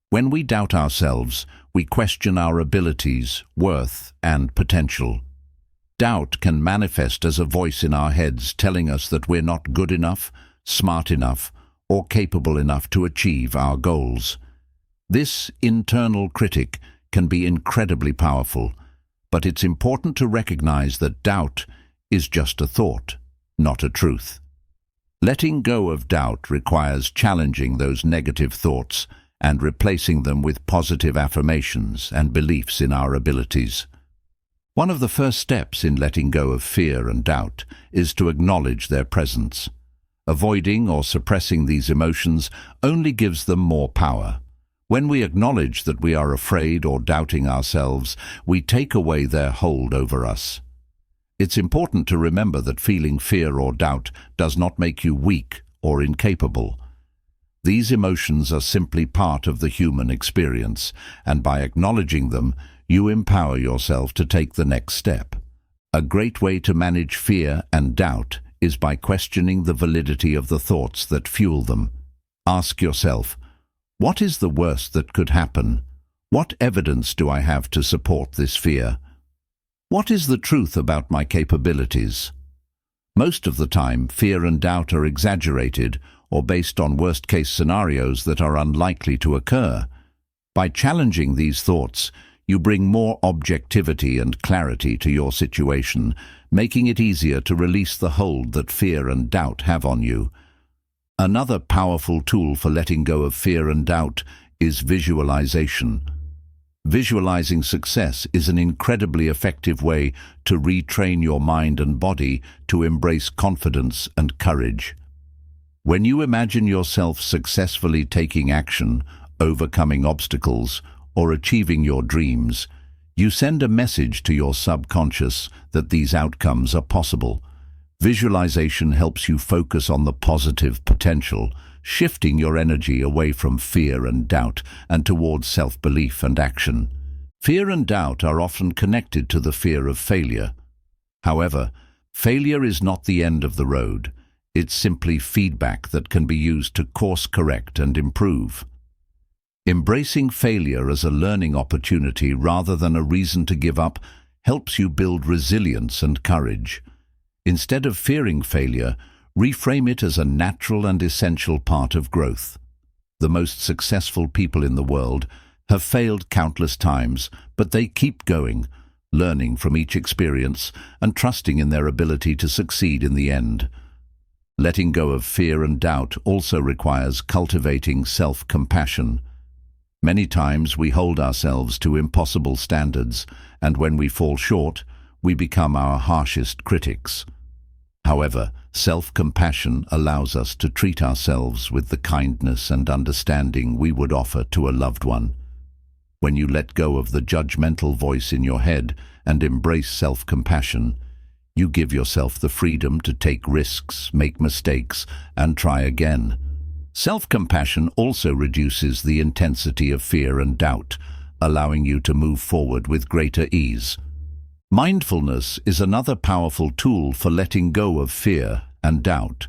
Speaker 1: When we doubt ourselves, we question our abilities, worth, and potential. Doubt can manifest as a voice in our heads telling us that we're not good enough, smart enough, or capable enough to achieve our goals. This internal critic can be incredibly powerful, but it's important to recognize that doubt is just a thought, not a truth. Letting go of doubt requires challenging those negative thoughts and replacing them with positive affirmations and beliefs in our abilities. One of the first steps in letting go of fear and doubt is to acknowledge their presence. Avoiding or suppressing these emotions only gives them more power. When we acknowledge that we are afraid or doubting ourselves, we take away their hold over us. It's important to remember that feeling fear or doubt does not make you weak or incapable. These emotions are simply part of the human experience, and by acknowledging them, you empower yourself to take the next step. A great way to manage fear and doubt is by questioning the validity of the thoughts that fuel them. Ask yourself, what is the worst that could happen? What evidence do I have to support this fear? What is the truth about my capabilities? Most of the time, fear and doubt are exaggerated or based on worst-case scenarios that are unlikely to occur. By challenging these thoughts, you bring more objectivity and clarity to your situation, making it easier to release the hold that fear and doubt have on you. Another powerful tool for letting go of fear and doubt is visualization. Visualizing success is an incredibly effective way to retrain your mind and body to embrace confidence and courage. When you imagine yourself successfully taking action, overcoming obstacles, or achieving your dreams, you send a message to your subconscious that these outcomes are possible. Visualization helps you focus on the positive potential, shifting your energy away from fear and doubt and towards self-belief and action. Fear and doubt are often connected to the fear of failure. However, failure is not the end of the road. It's simply feedback that can be used to course-correct and improve. Embracing failure as a learning opportunity rather than a reason to give up helps you build resilience and courage. Instead of fearing failure, reframe it as a natural and essential part of growth. The most successful people in the world have failed countless times, but they keep going, learning from each experience and trusting in their ability to succeed in the end. Letting go of fear and doubt also requires cultivating self-compassion. Many times we hold ourselves to impossible standards, and when we fall short, we become our harshest critics. However, self-compassion allows us to treat ourselves with the kindness and understanding we would offer to a loved one. When you let go of the judgmental voice in your head and embrace self-compassion, you give yourself the freedom to take risks, make mistakes, and try again. Self-compassion also reduces the intensity of fear and doubt, allowing you to move forward with greater ease. Mindfulness is another powerful tool for letting go of fear and doubt.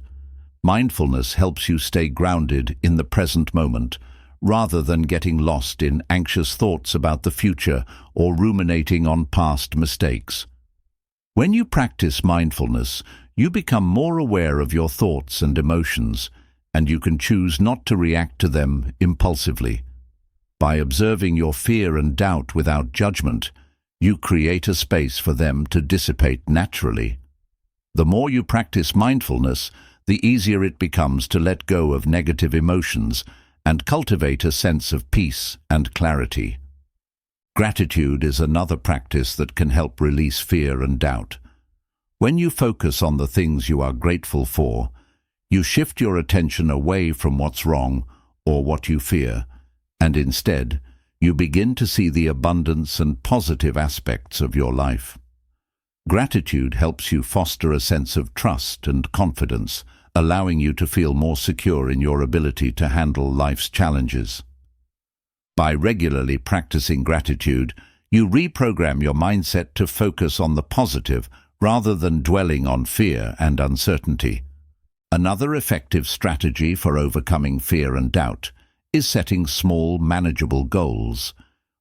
Speaker 1: Mindfulness helps you stay grounded in the present moment, rather than getting lost in anxious thoughts about the future or ruminating on past mistakes. When you practice mindfulness, you become more aware of your thoughts and emotions, and you can choose not to react to them impulsively. By observing your fear and doubt without judgment, you create a space for them to dissipate naturally. The more you practice mindfulness, the easier it becomes to let go of negative emotions and cultivate a sense of peace and clarity. Gratitude is another practice that can help release fear and doubt. When you focus on the things you are grateful for, you shift your attention away from what's wrong or what you fear, and instead, you begin to see the abundance and positive aspects of your life. Gratitude helps you foster a sense of trust and confidence, allowing you to feel more secure in your ability to handle life's challenges. By regularly practicing gratitude, you reprogram your mindset to focus on the positive rather than dwelling on fear and uncertainty. Another effective strategy for overcoming fear and doubt is setting small, manageable goals.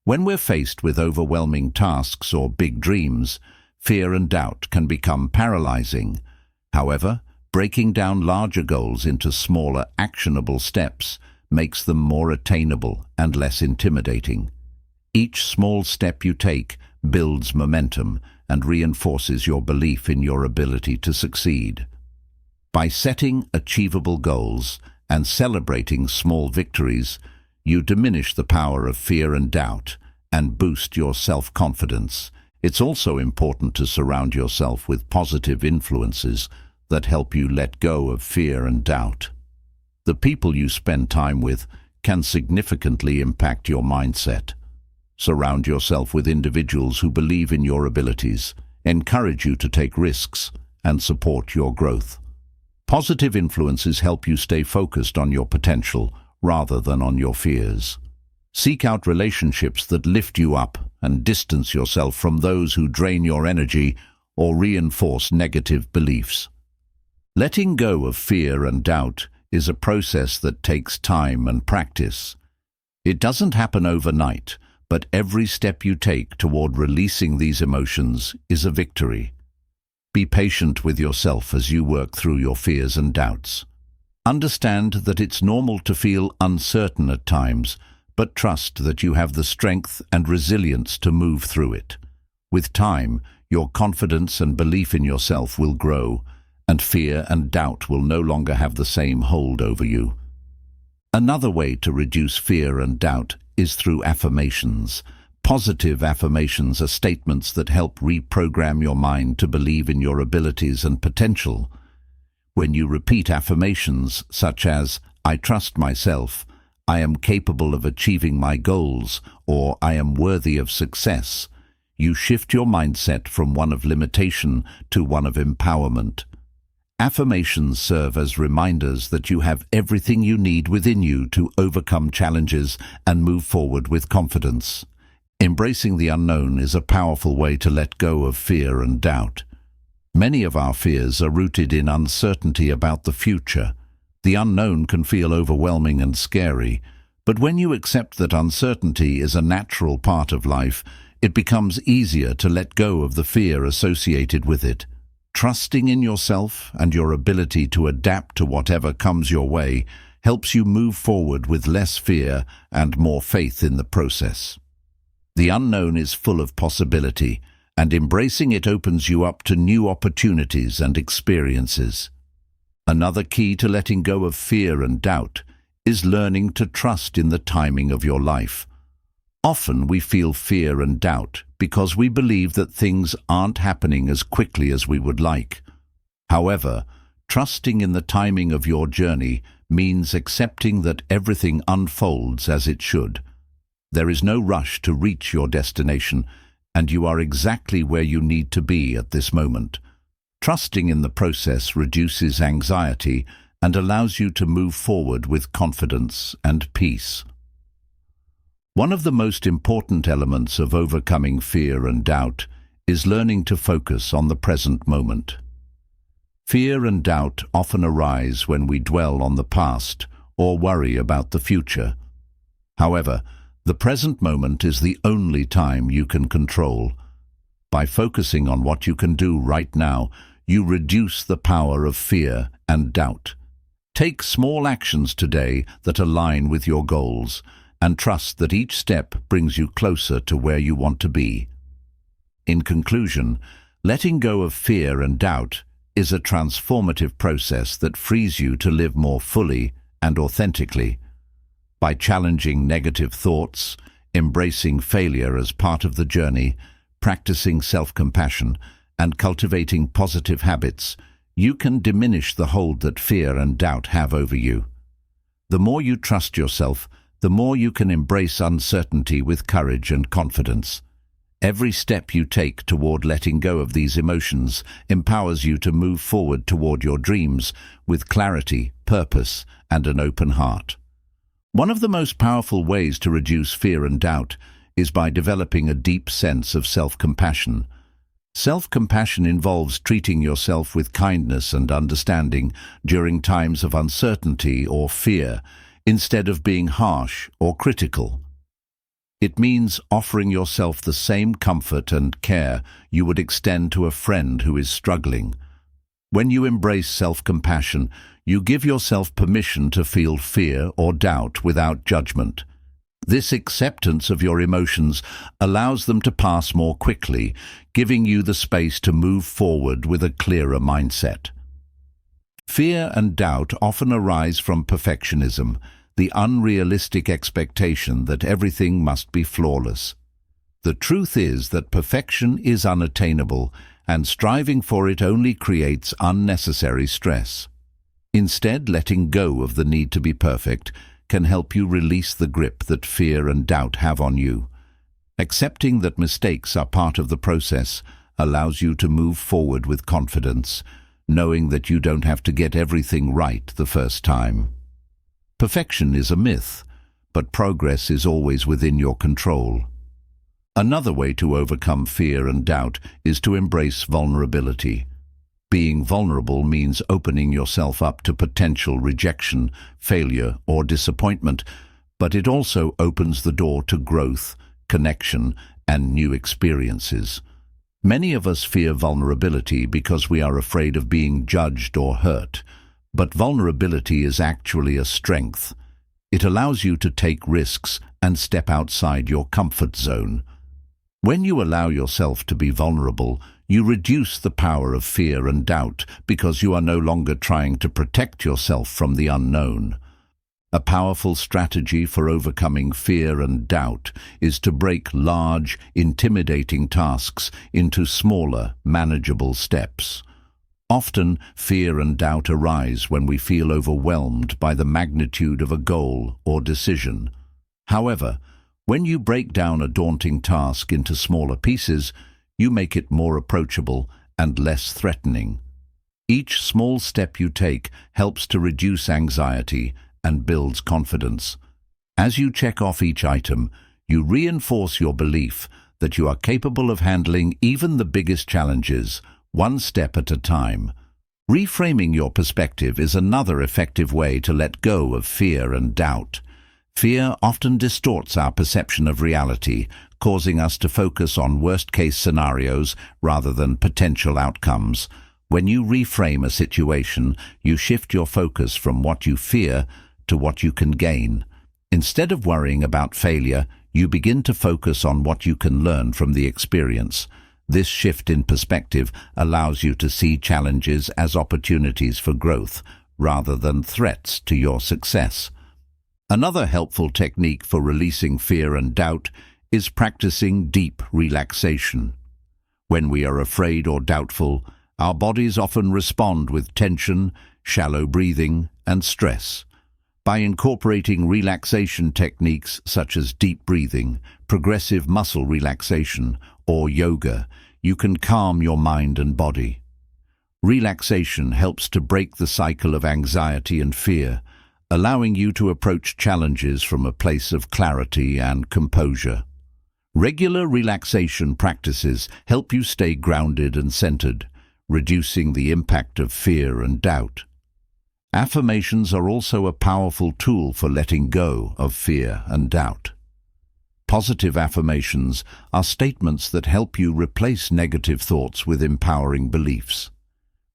Speaker 1: When we're faced with overwhelming tasks or big dreams, fear and doubt can become paralyzing. However, breaking down larger goals into smaller, actionable steps makes them more attainable and less intimidating. Each small step you take builds momentum and reinforces your belief in your ability to succeed. By setting achievable goals and celebrating small victories, you diminish the power of fear and doubt and boost your self-confidence. It's also important to surround yourself with positive influences that help you let go of fear and doubt. The people you spend time with can significantly impact your mindset. Surround yourself with individuals who believe in your abilities, encourage you to take risks, and support your growth. Positive influences help you stay focused on your potential rather than on your fears. Seek out relationships that lift you up and distance yourself from those who drain your energy or reinforce negative beliefs. Letting go of fear and doubt is a process that takes time and practice. It doesn't happen overnight, but every step you take toward releasing these emotions is a victory. Be patient with yourself as you work through your fears and doubts. Understand that it's normal to feel uncertain at times, but trust that you have the strength and resilience to move through it. With time, your confidence and belief in yourself will grow, and fear and doubt will no longer have the same hold over you. Another way to reduce fear and doubt is through affirmations. Positive affirmations are statements that help reprogram your mind to believe in your abilities and potential. When you repeat affirmations such as, "I trust myself," "I am capable of achieving my goals," or "I am worthy of success," you shift your mindset from one of limitation to one of empowerment. Affirmations serve as reminders that you have everything you need within you to overcome challenges and move forward with confidence. Embracing the unknown is a powerful way to let go of fear and doubt. Many of our fears are rooted in uncertainty about the future. The unknown can feel overwhelming and scary, but when you accept that uncertainty is a natural part of life, it becomes easier to let go of the fear associated with it. Trusting in yourself and your ability to adapt to whatever comes your way helps you move forward with less fear and more faith in the process. The unknown is full of possibility, and embracing it opens you up to new opportunities and experiences. Another key to letting go of fear and doubt is learning to trust in the timing of your life. Often we feel fear and doubt because we believe that things aren't happening as quickly as we would like. However, trusting in the timing of your journey means accepting that everything unfolds as it should. There is no rush to reach your destination, and you are exactly where you need to be at this moment. Trusting in the process reduces anxiety and allows you to move forward with confidence and peace. One of the most important elements of overcoming fear and doubt is learning to focus on the present moment. Fear and doubt often arise when we dwell on the past or worry about the future. However, the present moment is the only time you can control. By focusing on what you can do right now, you reduce the power of fear and doubt. Take small actions today that align with your goals, and trust that each step brings you closer to where you want to be. In conclusion, letting go of fear and doubt is a transformative process that frees you to live more fully and authentically. By challenging negative thoughts, embracing failure as part of the journey, practicing self-compassion, and cultivating positive habits, you can diminish the hold that fear and doubt have over you. The more you trust yourself, the more you can embrace uncertainty with courage and confidence. Every step you take toward letting go of these emotions empowers you to move forward toward your dreams with clarity, purpose, and an open heart. One of the most powerful ways to reduce fear and doubt is by developing a deep sense of self-compassion. Self-compassion involves treating yourself with kindness and understanding during times of uncertainty or fear, instead of being harsh or critical. It means offering yourself the same comfort and care you would extend to a friend who is struggling. When you embrace self-compassion, you give yourself permission to feel fear or doubt without judgment. This acceptance of your emotions allows them to pass more quickly, giving you the space to move forward with a clearer mindset. Fear and doubt often arise from perfectionism, the unrealistic expectation that everything must be flawless. The truth is that perfection is unattainable, and striving for it only creates unnecessary stress. Instead, letting go of the need to be perfect can help you release the grip that fear and doubt have on you. Accepting that mistakes are part of the process allows you to move forward with confidence, knowing that you don't have to get everything right the first time. Perfection is a myth, but progress is always within your control. Another way to overcome fear and doubt is to embrace vulnerability. Being vulnerable means opening yourself up to potential rejection, failure, or disappointment, but it also opens the door to growth, connection, and new experiences. Many of us fear vulnerability because we are afraid of being judged or hurt, but vulnerability is actually a strength. It allows you to take risks and step outside your comfort zone. When you allow yourself to be vulnerable, you reduce the power of fear and doubt because you are no longer trying to protect yourself from the unknown. A powerful strategy for overcoming fear and doubt is to break large, intimidating tasks into smaller, manageable steps. Often, fear and doubt arise when we feel overwhelmed by the magnitude of a goal or decision. However, when you break down a daunting task into smaller pieces, you make it more approachable and less threatening. Each small step you take helps to reduce anxiety and builds confidence. As you check off each item, you reinforce your belief that you are capable of handling even the biggest challenges, one step at a time. Reframing your perspective is another effective way to let go of fear and doubt. Fear often distorts our perception of reality, causing us to focus on worst-case scenarios rather than potential outcomes. When you reframe a situation, you shift your focus from what you fear to what you can gain. Instead of worrying about failure, you begin to focus on what you can learn from the experience. This shift in perspective allows you to see challenges as opportunities for growth, rather than threats to your success. Another helpful technique for releasing fear and doubt is practicing deep relaxation. When we are afraid or doubtful, our bodies often respond with tension, shallow breathing, and stress. By incorporating relaxation techniques such as deep breathing, progressive muscle relaxation, or yoga, you can calm your mind and body. Relaxation helps to break the cycle of anxiety and fear, allowing you to approach challenges from a place of clarity and composure. Regular relaxation practices help you stay grounded and centered, reducing the impact of fear and doubt. Affirmations are also a powerful tool for letting go of fear and doubt. Positive affirmations are statements that help you replace negative thoughts with empowering beliefs.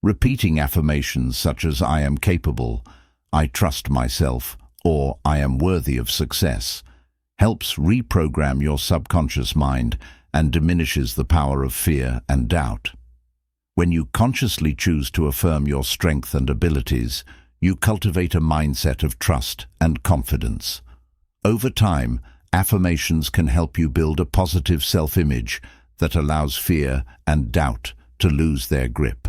Speaker 1: Repeating affirmations such as "I am capable," "I trust myself," or "I am worthy of success" helps reprogram your subconscious mind and diminishes the power of fear and doubt. When you consciously choose to affirm your strength and abilities, you cultivate a mindset of trust and confidence. Over time, affirmations can help you build a positive self-image that allows fear and doubt to lose their grip.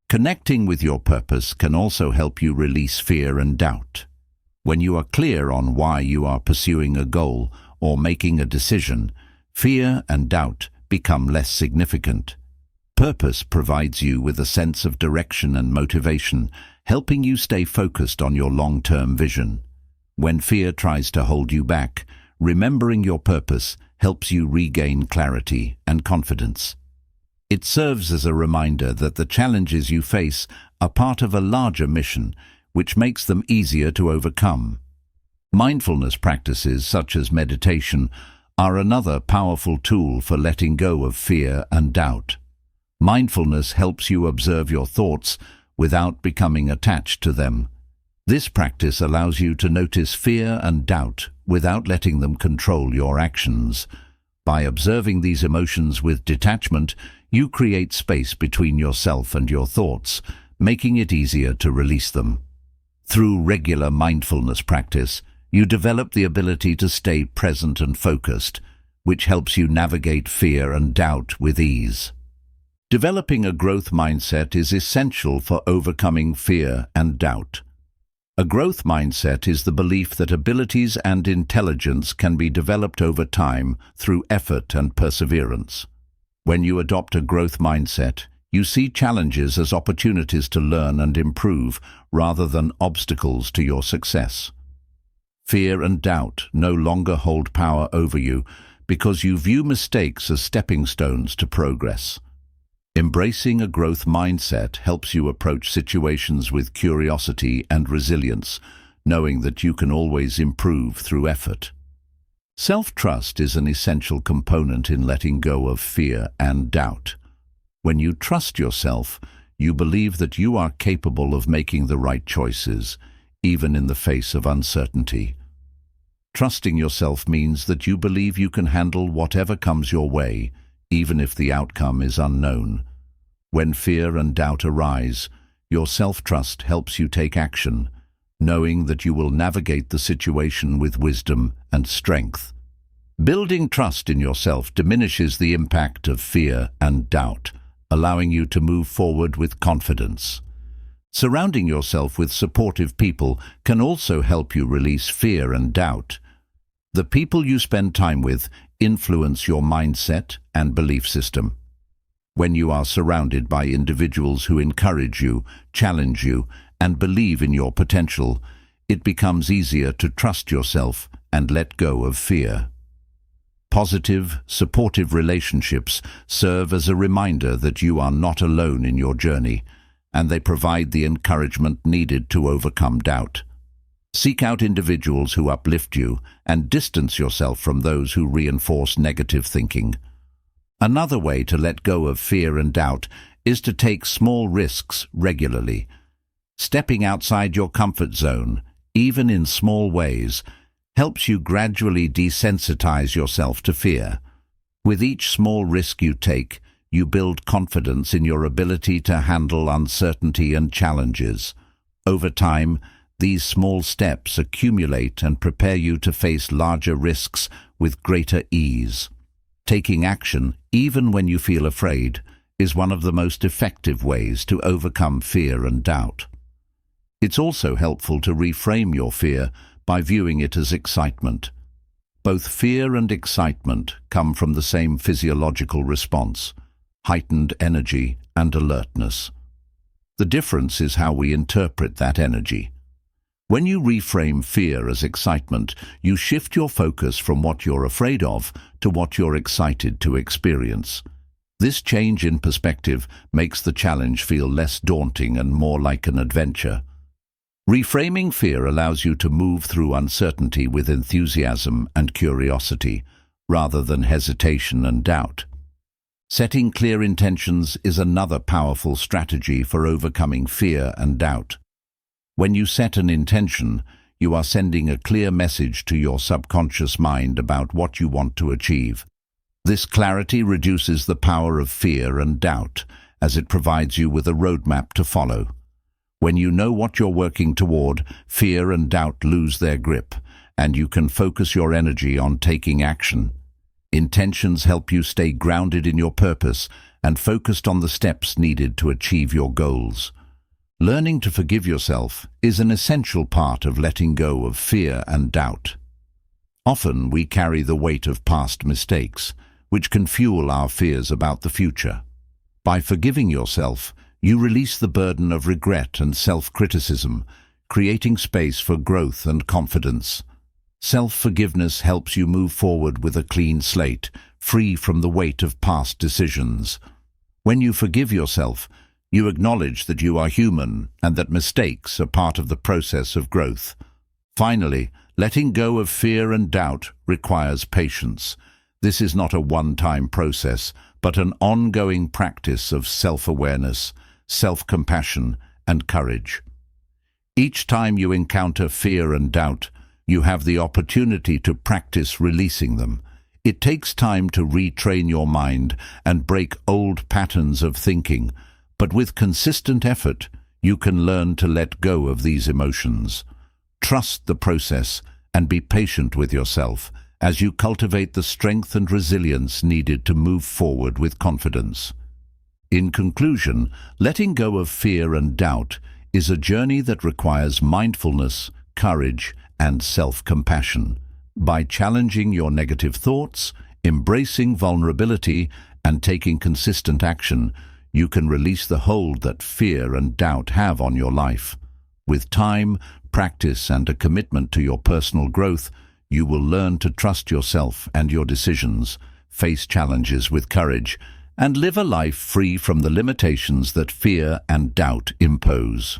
Speaker 1: Connecting with your purpose can also help you release fear and doubt. When you are clear on why you are pursuing a goal or making a decision, fear and doubt become less significant. Purpose provides you with a sense of direction and motivation, helping you stay focused on your long-term vision. When fear tries to hold you back, remembering your purpose helps you regain clarity and confidence. It serves as a reminder that the challenges you face are part of a larger mission, which makes them easier to overcome. Mindfulness practices such as meditation are another powerful tool for letting go of fear and doubt. Mindfulness helps you observe your thoughts without becoming attached to them. This practice allows you to notice fear and doubt without letting them control your actions. By observing these emotions with detachment, you create space between yourself and your thoughts, making it easier to release them. Through regular mindfulness practice, you develop the ability to stay present and focused, which helps you navigate fear and doubt with ease. Developing a growth mindset is essential for overcoming fear and doubt. A growth mindset is the belief that abilities and intelligence can be developed over time through effort and perseverance. When you adopt a growth mindset, you see challenges as opportunities to learn and improve rather than obstacles to your success. Fear and doubt no longer hold power over you because you view mistakes as stepping stones to progress. Embracing a growth mindset helps you approach situations with curiosity and resilience, knowing that you can always improve through effort. Self-trust is an essential component in letting go of fear and doubt. When you trust yourself, you believe that you are capable of making the right choices, even in the face of uncertainty. Trusting yourself means that you believe you can handle whatever comes your way, even if the outcome is unknown. When fear and doubt arise, your self-trust helps you take action, knowing that you will navigate the situation with wisdom and strength. Building trust in yourself diminishes the impact of fear and doubt, allowing you to move forward with confidence. Surrounding yourself with supportive people can also help you release fear and doubt. The people you spend time with influence your mindset and belief system. When you are surrounded by individuals who encourage you, challenge you, and believe in your potential, it becomes easier to trust yourself and let go of fear. Positive, supportive relationships serve as a reminder that you are not alone in your journey, and they provide the encouragement needed to overcome doubt. Seek out individuals who uplift you and distance yourself from those who reinforce negative thinking. Another way to let go of fear and doubt is to take small risks regularly. Stepping outside your comfort zone, even in small ways, helps you gradually desensitize yourself to fear. With each small risk you take, you build confidence in your ability to handle uncertainty and challenges. Over time, these small steps accumulate and prepare you to face larger risks with greater ease. Taking action, even when you feel afraid, is one of the most effective ways to overcome fear and doubt. It's also helpful to reframe your fear by viewing it as excitement. Both fear and excitement come from the same physiological response, heightened energy and alertness. The difference is how we interpret that energy. When you reframe fear as excitement, you shift your focus from what you're afraid of to what you're excited to experience. This change in perspective makes the challenge feel less daunting and more like an adventure. Reframing fear allows you to move through uncertainty with enthusiasm and curiosity, rather than hesitation and doubt. Setting clear intentions is another powerful strategy for overcoming fear and doubt. When you set an intention, you are sending a clear message to your subconscious mind about what you want to achieve. This clarity reduces the power of fear and doubt, as it provides you with a roadmap to follow. When you know what you're working toward, fear and doubt lose their grip, and you can focus your energy on taking action. Intentions help you stay grounded in your purpose and focused on the steps needed to achieve your goals. Learning to forgive yourself is an essential part of letting go of fear and doubt. Often we carry the weight of past mistakes, which can fuel our fears about the future. By forgiving yourself, you release the burden of regret and self-criticism, creating space for growth and confidence. Self-forgiveness helps you move forward with a clean slate, free from the weight of past decisions. When you forgive yourself, you acknowledge that you are human and that mistakes are part of the process of growth. Finally, Letting go of fear and doubt requires patience. This is not a one-time process, but an ongoing practice of self-awareness, self-compassion, and courage. Each time you encounter fear and doubt, you have the opportunity to practice releasing them. It takes time to retrain your mind and break old patterns of thinking, but with consistent effort, you can learn to let go of these emotions. Trust the process and be patient with yourself as you cultivate the strength and resilience needed to move forward with confidence. In conclusion, letting go of fear and doubt is a journey that requires mindfulness, courage, and self-compassion. By challenging your negative thoughts, embracing vulnerability, and taking consistent action, you can release the hold that fear and doubt have on your life. With time, practice, and a commitment to your personal growth, you will learn to trust yourself and your decisions, face challenges with courage, and live a life free from the limitations that fear and doubt impose.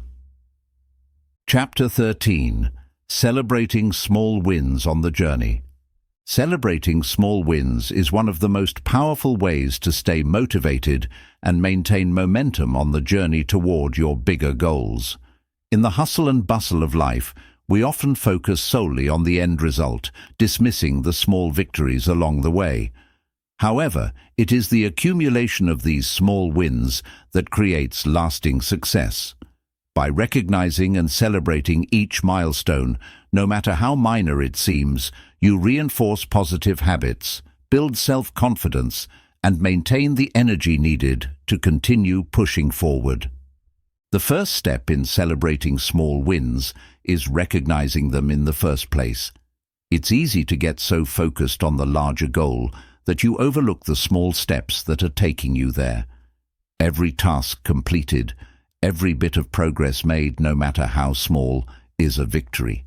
Speaker 1: Chapter 13. Celebrating small wins on the journey. Celebrating small wins is one of the most powerful ways to stay motivated and maintain momentum on the journey toward your bigger goals. In the hustle and bustle of life, we often focus solely on the end result, dismissing the small victories along the way. However, it is the accumulation of these small wins that creates lasting success. By recognizing and celebrating each milestone, no matter how minor it seems, you reinforce positive habits, build self-confidence, and maintain the energy needed to continue pushing forward. The first step in celebrating small wins is recognizing them in the first place. It's easy to get so focused on the larger goal that you overlook the small steps that are taking you there. Every task completed, every bit of progress made, no matter how small, is a victory.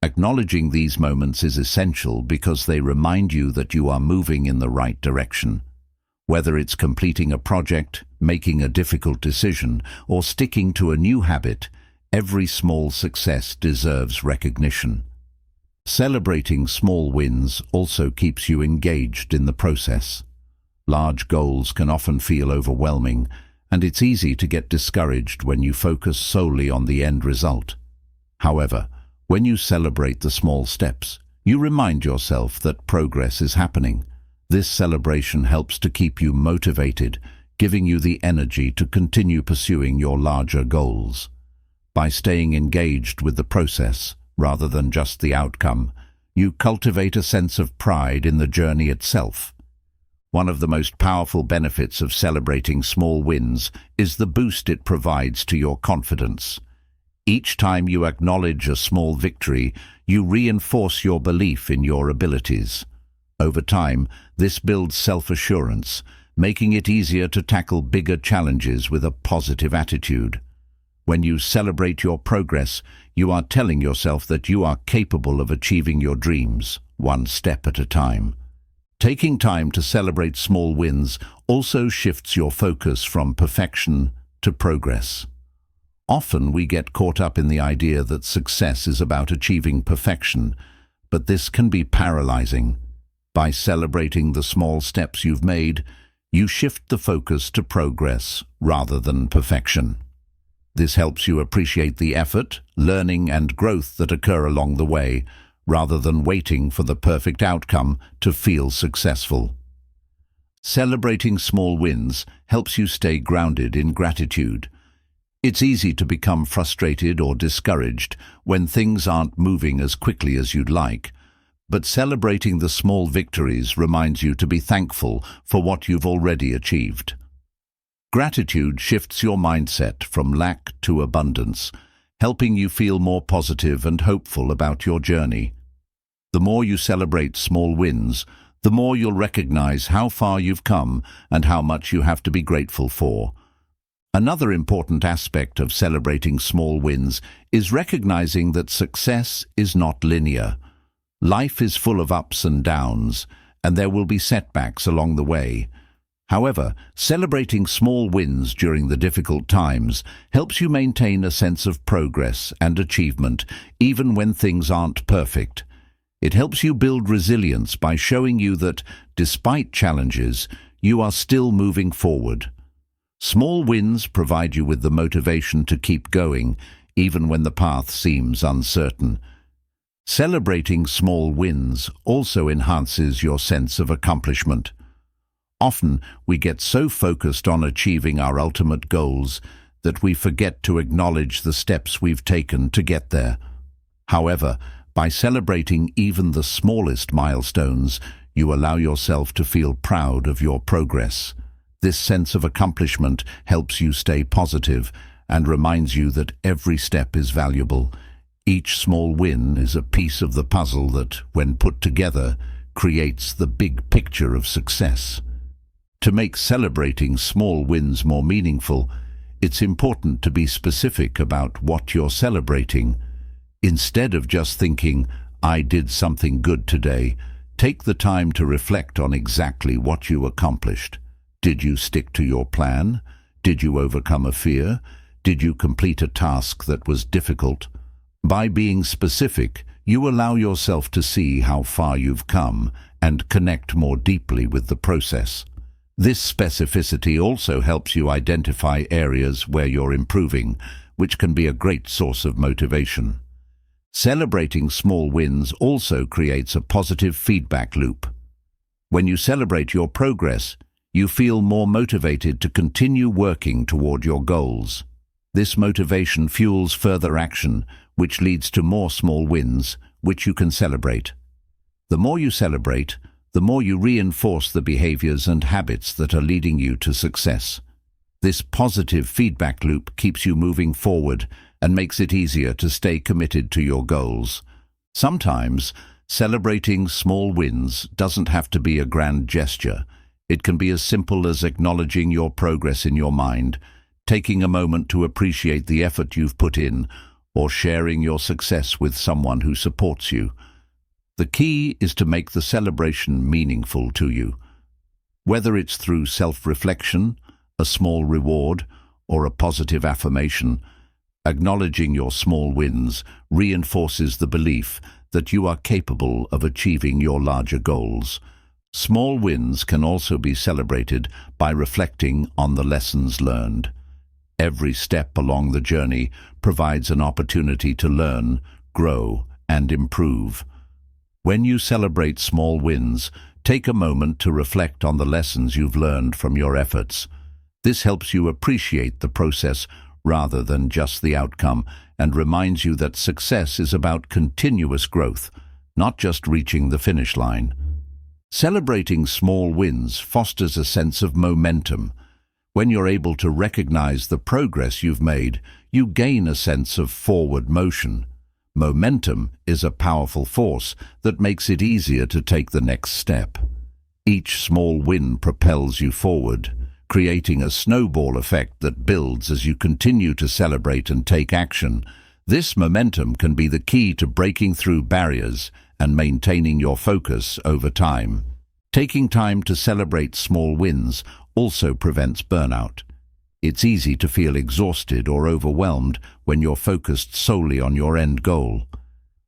Speaker 1: Acknowledging these moments is essential because they remind you that you are moving in the right direction. Whether it's completing a project, making a difficult decision, or sticking to a new habit, every small success deserves recognition. Celebrating small wins also keeps you engaged in the process. Large goals can often feel overwhelming, and it's easy to get discouraged when you focus solely on the end result. However, when you celebrate the small steps, you remind yourself that progress is happening. This celebration helps to keep you motivated, giving you the energy to continue pursuing your larger goals. By staying engaged with the process, rather than just the outcome, you cultivate a sense of pride in the journey itself. One of the most powerful benefits of celebrating small wins is the boost it provides to your confidence. Each time you acknowledge a small victory, you reinforce your belief in your abilities. Over time, this builds self-assurance, making it easier to tackle bigger challenges with a positive attitude. When you celebrate your progress, you are telling yourself that you are capable of achieving your dreams, one step at a time. Taking time to celebrate small wins also shifts your focus from perfection to progress. Often we get caught up in the idea that success is about achieving perfection, but this can be paralyzing. By celebrating the small steps you've made, you shift the focus to progress rather than perfection. This helps you appreciate the effort, learning, and growth that occur along the way, rather than waiting for the perfect outcome to feel successful. Celebrating small wins helps you stay grounded in gratitude. It's easy to become frustrated or discouraged when things aren't moving as quickly as you'd like, but celebrating the small victories reminds you to be thankful for what you've already achieved. Gratitude shifts your mindset from lack to abundance, helping you feel more positive and hopeful about your journey. The more you celebrate small wins, the more you'll recognize how far you've come and how much you have to be grateful for. Another important aspect of celebrating small wins is recognizing that success is not linear. Life is full of ups and downs, and there will be setbacks along the way. However, celebrating small wins during the difficult times helps you maintain a sense of progress and achievement even when things aren't perfect. It helps you build resilience by showing you that, despite challenges, you are still moving forward. Small wins provide you with the motivation to keep going, even when the path seems uncertain. Celebrating small wins also enhances your sense of accomplishment. Often, we get so focused on achieving our ultimate goals that we forget to acknowledge the steps we've taken to get there. However, by celebrating even the smallest milestones, you allow yourself to feel proud of your progress. This sense of accomplishment helps you stay positive and reminds you that every step is valuable. Each small win is a piece of the puzzle that, when put together, creates the big picture of success. To make celebrating small wins more meaningful, it's important to be specific about what you're celebrating. Instead of just thinking, "I did something good today," take the time to reflect on exactly what you accomplished. Did you stick to your plan? Did you overcome a fear? Did you complete a task that was difficult? By being specific, you allow yourself to see how far you've come and connect more deeply with the process. This specificity also helps you identify areas where you're improving, which can be a great source of motivation. Celebrating small wins also creates a positive feedback loop. When you celebrate your progress, you feel more motivated to continue working toward your goals. This motivation fuels further action, which leads to more small wins, which you can celebrate. The more you celebrate, the more you reinforce the behaviors and habits that are leading you to success. This positive feedback loop keeps you moving forward and makes it easier to stay committed to your goals. Sometimes, celebrating small wins doesn't have to be a grand gesture. It can be as simple as acknowledging your progress in your mind, taking a moment to appreciate the effort you've put in, or sharing your success with someone who supports you. The key is to make the celebration meaningful to you. Whether it's through self-reflection, a small reward, or a positive affirmation, acknowledging your small wins reinforces the belief that you are capable of achieving your larger goals. Small wins can also be celebrated by reflecting on the lessons learned. Every step along the journey provides an opportunity to learn, grow, and improve. When you celebrate small wins, take a moment to reflect on the lessons you've learned from your efforts. This helps you appreciate the process rather than just the outcome, and reminds you that success is about continuous growth, not just reaching the finish line. Celebrating small wins fosters a sense of momentum. When you're able to recognize the progress you've made, you gain a sense of forward motion. Momentum is a powerful force that makes it easier to take the next step. Each small win propels you forward, creating a snowball effect that builds as you continue to celebrate and take action. This momentum can be the key to breaking through barriers and maintaining your focus over time. Taking time to celebrate small wins also prevents burnout. It's easy to feel exhausted or overwhelmed when you're focused solely on your end goal.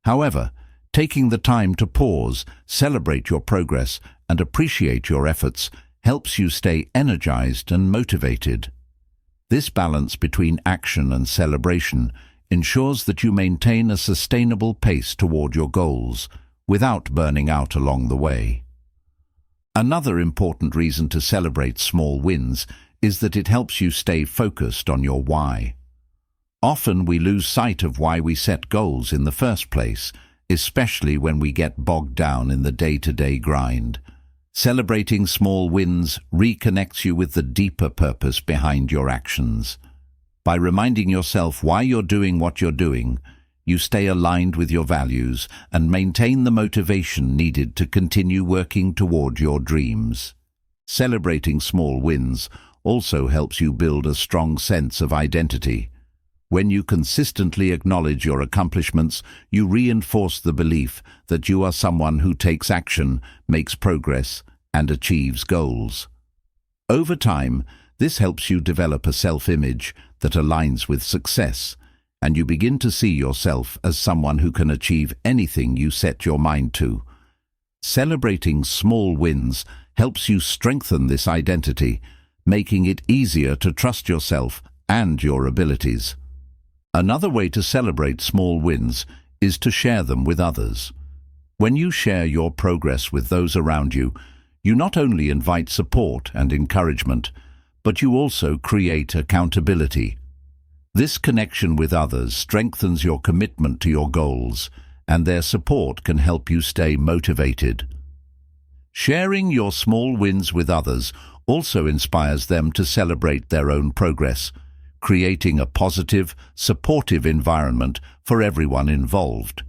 Speaker 1: However, taking the time to pause, celebrate your progress, and appreciate your efforts helps you stay energized and motivated. This balance between action and celebration ensures that you maintain a sustainable pace toward your goals without burning out along the way. Another important reason to celebrate small wins is that it helps you stay focused on your why. Often we lose sight of why we set goals in the first place, especially when we get bogged down in the day-to-day grind. Celebrating small wins reconnects you with the deeper purpose behind your actions. By reminding yourself why you're doing what you're doing, you stay aligned with your values and maintain the motivation needed to continue working toward your dreams. Celebrating small wins also helps you build a strong sense of identity. When you consistently acknowledge your accomplishments, you reinforce the belief that you are someone who takes action, makes progress, and achieves goals. Over time, this helps you develop a self-image that aligns with success, and you begin to see yourself as someone who can achieve anything you set your mind to. Celebrating small wins helps you strengthen this identity, making it easier to trust yourself and your abilities. Another way to celebrate small wins is to share them with others. When you share your progress with those around you, you not only invite support and encouragement, but you also create accountability. This connection with others strengthens your commitment to your goals, and their support can help you stay motivated. Sharing your small wins with others also inspires them to celebrate their own progress, creating a positive, supportive environment for everyone involved.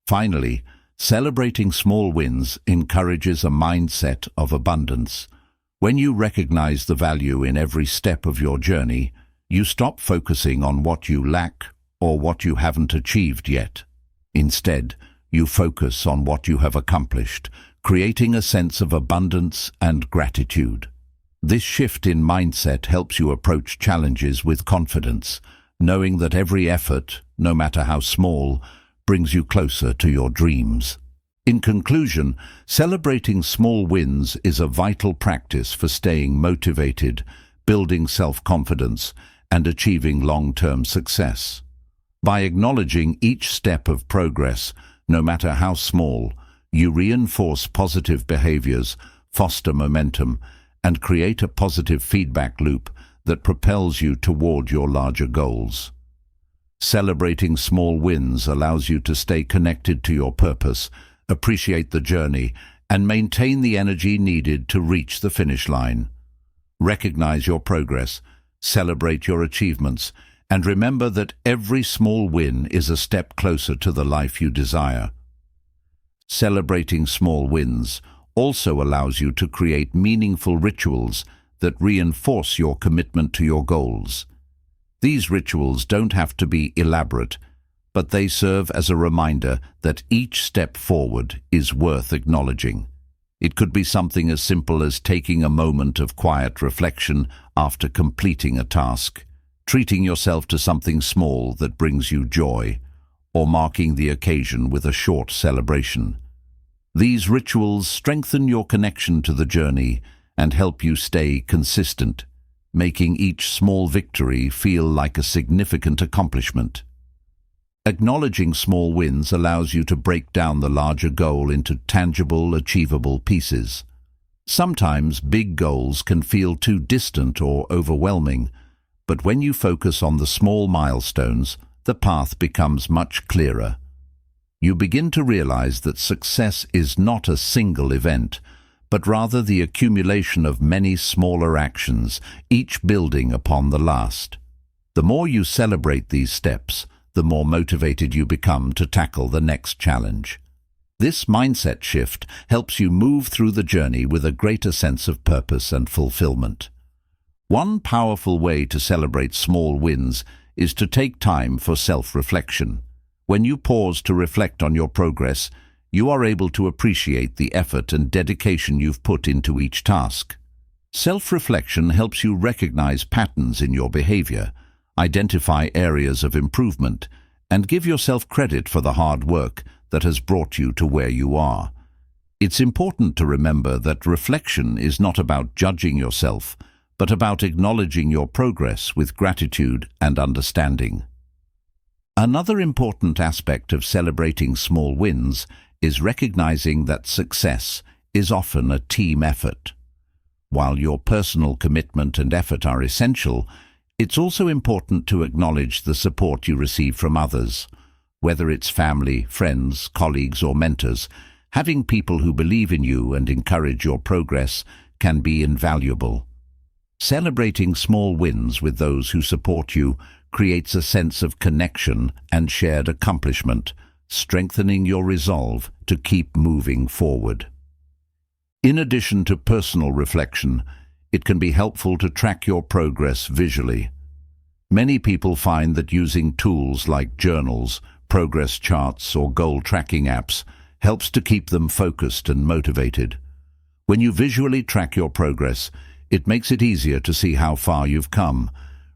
Speaker 1: Finally, celebrating small wins encourages a mindset of abundance. When you recognize the value in every step of your journey, you stop focusing on what you lack or what you haven't achieved yet. Instead, you focus on what you have accomplished, creating a sense of abundance and gratitude. This shift in mindset helps you approach challenges with confidence, knowing that every effort, no matter how small, brings you closer to your dreams. In conclusion, celebrating small wins is a vital practice for staying motivated, building self-confidence, and achieving long-term success. By acknowledging each step of progress, no matter how small, you reinforce positive behaviors, foster momentum, and create a positive feedback loop that propels you toward your larger goals. Celebrating small wins allows you to stay connected to your purpose, appreciate the journey, and maintain the energy needed to reach the finish line. Recognize your progress, celebrate your achievements, and remember that every small win is a step closer to the life you desire. Celebrating small wins also allows you to create meaningful rituals that reinforce your commitment to your goals. These rituals don't have to be elaborate, but they serve as a reminder that each step forward is worth acknowledging. It could be something as simple as taking a moment of quiet reflection after completing a task, treating yourself to something small that brings you joy, or marking the occasion with a short celebration. These rituals strengthen your connection to the journey and help you stay consistent, making each small victory feel like a significant accomplishment. Acknowledging small wins allows you to break down the larger goal into tangible, achievable pieces. Sometimes big goals can feel too distant or overwhelming, but when you focus on the small milestones, the path becomes much clearer. You begin to realize that success is not a single event, but rather the accumulation of many smaller actions, each building upon the last. The more you celebrate these steps, the more motivated you become to tackle the next challenge. This mindset shift helps you move through the journey with a greater sense of purpose and fulfillment. One powerful way to celebrate small wins is to take time for self-reflection. When you pause to reflect on your progress, you are able to appreciate the effort and dedication you've put into each task. Self-reflection helps you recognize patterns in your behavior, identify areas of improvement, and give yourself credit for the hard work that has brought you to where you are. It's important to remember that reflection is not about judging yourself, but about acknowledging your progress with gratitude and understanding. Another important aspect of celebrating small wins is recognizing that success is often a team effort. While your personal commitment and effort are essential, it's also important to acknowledge the support you receive from others. Whether it's family, friends, colleagues, or mentors, having people who believe in you and encourage your progress can be invaluable. Celebrating small wins with those who support you creates a sense of connection and shared accomplishment, strengthening your resolve to keep moving forward. In addition to personal reflection, it can be helpful to track your progress visually. Many people find that using tools like journals, progress charts, or goal tracking apps helps to keep them focused and motivated. When you visually track your progress, It makes it easier to see how far you've come,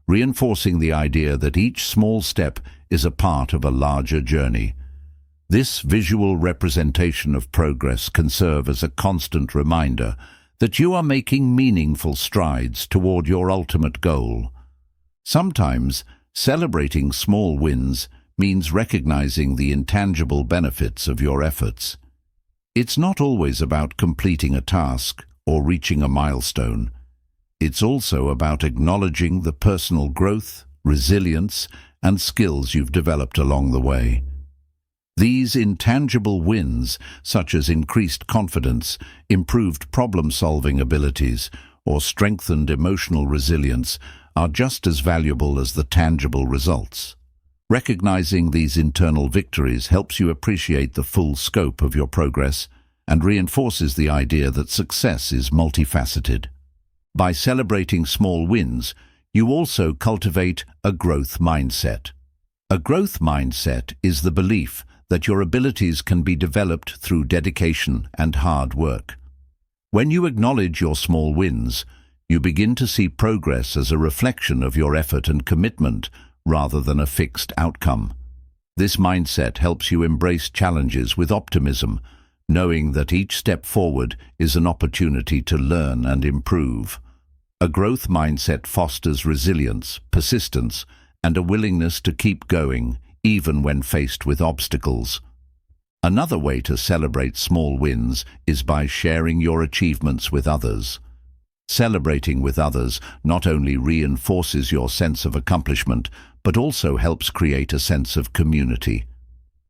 Speaker 1: reinforcing the idea that each small step is a part of a larger journey. This visual representation of progress can serve as a constant reminder that you are making meaningful strides toward your ultimate goal. Sometimes, celebrating small wins means recognizing the intangible benefits of your efforts. It's not always about completing a task or reaching a milestone. It's also about acknowledging the personal growth, resilience, and skills you've developed along the way. These intangible wins, such as increased confidence, improved problem-solving abilities, or strengthened emotional resilience, are just as valuable as the tangible results. Recognizing these internal victories helps you appreciate the full scope of your progress and reinforces the idea that success is multifaceted. By celebrating small wins, you also cultivate a growth mindset. A growth mindset is the belief that your abilities can be developed through dedication and hard work. When you acknowledge your small wins, you begin to see progress as a reflection of your effort and commitment rather than a fixed outcome. This mindset helps you embrace challenges with optimism, knowing that each step forward is an opportunity to learn and improve. A growth mindset fosters resilience, persistence, and a willingness to keep going, even when faced with obstacles. Another way to celebrate small wins is by sharing your achievements with others. Celebrating with others not only reinforces your sense of accomplishment, but also helps create a sense of community.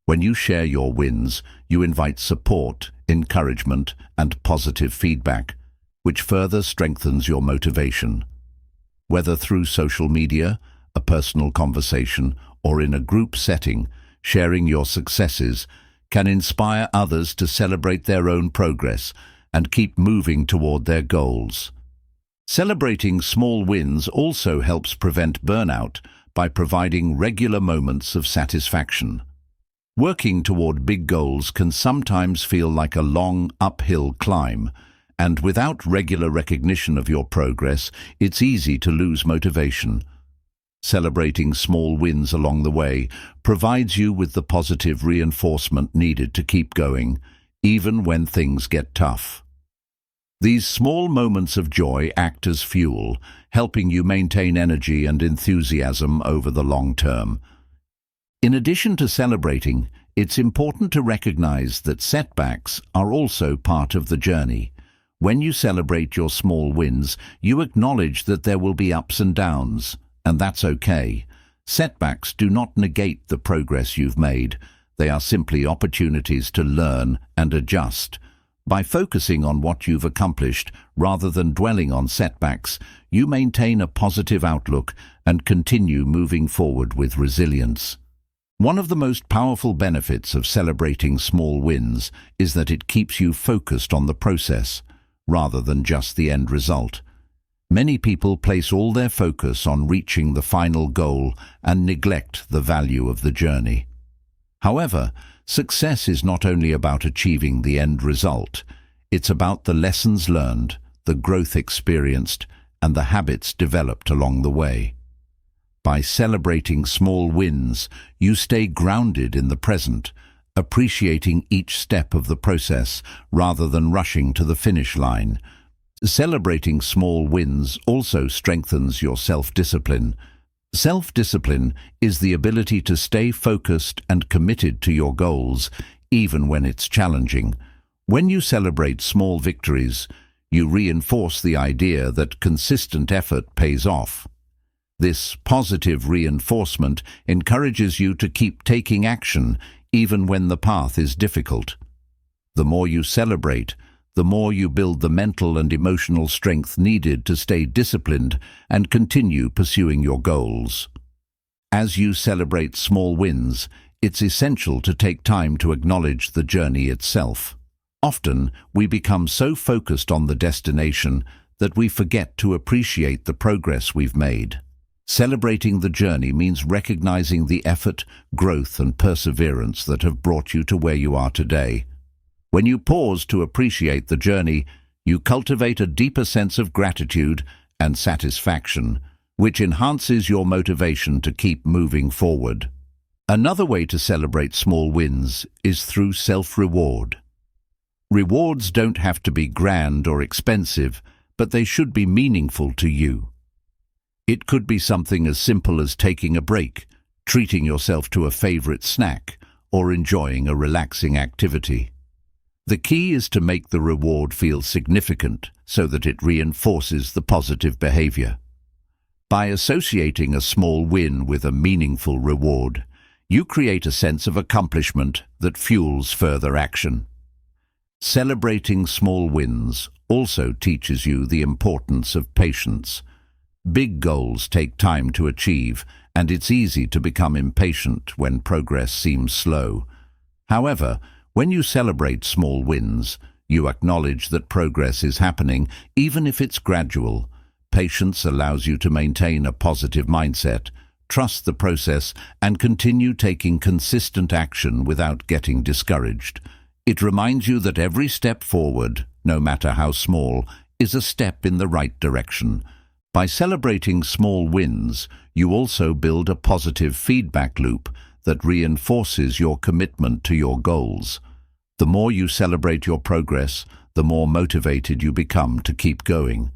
Speaker 1: When you share your wins, you invite support, encouragement, and positive feedback, which further strengthens your motivation. Whether through social media, a personal conversation, or in a group setting, sharing your successes can inspire others to celebrate their own progress and keep moving toward their goals. Celebrating small wins also helps prevent burnout by providing regular moments of satisfaction. Working toward big goals can sometimes feel like a long uphill climb, and without regular recognition of your progress, it's easy to lose motivation. Celebrating small wins along the way provides you with the positive reinforcement needed to keep going, even when things get tough. These small moments of joy act as fuel, helping you maintain energy and enthusiasm over the long term. In addition to celebrating, it's important to recognize that setbacks are also part of the journey. When you celebrate your small wins, you acknowledge that there will be ups and downs, and that's okay. Setbacks do not negate the progress you've made. They are simply opportunities to learn and adjust. By focusing on what you've accomplished rather than dwelling on setbacks, you maintain a positive outlook and continue moving forward with resilience. One of the most powerful benefits of celebrating small wins is that it keeps you focused on the process, rather than just the end result. Many people place all their focus on reaching the final goal and neglect the value of the journey. However, success is not only about achieving the end result. It's about the lessons learned, the growth experienced, and the habits developed along the way. By celebrating small wins, you stay grounded in the present, appreciating each step of the process rather than rushing to the finish line. Celebrating small wins also strengthens your self-discipline. Self-discipline is the ability to stay focused and committed to your goals, even when it's challenging. When you celebrate small victories, you reinforce the idea that consistent effort pays off. This positive reinforcement encourages you to keep taking action, even when the path is difficult. The more you celebrate, the more you build the mental and emotional strength needed to stay disciplined and continue pursuing your goals. As you celebrate small wins, it's essential to take time to acknowledge the journey itself. Often, we become so focused on the destination that we forget to appreciate the progress we've made. Celebrating the journey means recognizing the effort, growth, and perseverance that have brought you to where you are today. When you pause to appreciate the journey, you cultivate a deeper sense of gratitude and satisfaction, which enhances your motivation to keep moving forward. Another way to celebrate small wins is through self-reward. Rewards don't have to be grand or expensive, but they should be meaningful to you. It could be something as simple as taking a break, treating yourself to a favorite snack, or enjoying a relaxing activity. The key is to make the reward feel significant so that it reinforces the positive behavior. By associating a small win with a meaningful reward, you create a sense of accomplishment that fuels further action. Celebrating small wins also teaches you the importance of patience. Big goals take time to achieve, and it's easy to become impatient when progress seems slow. However, when you celebrate small wins, you acknowledge that progress is happening, even if it's gradual. Patience allows you to maintain a positive mindset, trust the process, and continue taking consistent action without getting discouraged. It reminds you that every step forward, no matter how small, is a step in the right direction. By celebrating small wins, you also build a positive feedback loop that reinforces your commitment to your goals. The more you celebrate your progress, the more motivated you become to keep going.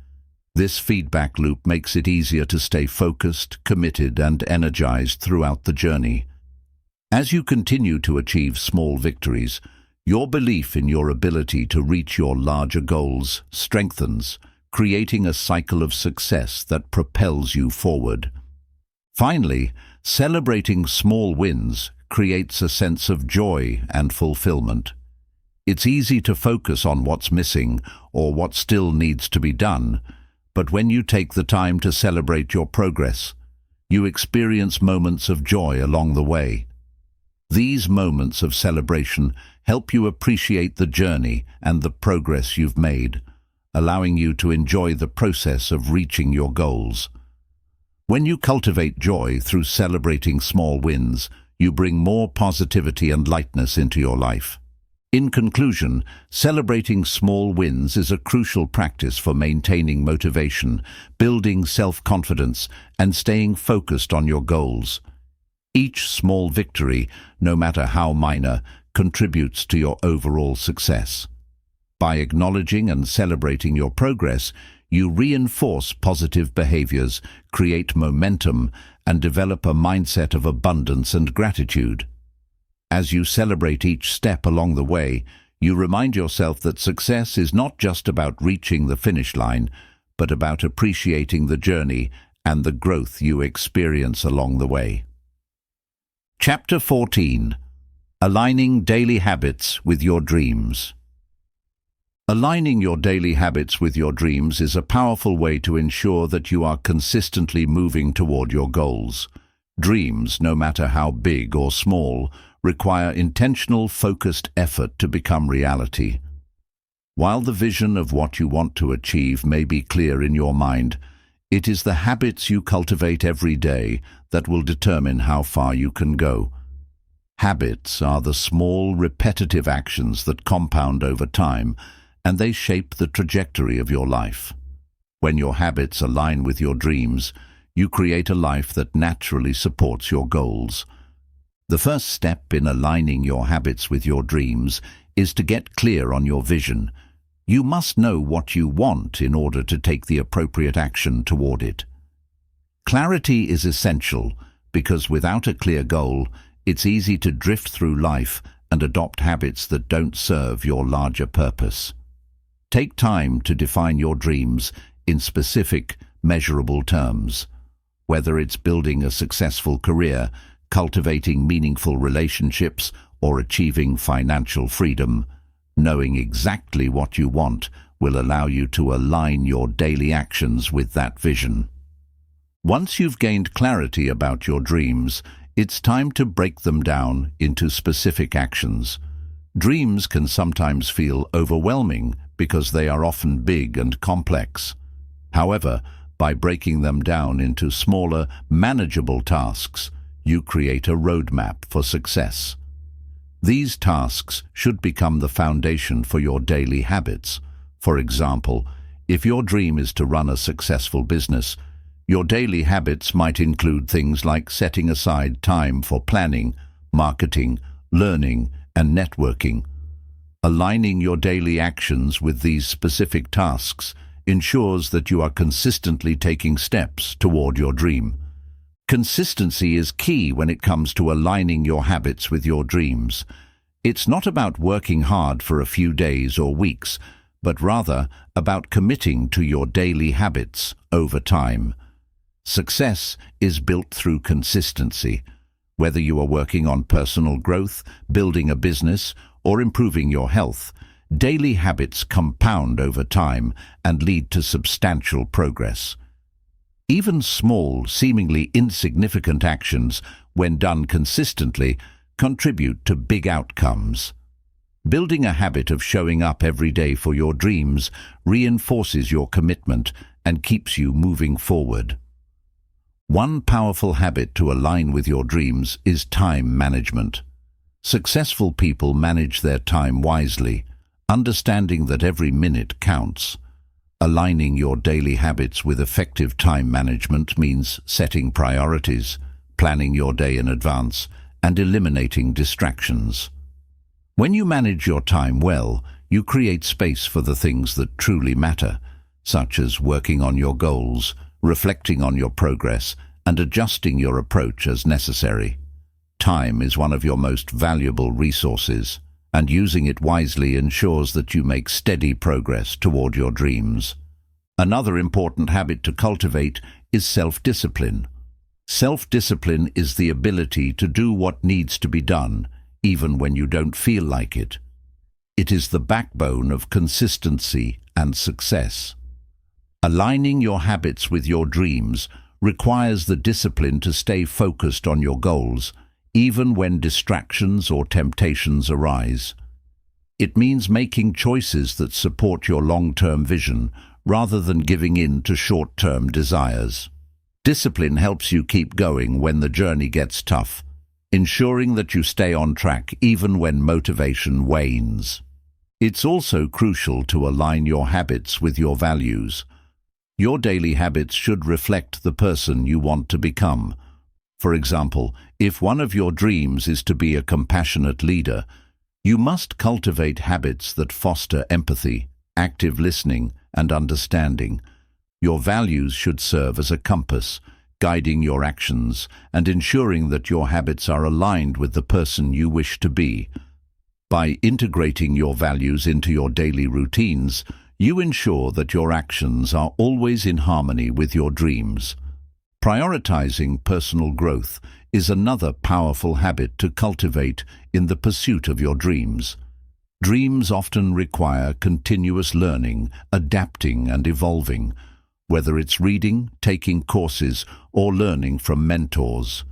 Speaker 1: This feedback loop makes it easier to stay focused, committed, and energized throughout the journey. As you continue to achieve small victories, your belief in your ability to reach your larger goals strengthens, creating a cycle of success that propels you forward. Finally, celebrating small wins creates a sense of joy and fulfillment. It's easy to focus on what's missing or what still needs to be done, but when you take the time to celebrate your progress, you experience moments of joy along the way. These moments of celebration help you appreciate the journey and the progress you've made, allowing you to enjoy the process of reaching your goals. When you cultivate joy through celebrating small wins, you bring more positivity and lightness into your life. In conclusion, celebrating small wins is a crucial practice for maintaining motivation, building self-confidence, and staying focused on your goals. Each small victory, no matter how minor, contributes to your overall success. By acknowledging and celebrating your progress, you reinforce positive behaviors, create momentum, and develop a mindset of abundance and gratitude. As you celebrate each step along the way, you remind yourself that success is not just about reaching the finish line, but about appreciating the journey and the growth you experience along the way. Chapter 14. Aligning Daily Habits with Your Dreams. Aligning your daily habits with your dreams is a powerful way to ensure that you are consistently moving toward your goals. Dreams, no matter how big or small, require intentional, focused effort to become reality. While the vision of what you want to achieve may be clear in your mind, it is the habits you cultivate every day that will determine how far you can go. Habits are the small, repetitive actions that compound over time, and they shape the trajectory of your life. When your habits align with your dreams, you create a life that naturally supports your goals. The first step in aligning your habits with your dreams is to get clear on your vision. You must know what you want in order to take the appropriate action toward it. Clarity is essential because without a clear goal, it's easy to drift through life and adopt habits that don't serve your larger purpose. Take time to define your dreams in specific, measurable terms. Whether it's building a successful career, cultivating meaningful relationships, or achieving financial freedom, knowing exactly what you want will allow you to align your daily actions with that vision. Once you've gained clarity about your dreams, it's time to break them down into specific actions. Dreams can sometimes feel overwhelming because they are often big and complex. However, by breaking them down into smaller, manageable tasks, you create a roadmap for success. These tasks should become the foundation for your daily habits, For example, if your dream is to run a successful business, your daily habits might include things like setting aside time for planning, marketing, learning, and networking. Aligning your daily actions with these specific tasks ensures that you are consistently taking steps toward your dream. Consistency is key when it comes to aligning your habits with your dreams. It's not about working hard for a few days or weeks, but rather about committing to your daily habits over time. Success is built through consistency. Whether you are working on personal growth, building a business, or improving your health, daily habits compound over time and lead to substantial progress. Even small, seemingly insignificant actions, when done consistently, contribute to big outcomes. Building a habit of showing up every day for your dreams reinforces your commitment and keeps you moving forward. One powerful habit to align with your dreams is time management. Successful people manage their time wisely, understanding that every minute counts. Aligning your daily habits with effective time management means setting priorities, planning your day in advance, and eliminating distractions. When you manage your time well, you create space for the things that truly matter, such as working on your goals, reflecting on your progress, and adjusting your approach as necessary. Time is one of your most valuable resources, and using it wisely ensures that you make steady progress toward your dreams. Another important habit to cultivate is self-discipline. Self-discipline is the ability to do what needs to be done, even when you don't feel like it. It is the backbone of consistency and success. Aligning your habits with your dreams requires the discipline to stay focused on your goals, even when distractions or temptations arise. It means making choices that support your long-term vision rather than giving in to short-term desires. Discipline helps you keep going when the journey gets tough, ensuring that you stay on track even when motivation wanes. It's also crucial to align your habits with your values. Your daily habits should reflect the person you want to become. For example, if one of your dreams is to be a compassionate leader, you must cultivate habits that foster empathy, active listening, and understanding. Your values should serve as a compass, guiding your actions and ensuring that your habits are aligned with the person you wish to be. By integrating your values into your daily routines, you ensure that your actions are always in harmony with your dreams. Prioritizing personal growth is another powerful habit to cultivate in the pursuit of your dreams. Dreams often require continuous learning, adapting and evolving, whether it's reading, taking courses, or learning from mentors.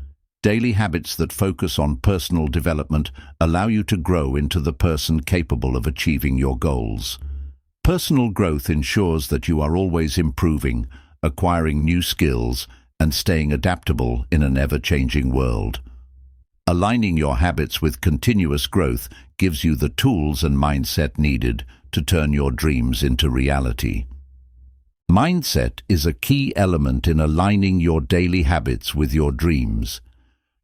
Speaker 1: Daily habits that focus on personal development allow you to grow into the person capable of achieving your goals. Personal growth ensures that you are always improving, acquiring new skills, and staying adaptable in an ever-changing world. Aligning your habits with continuous growth gives you the tools and mindset needed to turn your dreams into reality. Mindset is a key element in aligning your daily habits with your dreams.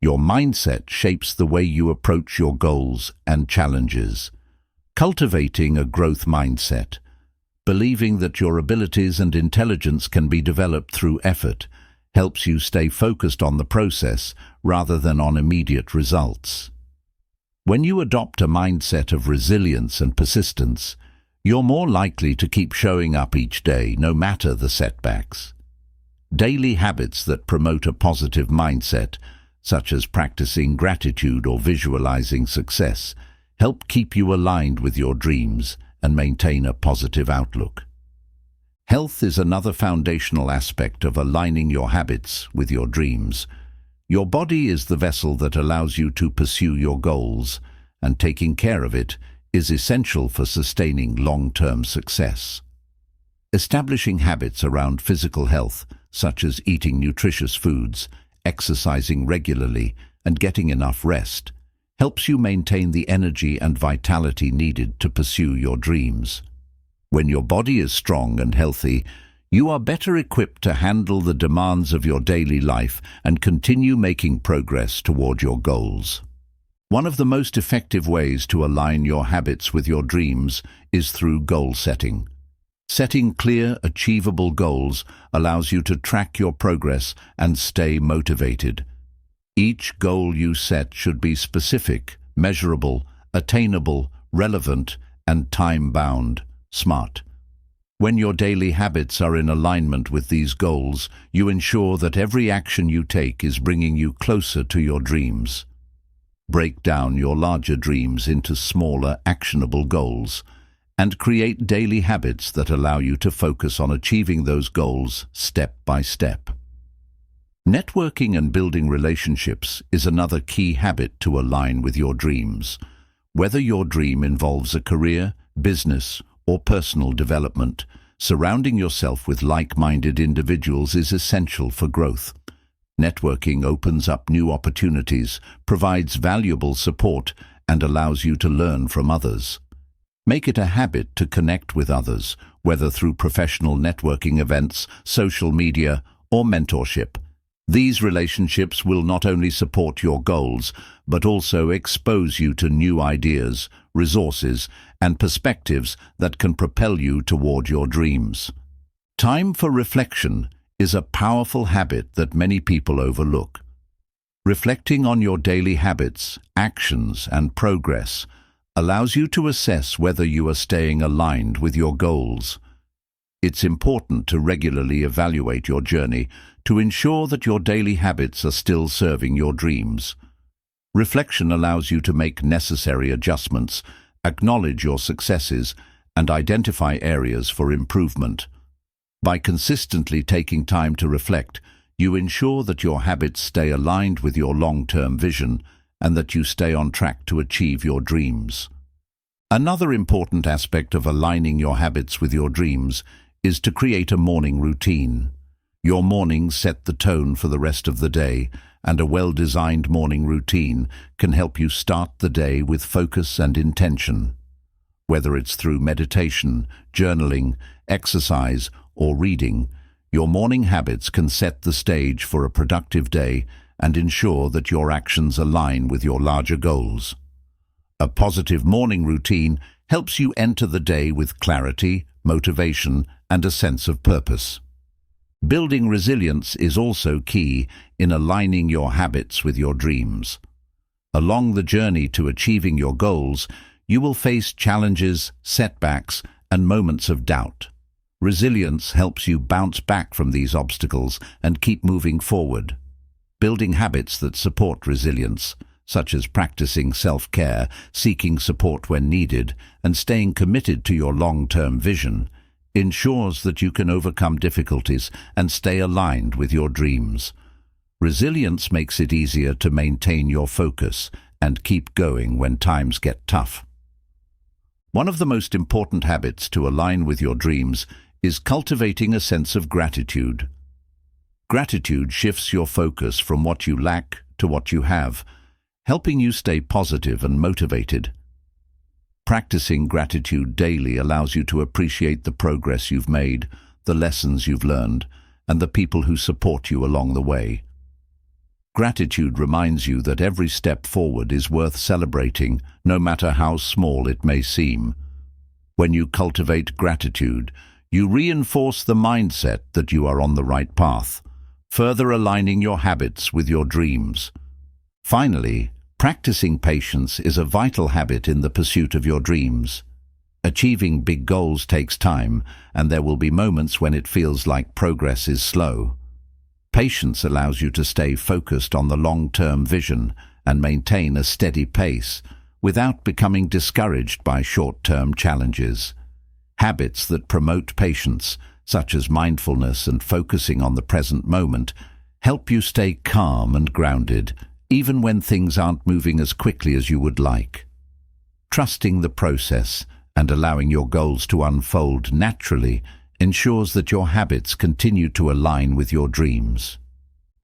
Speaker 1: Your mindset shapes the way you approach your goals and challenges. Cultivating a growth mindset, believing that your abilities and intelligence can be developed through effort, helps you stay focused on the process rather than on immediate results. When you adopt a mindset of resilience and persistence, you're more likely to keep showing up each day, no matter the setbacks. Daily habits that promote a positive mindset, such as practicing gratitude or visualizing success, help keep you aligned with your dreams and maintain a positive outlook. Health is another foundational aspect of aligning your habits with your dreams. Your body is the vessel that allows you to pursue your goals, and taking care of it is essential for sustaining long-term success. Establishing habits around physical health, such as eating nutritious foods, exercising regularly, and getting enough rest, helps you maintain the energy and vitality needed to pursue your dreams. When your body is strong and healthy, you are better equipped to handle the demands of your daily life and continue making progress toward your goals. One of the most effective ways to align your habits with your dreams is through goal setting. Setting clear, achievable goals allows you to track your progress and stay motivated. Each goal you set should be specific, measurable, attainable, relevant, and time-bound. Smart. When your daily habits are in alignment with these goals, you ensure that every action you take is bringing you closer to your dreams. Break down your larger dreams into smaller, actionable goals, and create daily habits that allow you to focus on achieving those goals step by step. Networking and building relationships is another key habit to align with your dreams. Whether your dream involves a career, business, or personal development, surrounding yourself with like-minded individuals is essential for growth. Networking opens up new opportunities, provides valuable support, and allows you to learn from others. Make it a habit to connect with others, whether through professional networking events, social media, or mentorship. These relationships will not only support your goals, but also expose you to new ideas, resources, and perspectives that can propel you toward your dreams. Time for reflection is a powerful habit that many people overlook. Reflecting on your daily habits, actions, and progress allows you to assess whether you are staying aligned with your goals. It's important to regularly evaluate your journey to ensure that your daily habits are still serving your dreams. Reflection allows you to make necessary adjustments, acknowledge your successes, and identify areas for improvement. By consistently taking time to reflect, you ensure that your habits stay aligned with your long-term vision and that you stay on track to achieve your dreams. Another important aspect of aligning your habits with your dreams is to create a morning routine. Your mornings set the tone for the rest of the day, and a well-designed morning routine can help you start the day with focus and intention. Whether it's through meditation, journaling, exercise, or reading, your morning habits can set the stage for a productive day and ensure that your actions align with your larger goals. A positive morning routine helps you enter the day with clarity, motivation, and a sense of purpose. Building resilience is also key in aligning your habits with your dreams. Along the journey to achieving your goals, you will face challenges, setbacks, and moments of doubt. Resilience helps you bounce back from these obstacles and keep moving forward. Building habits that support resilience, such as practicing self-care, seeking support when needed, and staying committed to your long-term vision, ensures that you can overcome difficulties and stay aligned with your dreams. Resilience makes it easier to maintain your focus and keep going when times get tough. One of the most important habits to align with your dreams is cultivating a sense of gratitude. Gratitude shifts your focus from what you lack to what you have, helping you stay positive and motivated. Practicing gratitude daily allows you to appreciate the progress you've made, the lessons you've learned, and the people who support you along the way. Gratitude reminds you that every step forward is worth celebrating, no matter how small it may seem. When you cultivate gratitude, you reinforce the mindset that you are on the right path, further aligning your habits with your dreams. Finally, practicing patience is a vital habit in the pursuit of your dreams. Achieving big goals takes time, and there will be moments when it feels like progress is slow. Patience allows you to stay focused on the long-term vision and maintain a steady pace without becoming discouraged by short-term challenges. Habits that promote patience, such as mindfulness and focusing on the present moment, help you stay calm and grounded, even when things aren't moving as quickly as you would like. Trusting the process and allowing your goals to unfold naturally ensures that your habits continue to align with your dreams.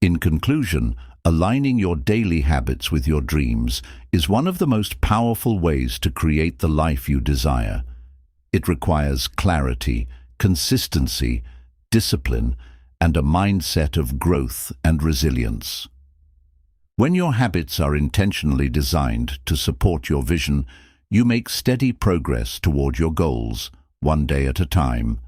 Speaker 1: In conclusion, aligning your daily habits with your dreams is one of the most powerful ways to create the life you desire. It requires clarity, consistency, discipline, and a mindset of growth and resilience. When your habits are intentionally designed to support your vision, you make steady progress toward your goals, one day at a time.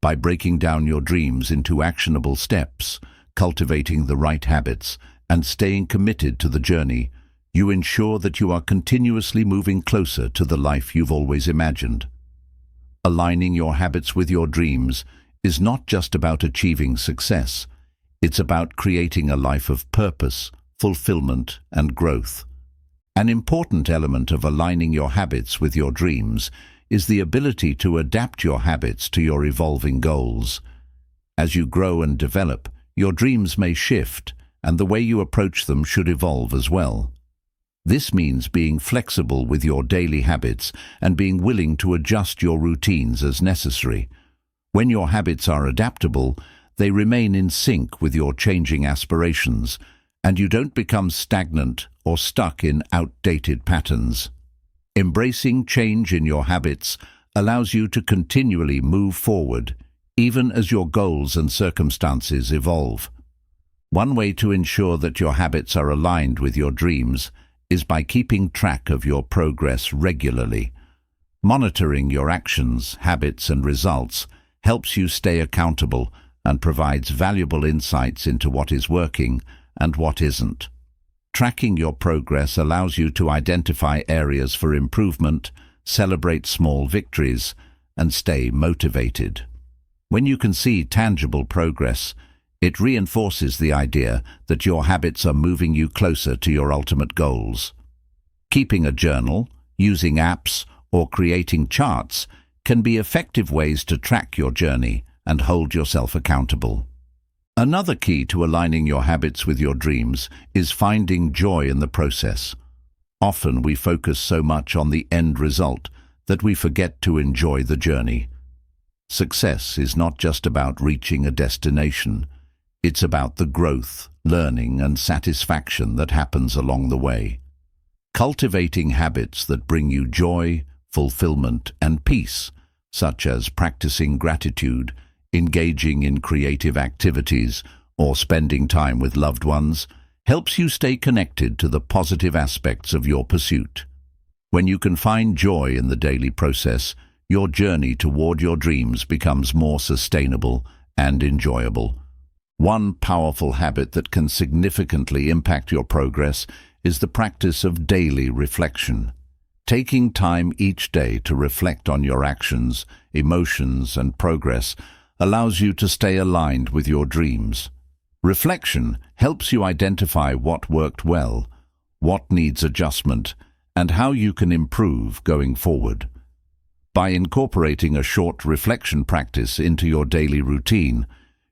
Speaker 1: By breaking down your dreams into actionable steps, cultivating the right habits, and staying committed to the journey, you ensure that you are continuously moving closer to the life you've always imagined. Aligning your habits with your dreams is not just about achieving success. It's about creating a life of purpose, fulfillment, and growth. An important element of aligning your habits with your dreams is the ability to adapt your habits to your evolving goals. As you grow and develop, your dreams may shift, and the way you approach them should evolve as well. This means being flexible with your daily habits and being willing to adjust your routines as necessary. When your habits are adaptable, they remain in sync with your changing aspirations, and you don't become stagnant or stuck in outdated patterns. Embracing change in your habits allows you to continually move forward, even as your goals and circumstances evolve. One way to ensure that your habits are aligned with your dreams is by keeping track of your progress regularly. Monitoring your actions, habits, and results helps you stay accountable and provides valuable insights into what is working and what isn't. Tracking your progress allows you to identify areas for improvement, celebrate small victories, and stay motivated. When you can see tangible progress, it reinforces the idea that your habits are moving you closer to your ultimate goals. Keeping a journal, using apps, or creating charts can be effective ways to track your journey and hold yourself accountable. Another key to aligning your habits with your dreams is finding joy in the process. Often we focus so much on the end result that we forget to enjoy the journey. Success is not just about reaching a destination. It's about the growth, learning, and satisfaction that happens along the way. Cultivating habits that bring you joy, fulfillment, and peace, such as practicing gratitude, engaging in creative activities, or spending time with loved ones, helps you stay connected to the positive aspects of your pursuit. When you can find joy in the daily process, your journey toward your dreams becomes more sustainable and enjoyable. One powerful habit that can significantly impact your progress is the practice of daily reflection. Taking time each day to reflect on your actions, emotions, and progress allows you to stay aligned with your dreams. Reflection helps you identify what worked well, what needs adjustment, and how you can improve going forward. By incorporating a short reflection practice into your daily routine,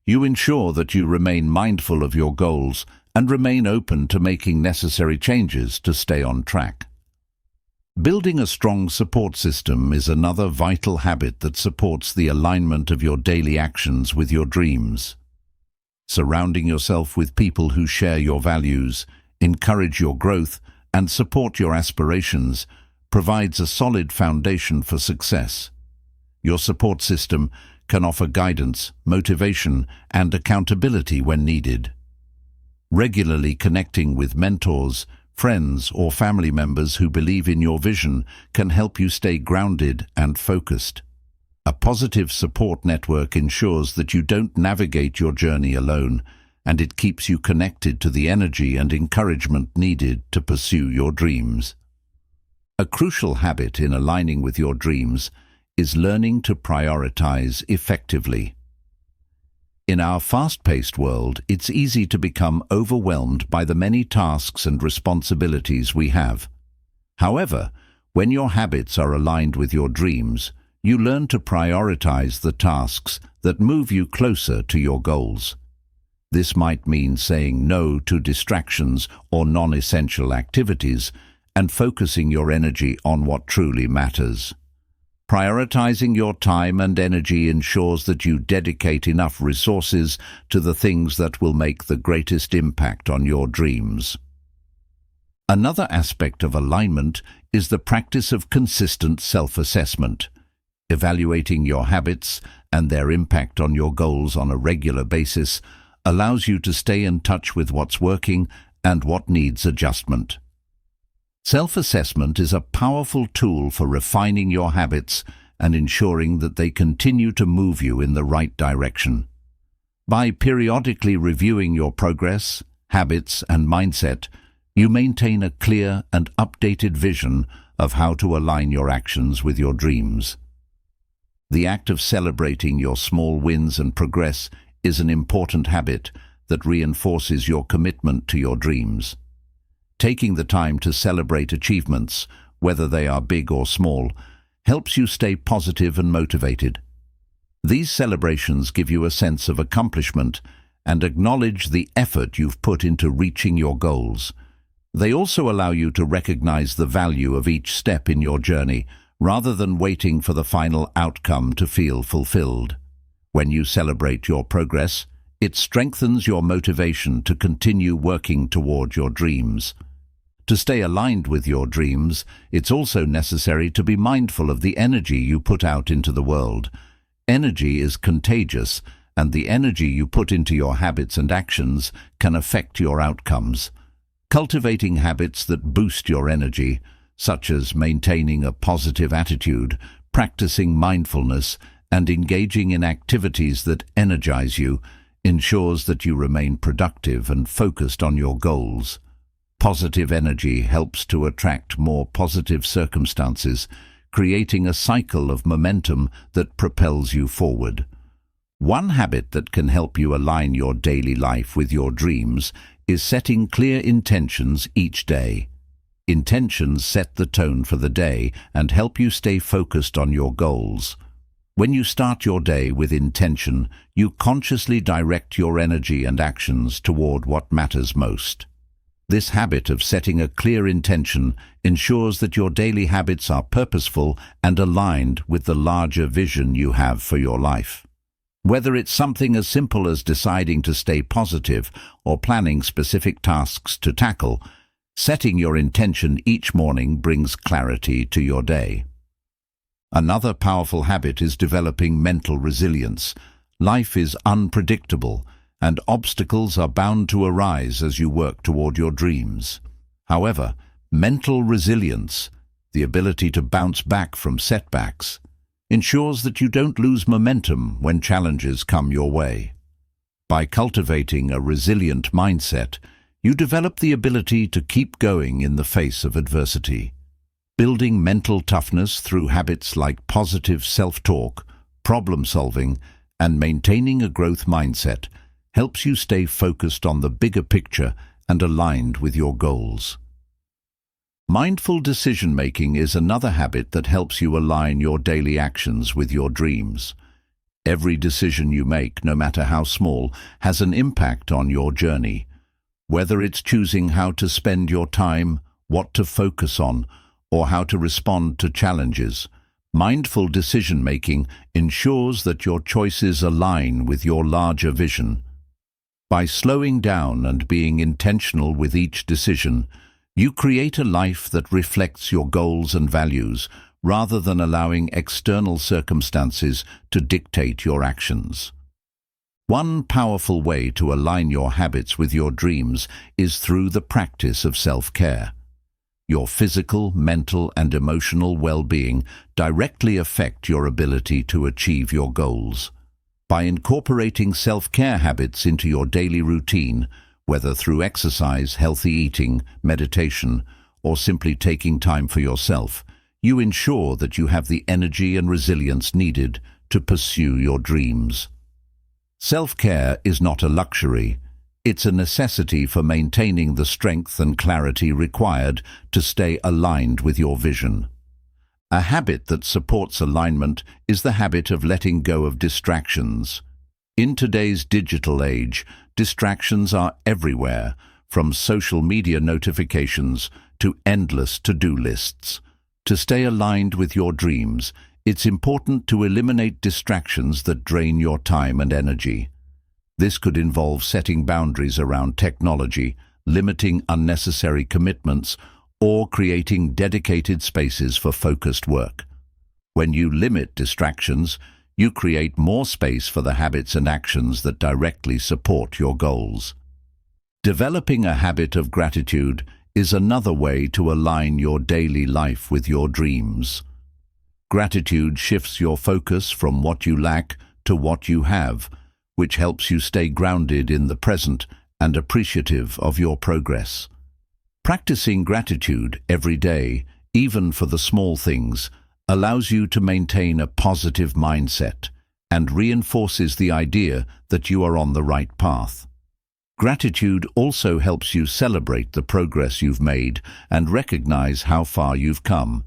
Speaker 1: you ensure that you remain mindful of your goals and remain open to making necessary changes to stay on track. Building a strong support system is another vital habit that supports the alignment of your daily actions with your dreams. Surrounding yourself with people who share your values, encourage your growth, and support your aspirations provides a solid foundation for success. Your support system can offer guidance, motivation, and accountability when needed. Regularly connecting with mentors, friends, or family members who believe in your vision can help you stay grounded and focused. A positive support network ensures that you don't navigate your journey alone, and it keeps you connected to the energy and encouragement needed to pursue your dreams. A crucial habit in aligning with your dreams is learning to prioritize effectively. In our fast-paced world, it's easy to become overwhelmed by the many tasks and responsibilities we have. However, when your habits are aligned with your dreams, you learn to prioritize the tasks that move you closer to your goals. This might mean saying no to distractions or non-essential activities and focusing your energy on what truly matters. Prioritizing your time and energy ensures that you dedicate enough resources to the things that will make the greatest impact on your dreams. Another aspect of alignment is the practice of consistent self-assessment. Evaluating your habits and their impact on your goals on a regular basis allows you to stay in touch with what's working and what needs adjustment. Self-assessment is a powerful tool for refining your habits and ensuring that they continue to move you in the right direction. By periodically reviewing your progress, habits, and mindset, you maintain a clear and updated vision of how to align your actions with your dreams. The act of celebrating your small wins and progress is an important habit that reinforces your commitment to your dreams. Taking the time to celebrate achievements, whether they are big or small, helps you stay positive and motivated. These celebrations give you a sense of accomplishment and acknowledge the effort you've put into reaching your goals. They also allow you to recognize the value of each step in your journey, rather than waiting for the final outcome to feel fulfilled. When you celebrate your progress, it strengthens your motivation to continue working toward your dreams. To stay aligned with your dreams, it's also necessary to be mindful of the energy you put out into the world. Energy is contagious, and the energy you put into your habits and actions can affect your outcomes. Cultivating habits that boost your energy, such as maintaining a positive attitude, practicing mindfulness, and engaging in activities that energize you, ensures that you remain productive and focused on your goals. Positive energy helps to attract more positive circumstances, creating a cycle of momentum that propels you forward. One habit that can help you align your daily life with your dreams is setting clear intentions each day. Intentions set the tone for the day and help you stay focused on your goals. When you start your day with intention, you consciously direct your energy and actions toward what matters most. This habit of setting a clear intention ensures that your daily habits are purposeful and aligned with the larger vision you have for your life. Whether it's something as simple as deciding to stay positive or planning specific tasks to tackle, setting your intention each morning brings clarity to your day. Another powerful habit is developing mental resilience. Life is unpredictable, and obstacles are bound to arise as you work toward your dreams. However, mental resilience, the ability to bounce back from setbacks, ensures that you don't lose momentum when challenges come your way. By cultivating a resilient mindset, you develop the ability to keep going in the face of adversity. Building mental toughness through habits like positive self-talk, problem-solving, and maintaining a growth mindset helps you stay focused on the bigger picture and aligned with your goals. Mindful decision-making is another habit that helps you align your daily actions with your dreams. Every decision you make, no matter how small, has an impact on your journey. Whether it's choosing how to spend your time, what to focus on, or how to respond to challenges, mindful decision-making ensures that your choices align with your larger vision. By slowing down and being intentional with each decision, you create a life that reflects your goals and values, rather than allowing external circumstances to dictate your actions. One powerful way to align your habits with your dreams is through the practice of self-care. Your physical, mental, and emotional well-being directly affect your ability to achieve your goals. By incorporating self-care habits into your daily routine, whether through exercise, healthy eating, meditation, or simply taking time for yourself, you ensure that you have the energy and resilience needed to pursue your dreams. Self-care is not a luxury. It's a necessity for maintaining the strength and clarity required to stay aligned with your vision. A habit that supports alignment is the habit of letting go of distractions. In today's digital age, distractions are everywhere, from social media notifications to endless to-do lists. To stay aligned with your dreams, it's important to eliminate distractions that drain your time and energy. This could involve setting boundaries around technology, limiting unnecessary commitments, or creating dedicated spaces for focused work. When you limit distractions, you create more space for the habits and actions that directly support your goals. Developing a habit of gratitude is another way to align your daily life with your dreams. Gratitude shifts your focus from what you lack to what you have, which helps you stay grounded in the present and appreciative of your progress. Practicing gratitude every day, even for the small things, allows you to maintain a positive mindset and reinforces the idea that you are on the right path. Gratitude also helps you celebrate the progress you've made and recognize how far you've come.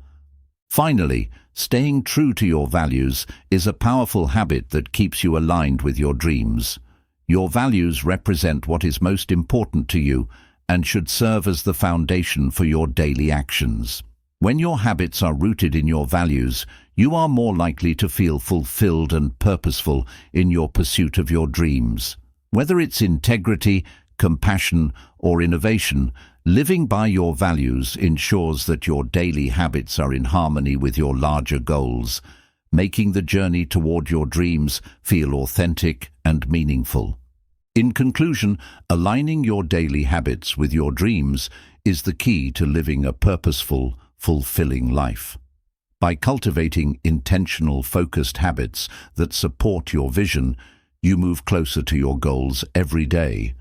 Speaker 1: Finally, staying true to your values is a powerful habit that keeps you aligned with your dreams. Your values represent what is most important to you and should serve as the foundation for your daily actions. When your habits are rooted in your values, you are more likely to feel fulfilled and purposeful in your pursuit of your dreams. Whether it's integrity, compassion, or innovation, living by your values ensures that your daily habits are in harmony with your larger goals, making the journey toward your dreams feel authentic and meaningful. In conclusion, aligning your daily habits with your dreams is the key to living a purposeful, fulfilling life. By cultivating intentional, focused habits that support your vision, you move closer to your goals every day.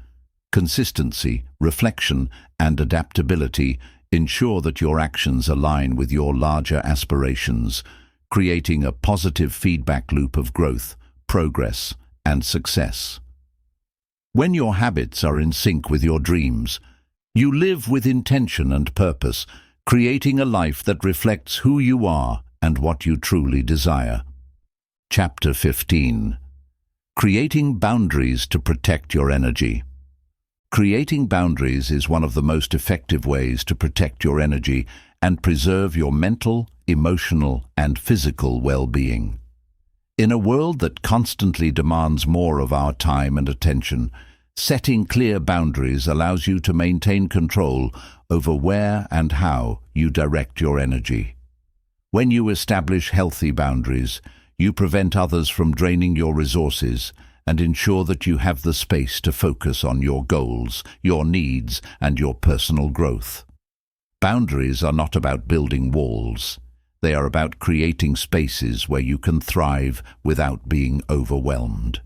Speaker 1: Consistency, reflection, and adaptability ensure that your actions align with your larger aspirations, creating a positive feedback loop of growth, progress, and success. When your habits are in sync with your dreams, you live with intention and purpose, creating a life that reflects who you are and what you truly desire. Chapter 15. Creating boundaries to protect your energy. Creating boundaries is one of the most effective ways to protect your energy and preserve your mental, emotional, and physical well-being. In a world that constantly demands more of our time and attention, setting clear boundaries allows you to maintain control over where and how you direct your energy. When you establish healthy boundaries, you prevent others from draining your resources and ensure that you have the space to focus on your goals, your needs, and your personal growth. Boundaries are not about building walls. They are about creating spaces where you can thrive without being overwhelmed.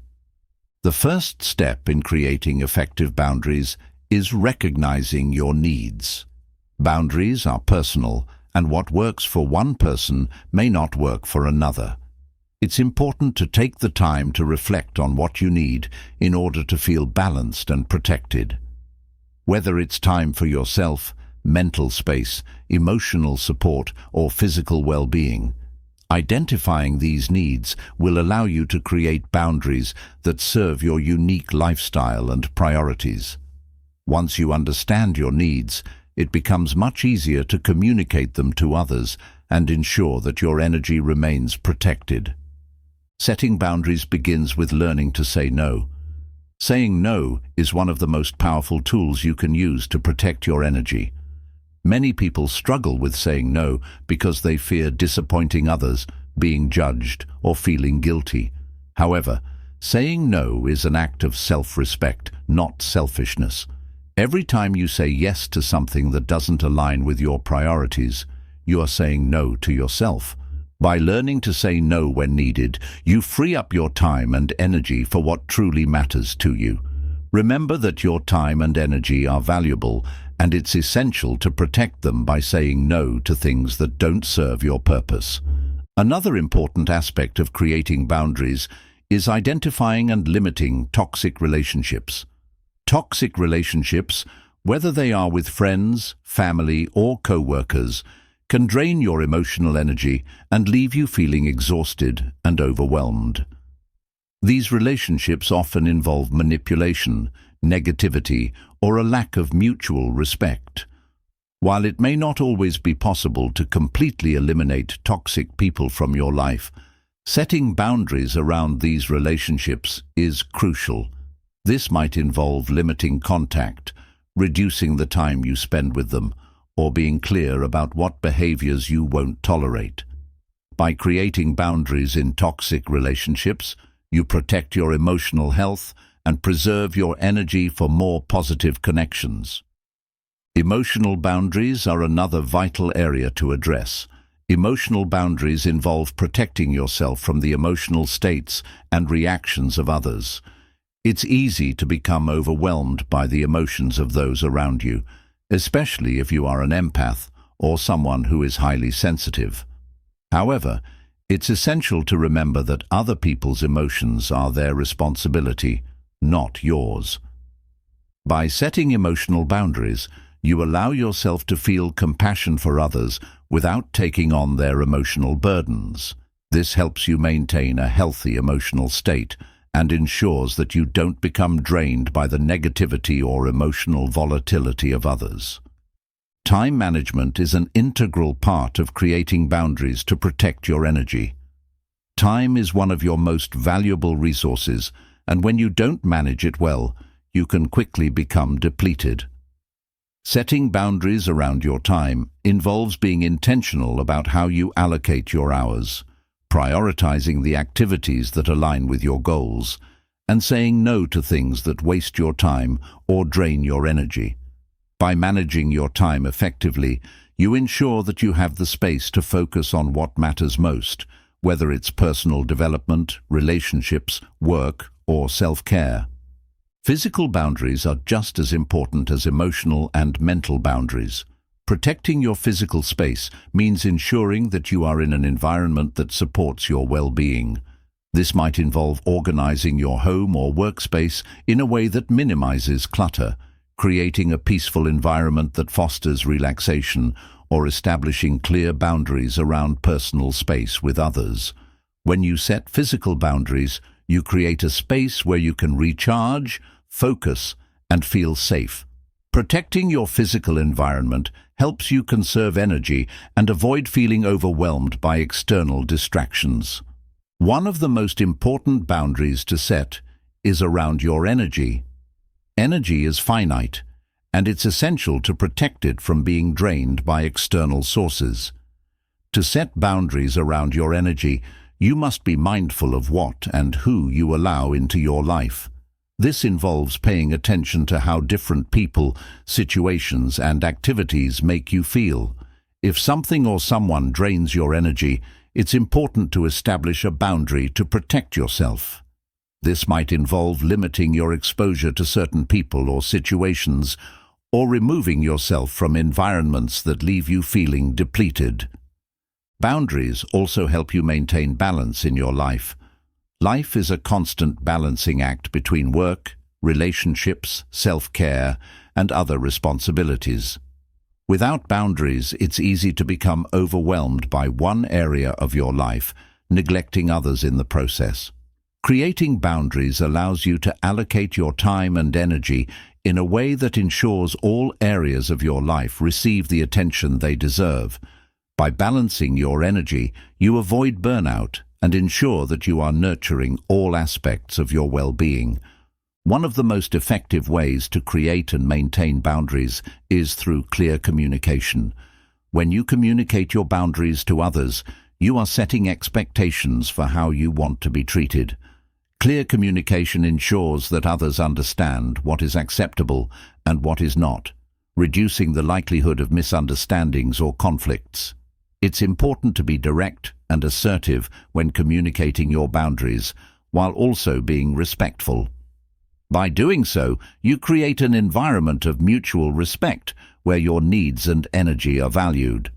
Speaker 1: The first step in creating effective boundaries is recognizing your needs. Boundaries are personal, and what works for one person may not work for another. It's important to take the time to reflect on what you need in order to feel balanced and protected. Whether it's time for yourself, mental space, emotional support, or physical well-being, identifying these needs will allow you to create boundaries that serve your unique lifestyle and priorities. Once you understand your needs, it becomes much easier to communicate them to others and ensure that your energy remains protected. Setting boundaries begins with learning to say no. Saying no is one of the most powerful tools you can use to protect your energy. Many people struggle with saying no because they fear disappointing others, being judged, or feeling guilty. However, saying no is an act of self-respect, not selfishness. Every time you say yes to something that doesn't align with your priorities, you are saying no to yourself. By learning to say no when needed, you free up your time and energy for what truly matters to you. Remember that your time and energy are valuable, and it's essential to protect them by saying no to things that don't serve your purpose. Another important aspect of creating boundaries is identifying and limiting toxic relationships. Toxic relationships, whether they are with friends, family, or co-workers, can drain your emotional energy and leave you feeling exhausted and overwhelmed. These relationships often involve manipulation, negativity, or a lack of mutual respect. While it may not always be possible to completely eliminate toxic people from your life, setting boundaries around these relationships is crucial. This might involve limiting contact, reducing the time you spend with them, or being clear about what behaviors you won't tolerate. By creating boundaries in toxic relationships, you protect your emotional health and preserve your energy for more positive connections. Emotional boundaries are another vital area to address. Emotional boundaries involve protecting yourself from the emotional states and reactions of others. It's easy to become overwhelmed by the emotions of those around you, especially if you are an empath or someone who is highly sensitive. However, it's essential to remember that other people's emotions are their responsibility, not yours. By setting emotional boundaries, you allow yourself to feel compassion for others without taking on their emotional burdens. This helps you maintain a healthy emotional state and ensures that you don't become drained by the negativity or emotional volatility of others. Time management is an integral part of creating boundaries to protect your energy. Time is one of your most valuable resources, and when you don't manage it well, you can quickly become depleted. Setting boundaries around your time involves being intentional about how you allocate your hours, prioritizing the activities that align with your goals, and saying no to things that waste your time or drain your energy. By managing your time effectively, you ensure that you have the space to focus on what matters most, whether it's personal development, relationships, work, or self-care. Physical boundaries are just as important as emotional and mental boundaries. Protecting your physical space means ensuring that you are in an environment that supports your well-being. This might involve organizing your home or workspace in a way that minimizes clutter, creating a peaceful environment that fosters relaxation, or establishing clear boundaries around personal space with others. When you set physical boundaries, you create a space where you can recharge, focus, and feel safe. Protecting your physical environment helps you conserve energy and avoid feeling overwhelmed by external distractions. One of the most important boundaries to set is around your energy. Energy is finite, and it's essential to protect it from being drained by external sources. To set boundaries around your energy, you must be mindful of what and who you allow into your life. This involves paying attention to how different people, situations, and activities make you feel. If something or someone drains your energy, it's important to establish a boundary to protect yourself. This might involve limiting your exposure to certain people or situations, or removing yourself from environments that leave you feeling depleted. Boundaries also help you maintain balance in your life. Life is a constant balancing act between work, relationships, self-care, and other responsibilities. Without boundaries, it's easy to become overwhelmed by one area of your life, neglecting others in the process. Creating boundaries allows you to allocate your time and energy in a way that ensures all areas of your life receive the attention they deserve. By balancing your energy, you avoid burnout and ensure that you are nurturing all aspects of your well-being. One of the most effective ways to create and maintain boundaries is through clear communication. When you communicate your boundaries to others, you are setting expectations for how you want to be treated. Clear communication ensures that others understand what is acceptable and what is not, reducing the likelihood of misunderstandings or conflicts. It's important to be direct and assertive when communicating your boundaries, while also being respectful. By doing so, you create an environment of mutual respect where your needs and energy are valued.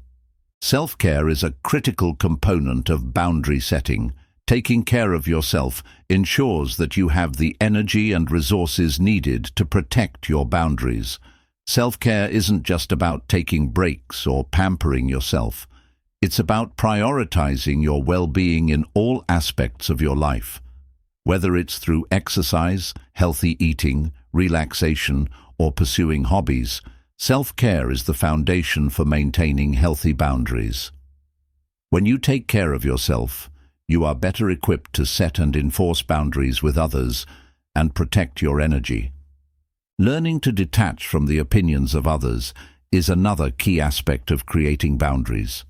Speaker 1: Self-care is a critical component of boundary setting. Taking care of yourself ensures that you have the energy and resources needed to protect your boundaries. Self-care isn't just about taking breaks or pampering yourself. It's about prioritizing your well-being in all aspects of your life. Whether it's through exercise, healthy eating, relaxation, or pursuing hobbies, self-care is the foundation for maintaining healthy boundaries. When you take care of yourself, you are better equipped to set and enforce boundaries with others and protect your energy. Learning to detach from the opinions of others is another key aspect of creating boundaries.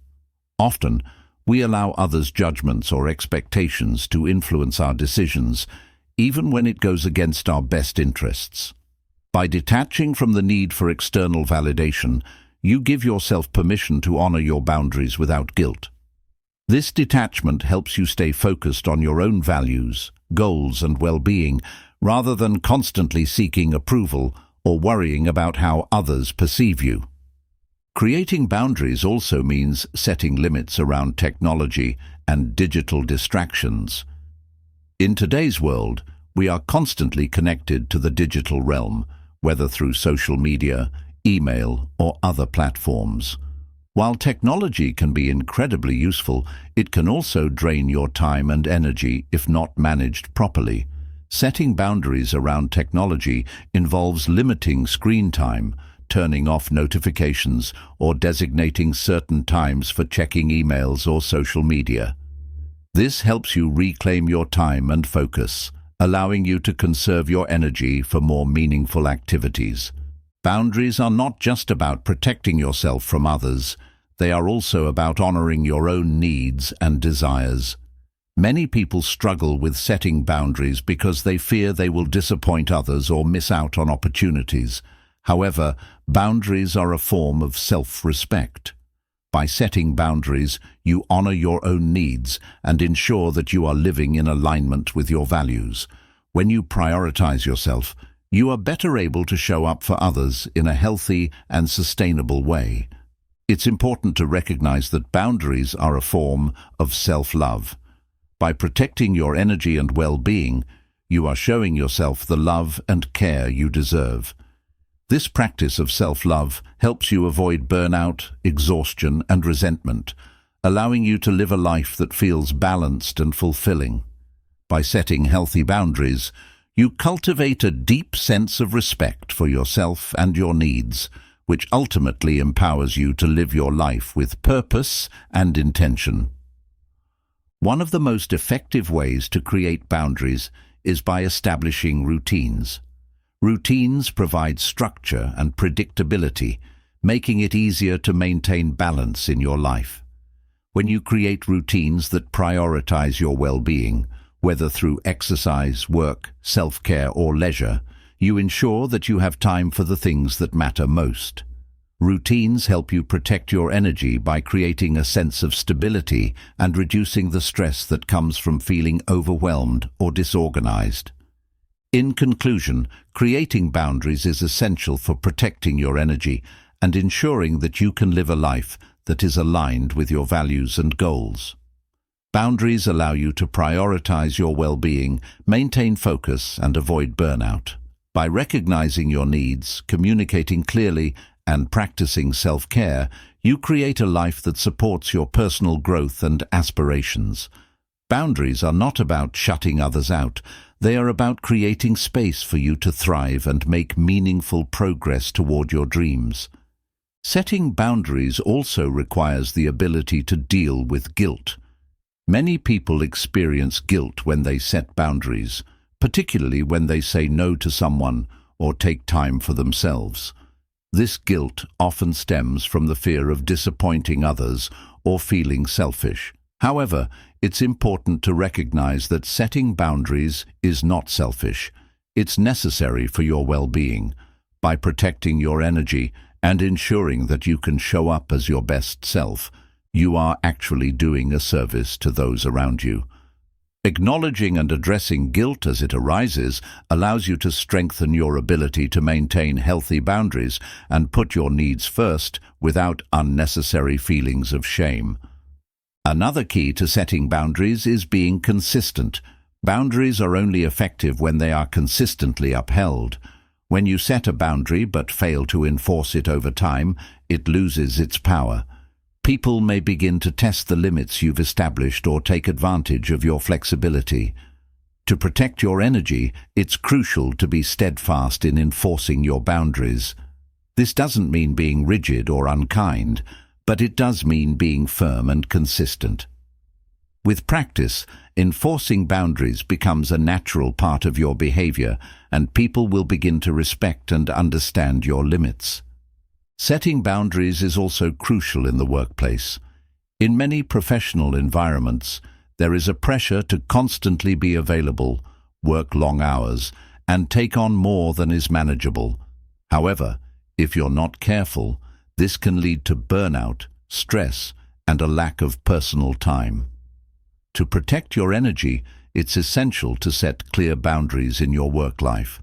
Speaker 1: Often, We allow others' judgments or expectations to influence our decisions, even when it goes against our best interests. By detaching from the need for external validation, you give yourself permission to honor your boundaries without guilt. This detachment helps you stay focused on your own values, goals, and well-being, rather than constantly seeking approval or worrying about how others perceive you. Creating boundaries also means setting limits around technology and digital distractions. In today's world, we are constantly connected to the digital realm, whether through social media, email, or other platforms. While technology can be incredibly useful, it can also drain your time and energy if not managed properly. Setting boundaries around technology involves limiting screen time, turning off notifications, or designating certain times for checking emails or social media. This helps you reclaim your time and focus, allowing you to conserve your energy for more meaningful activities. Boundaries are not just about protecting yourself from others, they are also about honoring your own needs and desires. Many people struggle with setting boundaries because they fear they will disappoint others or miss out on opportunities. However, boundaries are a form of self-respect. By setting boundaries, you honor your own needs and ensure that you are living in alignment with your values. When you prioritize yourself, you are better able to show up for others in a healthy and sustainable way. It's important to recognize that boundaries are a form of self-love. By protecting your energy and well-being, you are showing yourself the love and care you deserve. This practice of self-love helps you avoid burnout, exhaustion, and resentment, allowing you to live a life that feels balanced and fulfilling. By setting healthy boundaries, you cultivate a deep sense of respect for yourself and your needs, which ultimately empowers you to live your life with purpose and intention. One of the most effective ways to create boundaries is by establishing routines. Routines provide structure and predictability, making it easier to maintain balance in your life. When you create routines that prioritize your well-being, whether through exercise, work, self-care, or leisure, you ensure that you have time for the things that matter most. Routines help you protect your energy by creating a sense of stability and reducing the stress that comes from feeling overwhelmed or disorganized. In conclusion, creating boundaries is essential for protecting your energy and ensuring that you can live a life that is aligned with your values and goals. Boundaries allow you to prioritize your well-being, maintain focus, and avoid burnout. By recognizing your needs, communicating clearly, and practicing self-care, you create a life that supports your personal growth and aspirations. Boundaries are not about shutting others out. They are about creating space for you to thrive and make meaningful progress toward your dreams. Setting boundaries also requires the ability to deal with guilt. Many people experience guilt when they set boundaries, particularly when they say no to someone or take time for themselves. This guilt often stems from the fear of disappointing others or feeling selfish. However, it's important to recognize that setting boundaries is not selfish. It's necessary for your well-being. By protecting your energy and ensuring that you can show up as your best self, you are actually doing a service to those around you. Acknowledging and addressing guilt as it arises allows you to strengthen your ability to maintain healthy boundaries and put your needs first without unnecessary feelings of shame. Another key to setting boundaries is being consistent. Boundaries are only effective when they are consistently upheld. When you set a boundary but fail to enforce it over time, it loses its power. People may begin to test the limits you've established or take advantage of your flexibility. To protect your energy, it's crucial to be steadfast in enforcing your boundaries. This doesn't mean being rigid or unkind, but it does mean being firm and consistent. With practice, enforcing boundaries becomes a natural part of your behavior, and people will begin to respect and understand your limits. Setting boundaries is also crucial in the workplace. In many professional environments, there is a pressure to constantly be available, work long hours, and take on more than is manageable. However, if you're not careful, this can lead to burnout, stress, and a lack of personal time. To protect your energy, it's essential to set clear boundaries in your work life.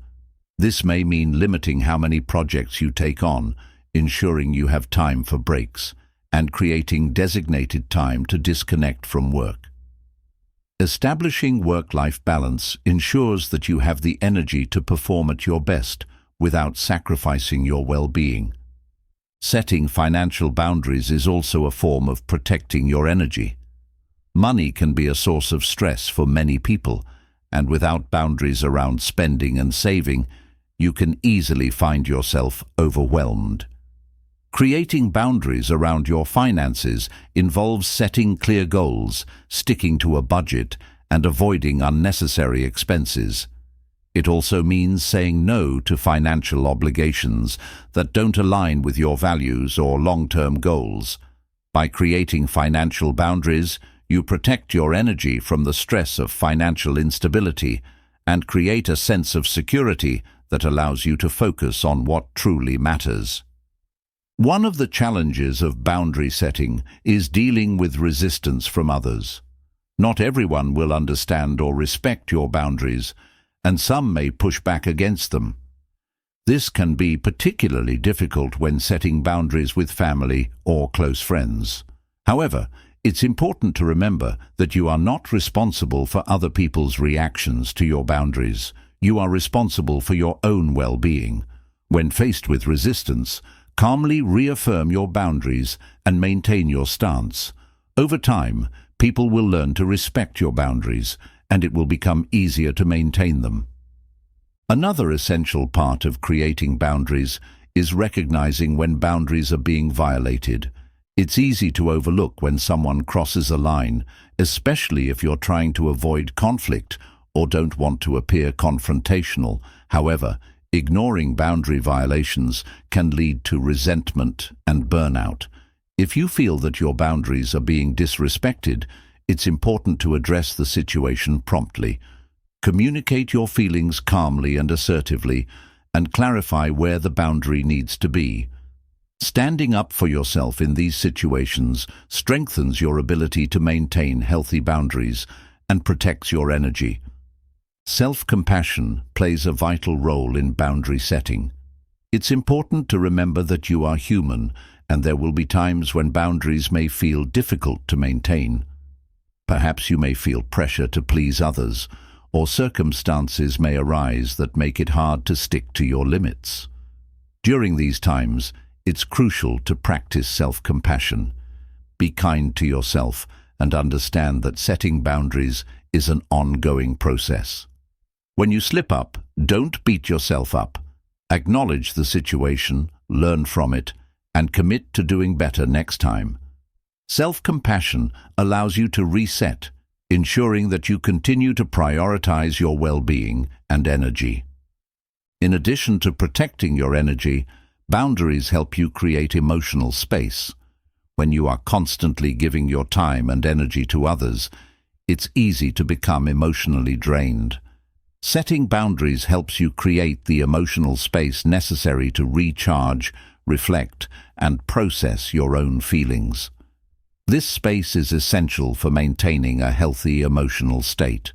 Speaker 1: This may mean limiting how many projects you take on, ensuring you have time for breaks, and creating designated time to disconnect from work. Establishing work-life balance ensures that you have the energy to perform at your best without sacrificing your well-being. Setting financial boundaries is also a form of protecting your energy. Money can be a source of stress for many people, and without boundaries around spending and saving, you can easily find yourself overwhelmed. Creating boundaries around your finances involves setting clear goals, sticking to a budget, and avoiding unnecessary expenses. It also means saying no to financial obligations that don't align with your values or long-term goals. By creating financial boundaries, you protect your energy from the stress of financial instability and create a sense of security that allows you to focus on what truly matters. One of the challenges of boundary setting is dealing with resistance from others. Not everyone will understand or respect your boundaries, and some may push back against them. This can be particularly difficult when setting boundaries with family or close friends. However, it's important to remember that you are not responsible for other people's reactions to your boundaries. You are responsible for your own well-being. When faced with resistance, calmly reaffirm your boundaries and maintain your stance. Over time, people will learn to respect your boundaries, and it will become easier to maintain them. Another essential part of creating boundaries is recognizing when boundaries are being violated. It's easy to overlook when someone crosses a line, especially if you're trying to avoid conflict or don't want to appear confrontational. However, ignoring boundary violations can lead to resentment and burnout. If you feel that your boundaries are being disrespected, it's important to address the situation promptly. Communicate your feelings calmly and assertively, and clarify where the boundary needs to be. Standing up for yourself in these situations strengthens your ability to maintain healthy boundaries and protects your energy. Self-compassion plays a vital role in boundary setting. It's important to remember that you are human, and there will be times when boundaries may feel difficult to maintain. Perhaps you may feel pressure to please others, or circumstances may arise that make it hard to stick to your limits. During these times, it's crucial to practice self-compassion. Be kind to yourself and understand that setting boundaries is an ongoing process. When you slip up, don't beat yourself up. Acknowledge the situation, learn from it, and commit to doing better next time. Self-compassion allows you to reset, ensuring that you continue to prioritize your well-being and energy. In addition to protecting your energy, boundaries help you create emotional space. When you are constantly giving your time and energy to others, it's easy to become emotionally drained. Setting boundaries helps you create the emotional space necessary to recharge, reflect, and process your own feelings. This space is essential for maintaining a healthy emotional state.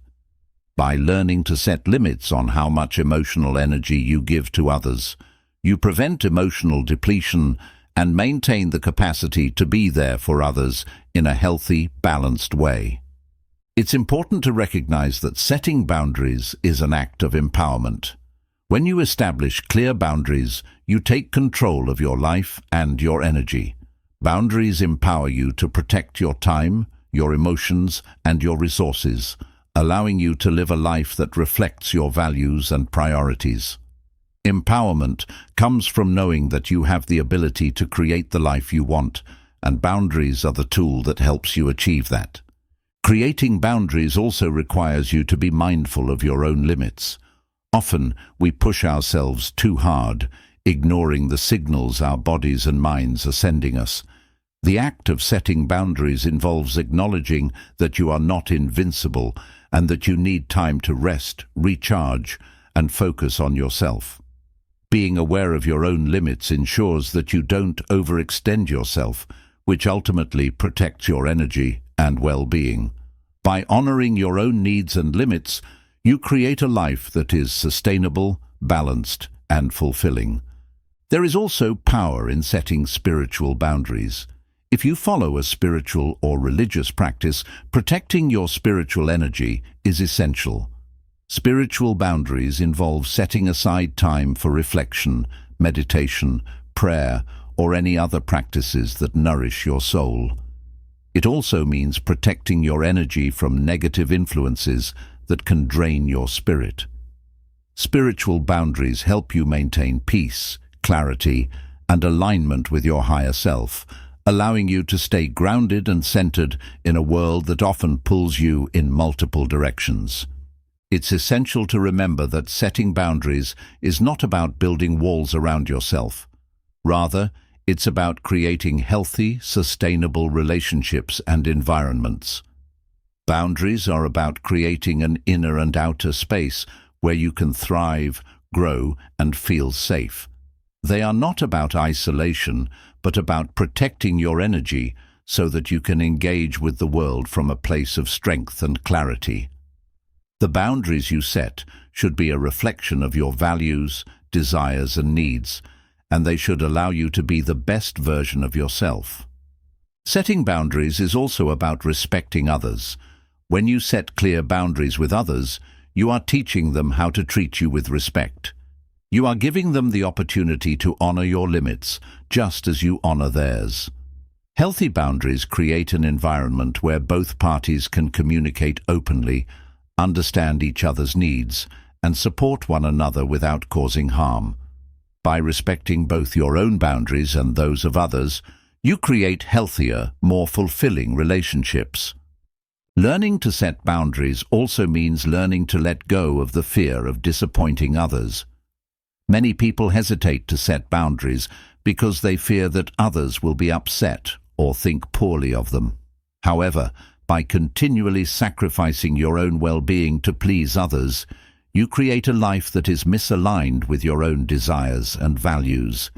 Speaker 1: By learning to set limits on how much emotional energy you give to others, you prevent emotional depletion and maintain the capacity to be there for others in a healthy, balanced way. It's important to recognize that setting boundaries is an act of empowerment. When you establish clear boundaries, you take control of your life and your energy. Boundaries empower you to protect your time, your emotions, and your resources, allowing you to live a life that reflects your values and priorities. Empowerment comes from knowing that you have the ability to create the life you want, and boundaries are the tool that helps you achieve that. Creating boundaries also requires you to be mindful of your own limits. Often, we push ourselves too hard, ignoring the signals our bodies and minds are sending us. The act of setting boundaries involves acknowledging that you are not invincible and that you need time to rest, recharge, and focus on yourself. Being aware of your own limits ensures that you don't overextend yourself, which ultimately protects your energy and well-being. By honoring your own needs and limits, you create a life that is sustainable, balanced, and fulfilling. There is also power in setting spiritual boundaries. If you follow a spiritual or religious practice, protecting your spiritual energy is essential. Spiritual boundaries involve setting aside time for reflection, meditation, prayer, or any other practices that nourish your soul. It also means protecting your energy from negative influences that can drain your spirit. Spiritual boundaries help you maintain peace, clarity, and alignment with your higher self, allowing you to stay grounded and centered in a world that often pulls you in multiple directions. It's essential to remember that setting boundaries is not about building walls around yourself. Rather, it's about creating healthy, sustainable relationships and environments. Boundaries are about creating an inner and outer space where you can thrive, grow, and feel safe. They are not about isolation, but about protecting your energy so that you can engage with the world from a place of strength and clarity. The boundaries you set should be a reflection of your values, desires, and needs, and they should allow you to be the best version of yourself. Setting boundaries is also about respecting others. When you set clear boundaries with others, you are teaching them how to treat you with respect. You are giving them the opportunity to honor your limits, just as you honor theirs. Healthy boundaries create an environment where both parties can communicate openly, understand each other's needs, and support one another without causing harm. By respecting both your own boundaries and those of others, you create healthier, more fulfilling relationships. Learning to set boundaries also means learning to let go of the fear of disappointing others. Many people hesitate to set boundaries because they fear that others will be upset or think poorly of them. However, by continually sacrificing your own well-being to please others, you create a life that is misaligned with your own desires and values.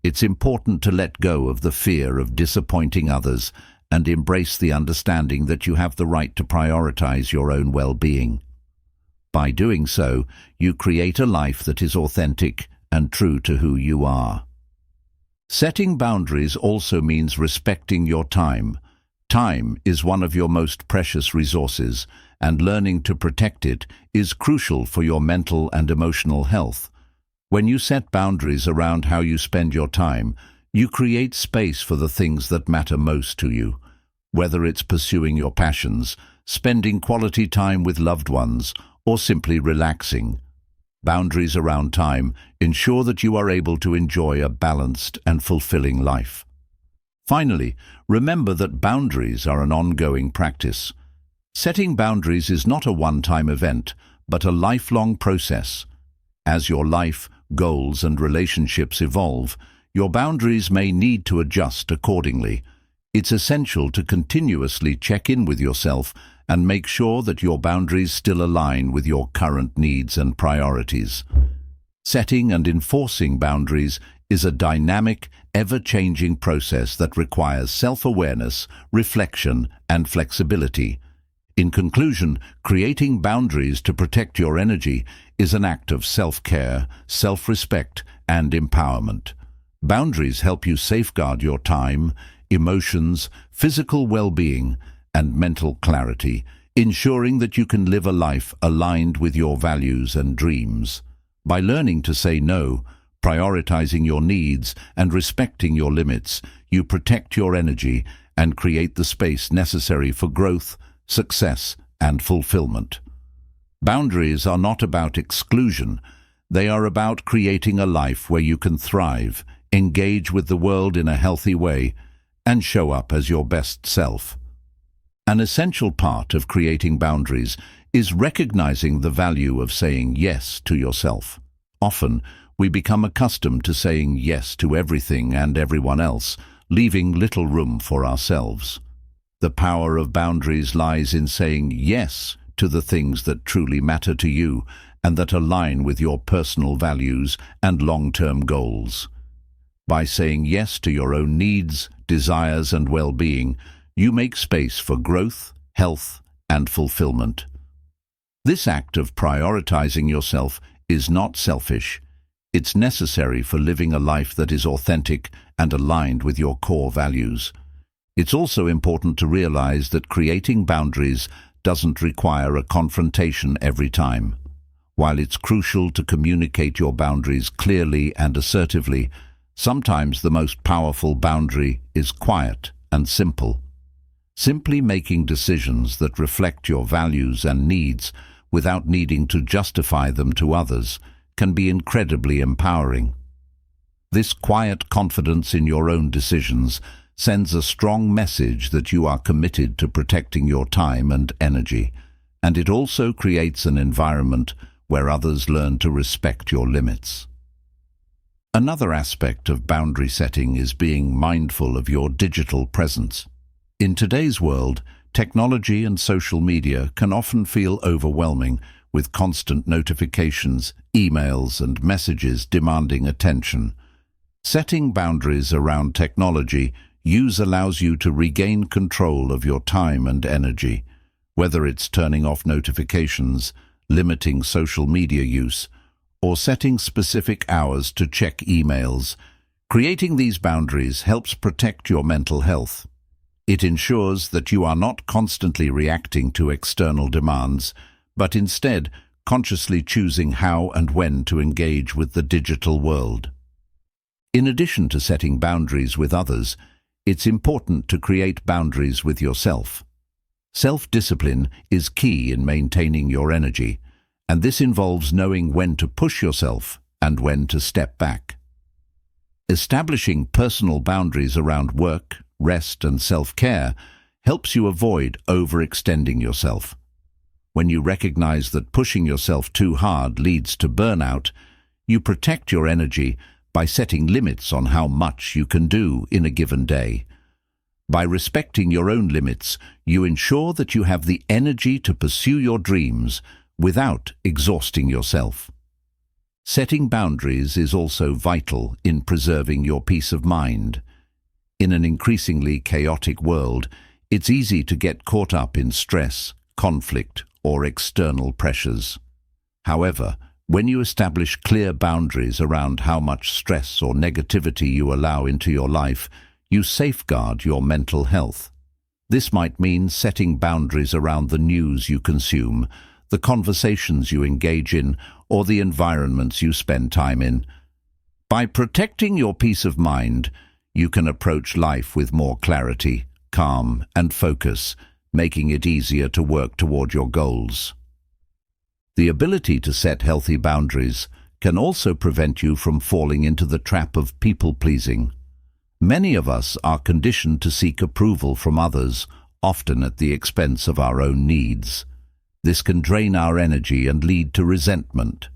Speaker 1: It's important to let go of the fear of disappointing others and embrace the understanding that you have the right to prioritize your own well-being. By doing so, you create a life that is authentic and true to who you are. Setting boundaries also means respecting your time. Time is one of your most precious resources, and learning to protect it is crucial for your mental and emotional health. When you set boundaries around how you spend your time, you create space for the things that matter most to you. Whether it's pursuing your passions, spending quality time with loved ones, or simply relaxing. Boundaries around time ensure that you are able to enjoy a balanced and fulfilling life. Finally, remember that boundaries are an ongoing practice. Setting boundaries is not a one-time event, but a lifelong process. As your life, goals, and relationships evolve, your boundaries may need to adjust accordingly. It's essential to continuously check in with yourself and make sure that your boundaries still align with your current needs and priorities. Setting and enforcing boundaries is a dynamic, ever-changing process that requires self-awareness, reflection, and flexibility. In conclusion, creating boundaries to protect your energy is an act of self-care, self-respect, and empowerment. Boundaries help you safeguard your time, emotions, physical well-being, and mental clarity, ensuring that you can live a life aligned with your values and dreams. By learning to say no, prioritizing your needs, and respecting your limits, you protect your energy and create the space necessary for growth, success, and fulfillment. Boundaries are not about exclusion. They are about creating a life where you can thrive, engage with the world in a healthy way, and show up as your best self. An essential part of creating boundaries is recognizing the value of saying yes to yourself. Often, we become accustomed to saying yes to everything and everyone else, leaving little room for ourselves. The power of boundaries lies in saying yes to the things that truly matter to you and that align with your personal values and long-term goals. By saying yes to your own needs, desires, and well-being, you make space for growth, health, and fulfillment. This act of prioritizing yourself is not selfish. It's necessary for living a life that is authentic and aligned with your core values. It's also important to realize that creating boundaries doesn't require a confrontation every time. While it's crucial to communicate your boundaries clearly and assertively, sometimes the most powerful boundary is quiet and simple. Simply making decisions that reflect your values and needs without needing to justify them to others can be incredibly empowering. This quiet confidence in your own decisions sends a strong message that you are committed to protecting your time and energy, and it also creates an environment where others learn to respect your limits. Another aspect of boundary setting is being mindful of your digital presence. In today's world, technology and social media can often feel overwhelming, with constant notifications, emails, and messages demanding attention. Setting boundaries around technology use allows you to regain control of your time and energy, whether it's turning off notifications, limiting social media use, or setting specific hours to check emails. Creating these boundaries helps protect your mental health. It ensures that you are not constantly reacting to external demands, but instead consciously choosing how and when to engage with the digital world. In addition to setting boundaries with others, it's important to create boundaries with yourself. Self-discipline is key in maintaining your energy, and this involves knowing when to push yourself and when to step back. Establishing personal boundaries around work, rest, and self-care helps you avoid overextending yourself. When you recognize that pushing yourself too hard leads to burnout, you protect your energy by setting limits on how much you can do in a given day. By respecting your own limits, you ensure that you have the energy to pursue your dreams without exhausting yourself. Setting boundaries is also vital in preserving your peace of mind. In an increasingly chaotic world, it's easy to get caught up in stress, conflict, or external pressures. However, when you establish clear boundaries around how much stress or negativity you allow into your life, you safeguard your mental health. This might mean setting boundaries around the news you consume, the conversations you engage in, or the environments you spend time in. By protecting your peace of mind, you can approach life with more clarity, calm, and focus, making it easier to work toward your goals. The ability to set healthy boundaries can also prevent you from falling into the trap of people-pleasing. Many of us are conditioned to seek approval from others, often at the expense of our own needs. This can drain our energy and lead to resentment.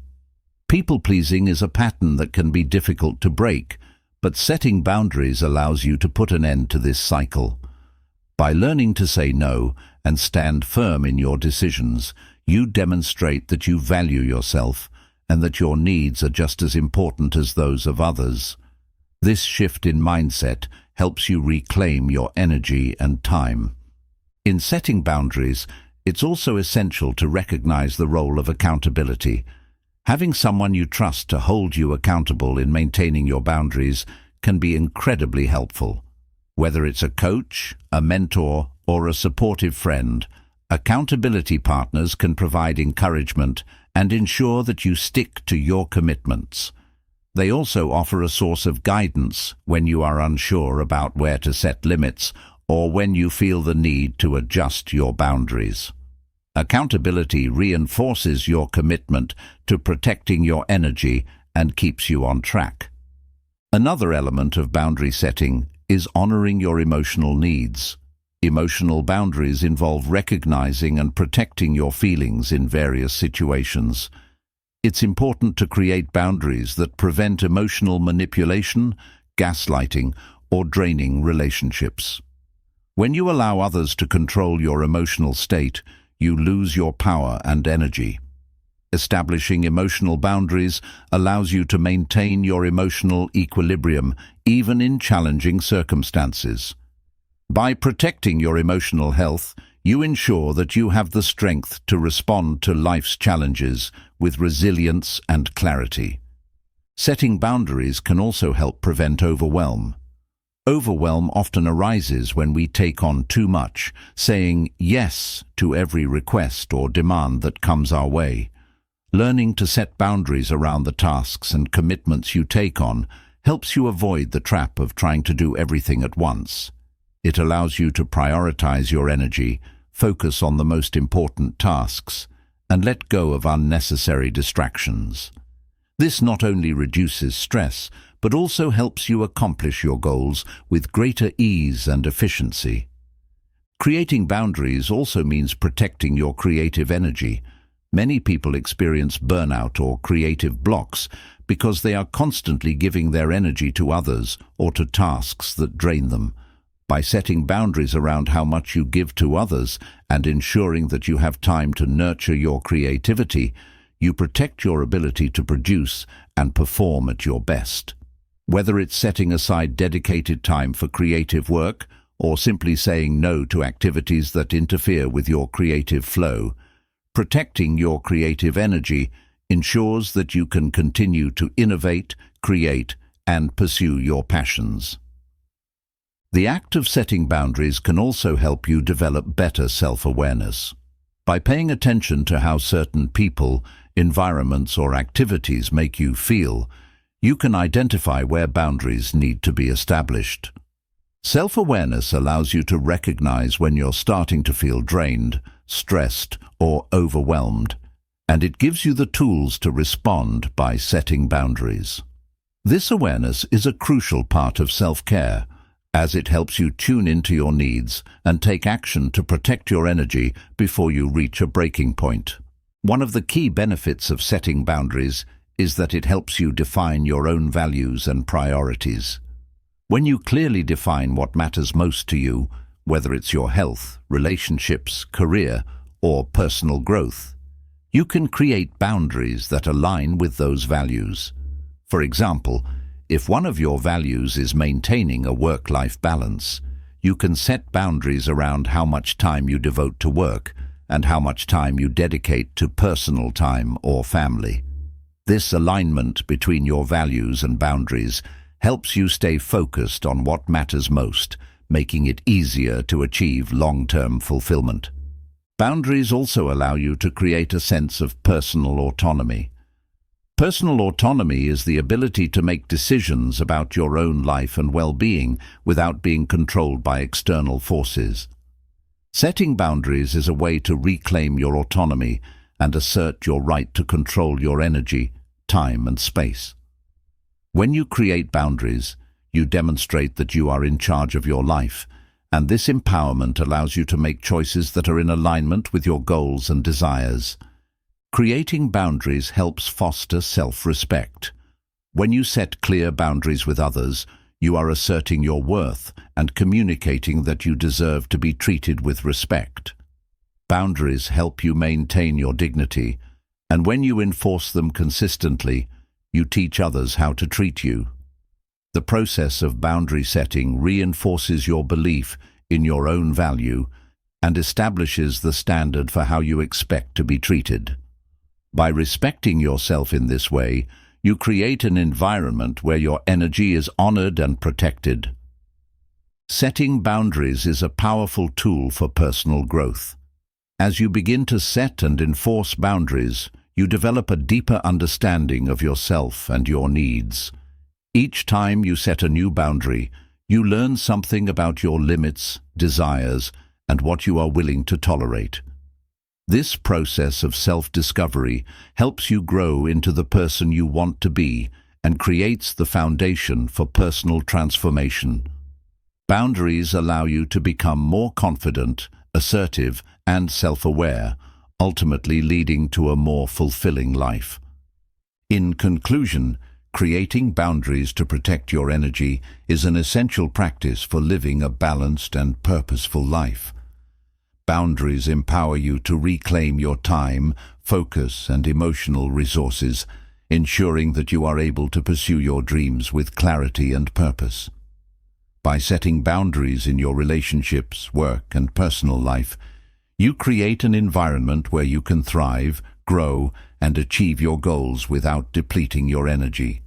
Speaker 1: People-pleasing is a pattern that can be difficult to break, but setting boundaries allows you to put an end to this cycle. By learning to say no and stand firm in your decisions, you demonstrate that you value yourself and that your needs are just as important as those of others. This shift in mindset helps you reclaim your energy and time. In setting boundaries, it's also essential to recognize the role of accountability. Having someone you trust to hold you accountable in maintaining your boundaries can be incredibly helpful. Whether it's a coach, a mentor, or a supportive friend, accountability partners can provide encouragement and ensure that you stick to your commitments. They also offer a source of guidance when you are unsure about where to set limits or when you feel the need to adjust your boundaries. Accountability reinforces your commitment to protecting your energy and keeps you on track. Another element of boundary setting is honoring your emotional needs. Emotional boundaries involve recognizing and protecting your feelings in various situations. It's important to create boundaries that prevent emotional manipulation, gaslighting, or draining relationships. When you allow others to control your emotional state, you lose your power and energy. Establishing emotional boundaries allows you to maintain your emotional equilibrium even in challenging circumstances. By protecting your emotional health, you ensure that you have the strength to respond to life's challenges with resilience and clarity. Setting boundaries can also help prevent overwhelm. Overwhelm often arises when we take on too much, saying yes to every request or demand that comes our way. Learning to set boundaries around the tasks and commitments you take on helps you avoid the trap of trying to do everything at once. It allows you to prioritize your energy, focus on the most important tasks, and let go of unnecessary distractions. This not only reduces stress, but also helps you accomplish your goals with greater ease and efficiency. Creating boundaries also means protecting your creative energy. Many people experience burnout or creative blocks because they are constantly giving their energy to others or to tasks that drain them. By setting boundaries around how much you give to others and ensuring that you have time to nurture your creativity, you protect your ability to produce and perform at your best. Whether it's setting aside dedicated time for creative work or simply saying no to activities that interfere with your creative flow, protecting your creative energy ensures that you can continue to innovate, create, and pursue your passions. The act of setting boundaries can also help you develop better self-awareness. By paying attention to how certain people, environments, or activities make you feel, you can identify where boundaries need to be established. Self-awareness allows you to recognize when you're starting to feel drained, stressed, or overwhelmed, and it gives you the tools to respond by setting boundaries. This awareness is a crucial part of self-care, as it helps you tune into your needs and take action to protect your energy before you reach a breaking point. One of the key benefits of setting boundaries is that it helps you define your own values and priorities. When you clearly define what matters most to you, whether it's your health, relationships, career, or personal growth, you can create boundaries that align with those values. For example, if one of your values is maintaining a work-life balance, you can set boundaries around how much time you devote to work and how much time you dedicate to personal time or family. This alignment between your values and boundaries helps you stay focused on what matters most, making it easier to achieve long-term fulfillment. Boundaries also allow you to create a sense of personal autonomy. Personal autonomy is the ability to make decisions about your own life and well-being without being controlled by external forces. Setting boundaries is a way to reclaim your autonomy and assert your right to control your energy, time, and space. When you create boundaries, you demonstrate that you are in charge of your life, and this empowerment allows you to make choices that are in alignment with your goals and desires. Creating boundaries helps foster self-respect. When you set clear boundaries with others, you are asserting your worth and communicating that you deserve to be treated with respect. Boundaries help you maintain your dignity, and when you enforce them consistently, you teach others how to treat you. The process of boundary setting reinforces your belief in your own value and establishes the standard for how you expect to be treated. By respecting yourself in this way, you create an environment where your energy is honored and protected. Setting boundaries is a powerful tool for personal growth. As you begin to set and enforce boundaries, you develop a deeper understanding of yourself and your needs. Each time you set a new boundary, you learn something about your limits, desires, and what you are willing to tolerate. This process of self-discovery helps you grow into the person you want to be and creates the foundation for personal transformation. Boundaries allow you to become more confident, assertive, and self-aware, ultimately leading to a more fulfilling life. In conclusion, creating boundaries to protect your energy is an essential practice for living a balanced and purposeful life. Boundaries empower you to reclaim your time, focus, and emotional resources, ensuring that you are able to pursue your dreams with clarity and purpose. By setting boundaries in your relationships, work, and personal life, you create an environment where you can thrive, grow, and achieve your goals without depleting your energy.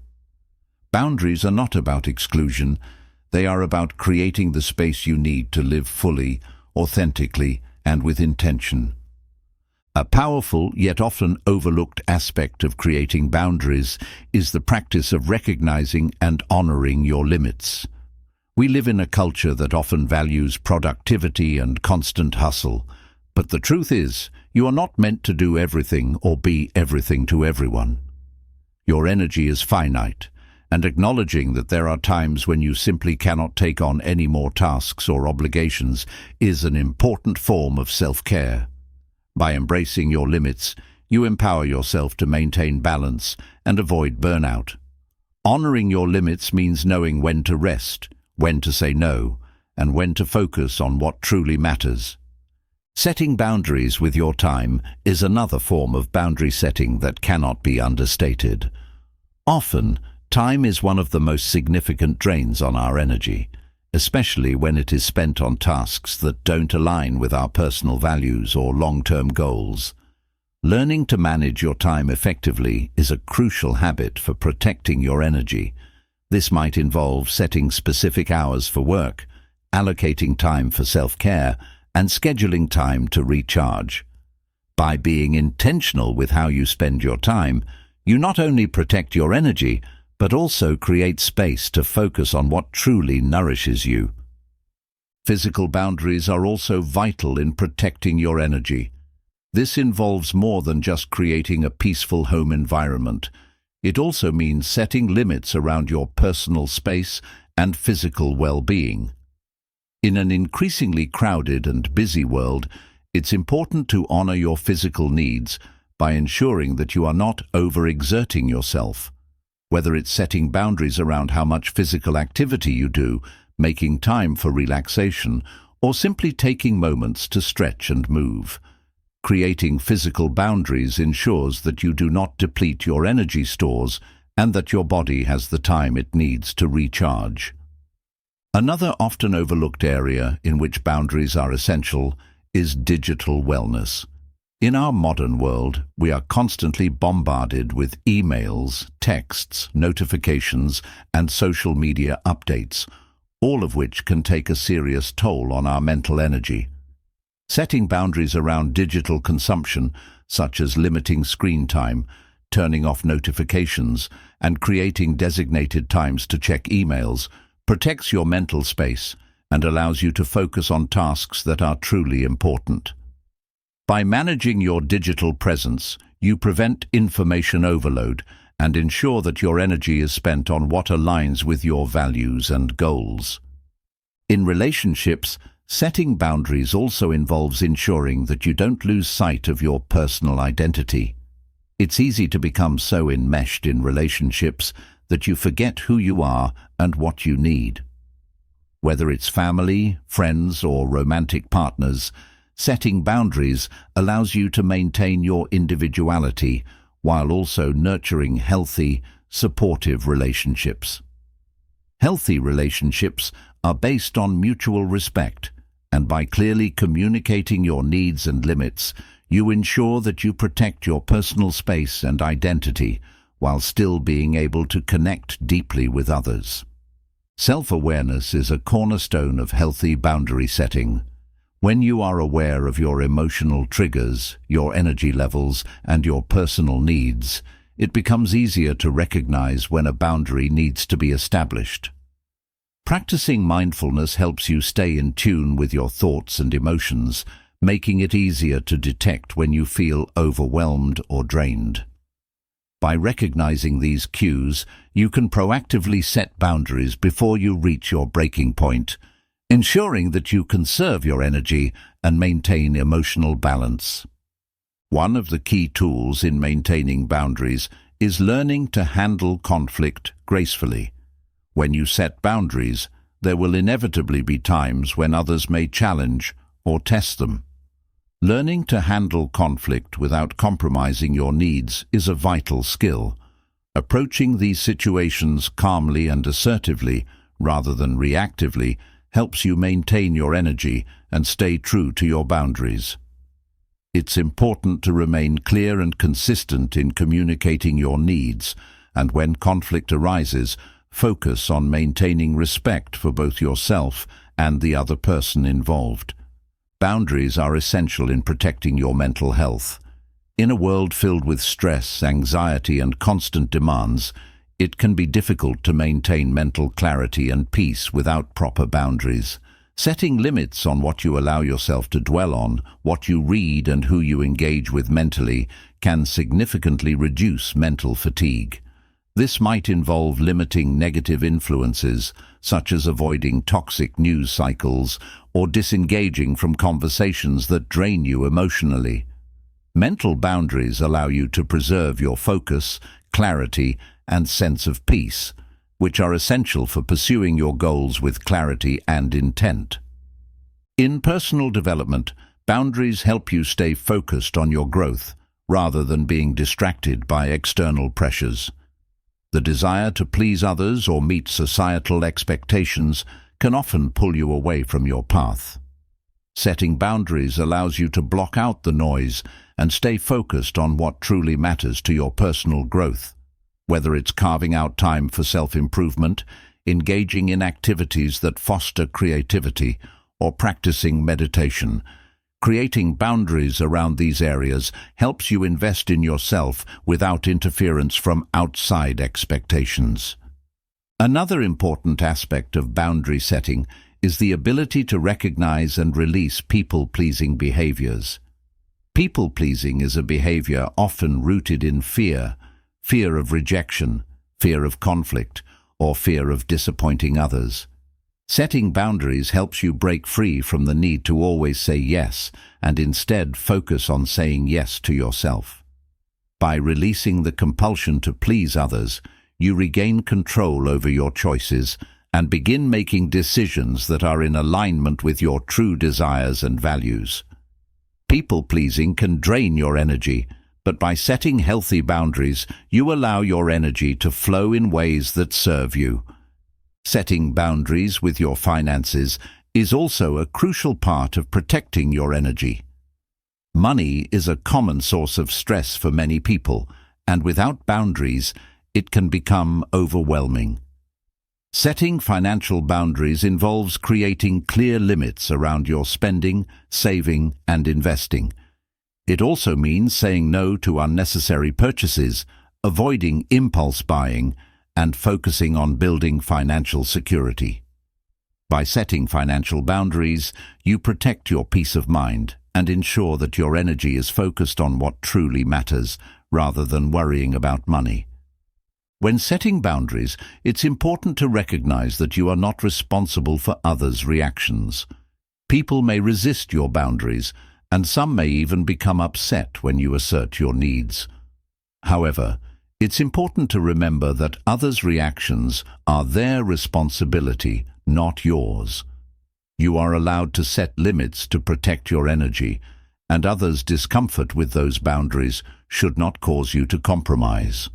Speaker 1: Boundaries are not about exclusion. They are about creating the space you need to live fully, authentically, and with intention. A powerful yet often overlooked aspect of creating boundaries is the practice of recognizing and honoring your limits. We live in a culture that often values productivity and constant hustle, but the truth is, you are not meant to do everything or be everything to everyone. Your energy is finite, and acknowledging that there are times when you simply cannot take on any more tasks or obligations is an important form of self-care. By embracing your limits, you empower yourself to maintain balance and avoid burnout. Honoring your limits means knowing when to rest, when to say no, and when to focus on what truly matters. Setting boundaries with your time is another form of boundary setting that cannot be understated. Often, time is one of the most significant drains on our energy, especially when it is spent on tasks that don't align with our personal values or long-term goals. Learning to manage your time effectively is a crucial habit for protecting your energy. This might involve setting specific hours for work, allocating time for self-care, and scheduling time to recharge. By being intentional with how you spend your time, you not only protect your energy, but also create space to focus on what truly nourishes you. Physical boundaries are also vital in protecting your energy. This involves more than just creating a peaceful home environment. It also means setting limits around your personal space and physical well-being. In an increasingly crowded and busy world, it's important to honor your physical needs by ensuring that you are not overexerting yourself. Whether it's setting boundaries around how much physical activity you do, making time for relaxation, or simply taking moments to stretch and move. Creating physical boundaries ensures that you do not deplete your energy stores and that your body has the time it needs to recharge. Another often overlooked area in which boundaries are essential is digital wellness. In our modern world, we are constantly bombarded with emails, texts, notifications, and social media updates, all of which can take a serious toll on our mental energy. Setting boundaries around digital consumption, such as limiting screen time, turning off notifications, and creating designated times to check emails, protects your mental space and allows you to focus on tasks that are truly important. By managing your digital presence, you prevent information overload and ensure that your energy is spent on what aligns with your values and goals. In relationships, setting boundaries also involves ensuring that you don't lose sight of your personal identity. It's easy to become so enmeshed in relationships that you forget who you are and what you need. Whether it's family, friends, or romantic partners, setting boundaries allows you to maintain your individuality while also nurturing healthy, supportive relationships. Healthy relationships are based on mutual respect, and by clearly communicating your needs and limits, you ensure that you protect your personal space and identity while still being able to connect deeply with others. Self-awareness is a cornerstone of healthy boundary setting. When you are aware of your emotional triggers, your energy levels, and your personal needs, it becomes easier to recognize when a boundary needs to be established. Practicing mindfulness helps you stay in tune with your thoughts and emotions, making it easier to detect when you feel overwhelmed or drained. By recognizing these cues, you can proactively set boundaries before you reach your breaking point, ensuring that you conserve your energy and maintain emotional balance. One of the key tools in maintaining boundaries is learning to handle conflict gracefully. When you set boundaries, there will inevitably be times when others may challenge or test them. Learning to handle conflict without compromising your needs is a vital skill. Approaching these situations calmly and assertively, rather than reactively, helps you maintain your energy and stay true to your boundaries. It's important to remain clear and consistent in communicating your needs, and when conflict arises, focus on maintaining respect for both yourself and the other person involved. Boundaries are essential in protecting your mental health. In a world filled with stress, anxiety, and constant demands, it can be difficult to maintain mental clarity and peace without proper boundaries. Setting limits on what you allow yourself to dwell on, what you read, and who you engage with mentally can significantly reduce mental fatigue. This might involve limiting negative influences, such as avoiding toxic news cycles or disengaging from conversations that drain you emotionally. Mental boundaries allow you to preserve your focus, clarity, and sense of peace, which are essential for pursuing your goals with clarity and intent. In personal development, boundaries help you stay focused on your growth, rather than being distracted by external pressures. The desire to please others or meet societal expectations can often pull you away from your path. Setting boundaries allows you to block out the noise and stay focused on what truly matters to your personal growth. Whether it's carving out time for self-improvement, engaging in activities that foster creativity, or practicing meditation, creating boundaries around these areas helps you invest in yourself without interference from outside expectations. Another important aspect of boundary setting is the ability to recognize and release people-pleasing behaviors. People-pleasing is a behavior often rooted in fear of rejection, fear of conflict, or fear of disappointing others. Setting boundaries helps you break free from the need to always say yes and instead focus on saying yes to yourself. By releasing the compulsion to please others, you regain control over your choices and begin making decisions that are in alignment with your true desires and values. People-pleasing can drain your energy, but by setting healthy boundaries, you allow your energy to flow in ways that serve you. Setting boundaries with your finances is also a crucial part of protecting your energy. Money is a common source of stress for many people, and without boundaries, it can become overwhelming. Setting financial boundaries involves creating clear limits around your spending, saving, and investing. It also means saying no to unnecessary purchases, avoiding impulse buying, and focusing on building financial security. By setting financial boundaries, you protect your peace of mind and ensure that your energy is focused on what truly matters, rather than worrying about money. When setting boundaries, it's important to recognize that you are not responsible for others' reactions. People may resist your boundaries, and some may even become upset when you assert your needs. However, it's important to remember that others' reactions are their responsibility, not yours. You are allowed to set limits to protect your energy, and others' discomfort with those boundaries should not cause you to compromise.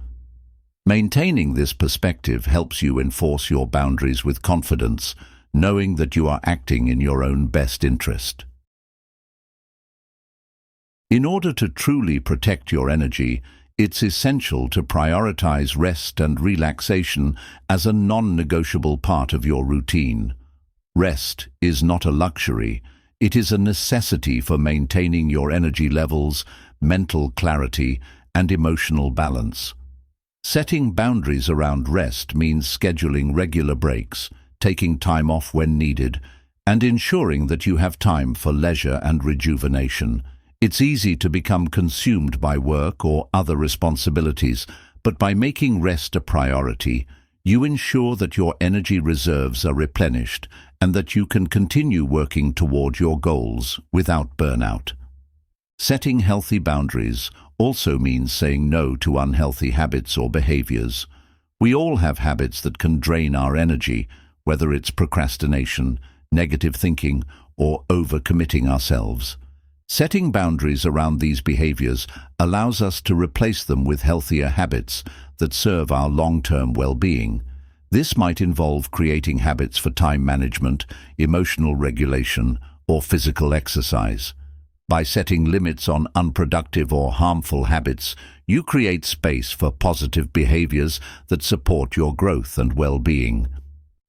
Speaker 1: Maintaining this perspective helps you enforce your boundaries with confidence, knowing that you are acting in your own best interest. In order to truly protect your energy, it's essential to prioritize rest and relaxation as a non-negotiable part of your routine. Rest is not a luxury, it is a necessity for maintaining your energy levels, mental clarity, and emotional balance. Setting boundaries around rest means scheduling regular breaks, taking time off when needed, and ensuring that you have time for leisure and rejuvenation. It's easy to become consumed by work or other responsibilities, but by making rest a priority, you ensure that your energy reserves are replenished and that you can continue working toward your goals without burnout. Setting healthy boundaries also means saying no to unhealthy habits or behaviors. We all have habits that can drain our energy, whether it's procrastination, negative thinking, or overcommitting ourselves. Setting boundaries around these behaviors allows us to replace them with healthier habits that serve our long-term well-being. This might involve creating habits for time management, emotional regulation, or physical exercise. By setting limits on unproductive or harmful habits, you create space for positive behaviors that support your growth and well-being.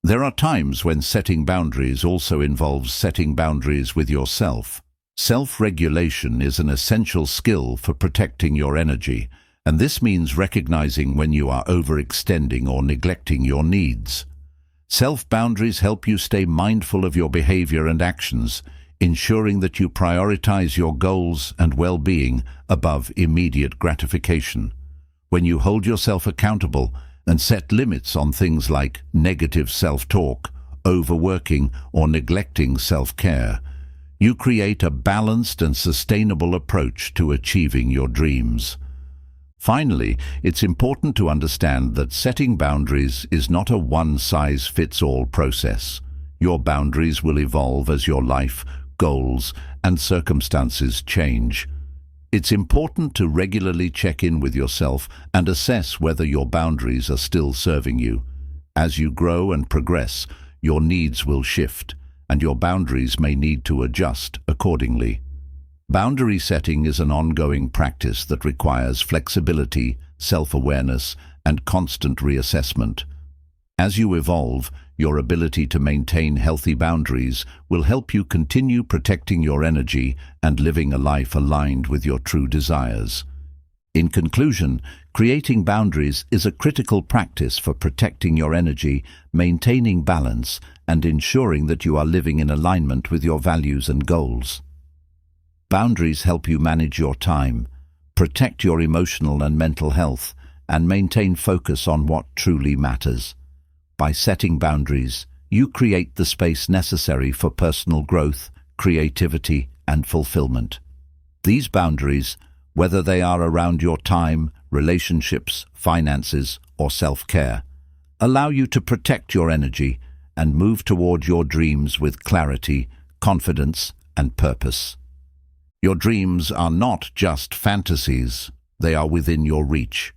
Speaker 1: There are times when setting boundaries also involves setting boundaries with yourself. Self-regulation is an essential skill for protecting your energy, and this means recognizing when you are overextending or neglecting your needs. Self-boundaries help you stay mindful of your behavior and actions, ensuring that you prioritize your goals and well-being above immediate gratification. When you hold yourself accountable and set limits on things like negative self-talk, overworking, or neglecting self-care, you create a balanced and sustainable approach to achieving your dreams. Finally, it's important to understand that setting boundaries is not a one-size-fits-all process. Your boundaries will evolve as your life, goals, and circumstances change. It's important to regularly check in with yourself and assess whether your boundaries are still serving you. As you grow and progress, your needs will shift, and your boundaries may need to adjust accordingly. Boundary setting is an ongoing practice that requires flexibility, self-awareness, and constant reassessment. As you evolve, your ability to maintain healthy boundaries will help you continue protecting your energy and living a life aligned with your true desires. In conclusion, creating boundaries is a critical practice for protecting your energy, maintaining balance, and ensuring that you are living in alignment with your values and goals. Boundaries help you manage your time, protect your emotional and mental health, and maintain focus on what truly matters. By setting boundaries, you create the space necessary for personal growth, creativity, and fulfillment. These boundaries, whether they are around your time, relationships, finances, or self-care, allow you to protect your energy and move toward your dreams with clarity, confidence, and purpose. Your dreams are not just fantasies, they are within your reach.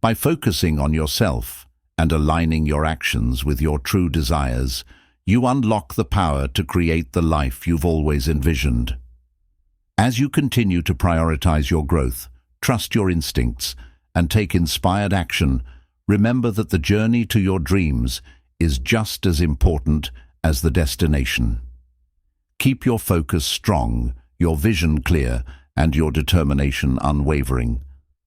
Speaker 1: By focusing on yourself and aligning your actions with your true desires, you unlock the power to create the life you've always envisioned. As you continue to prioritize your growth, trust your instincts, and take inspired action, remember that the journey to your dreams is just as important as the destination. Keep your focus strong, your vision clear, and your determination unwavering.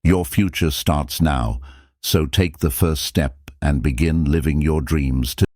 Speaker 1: Your future starts now, so take the first step and begin living your dreams today.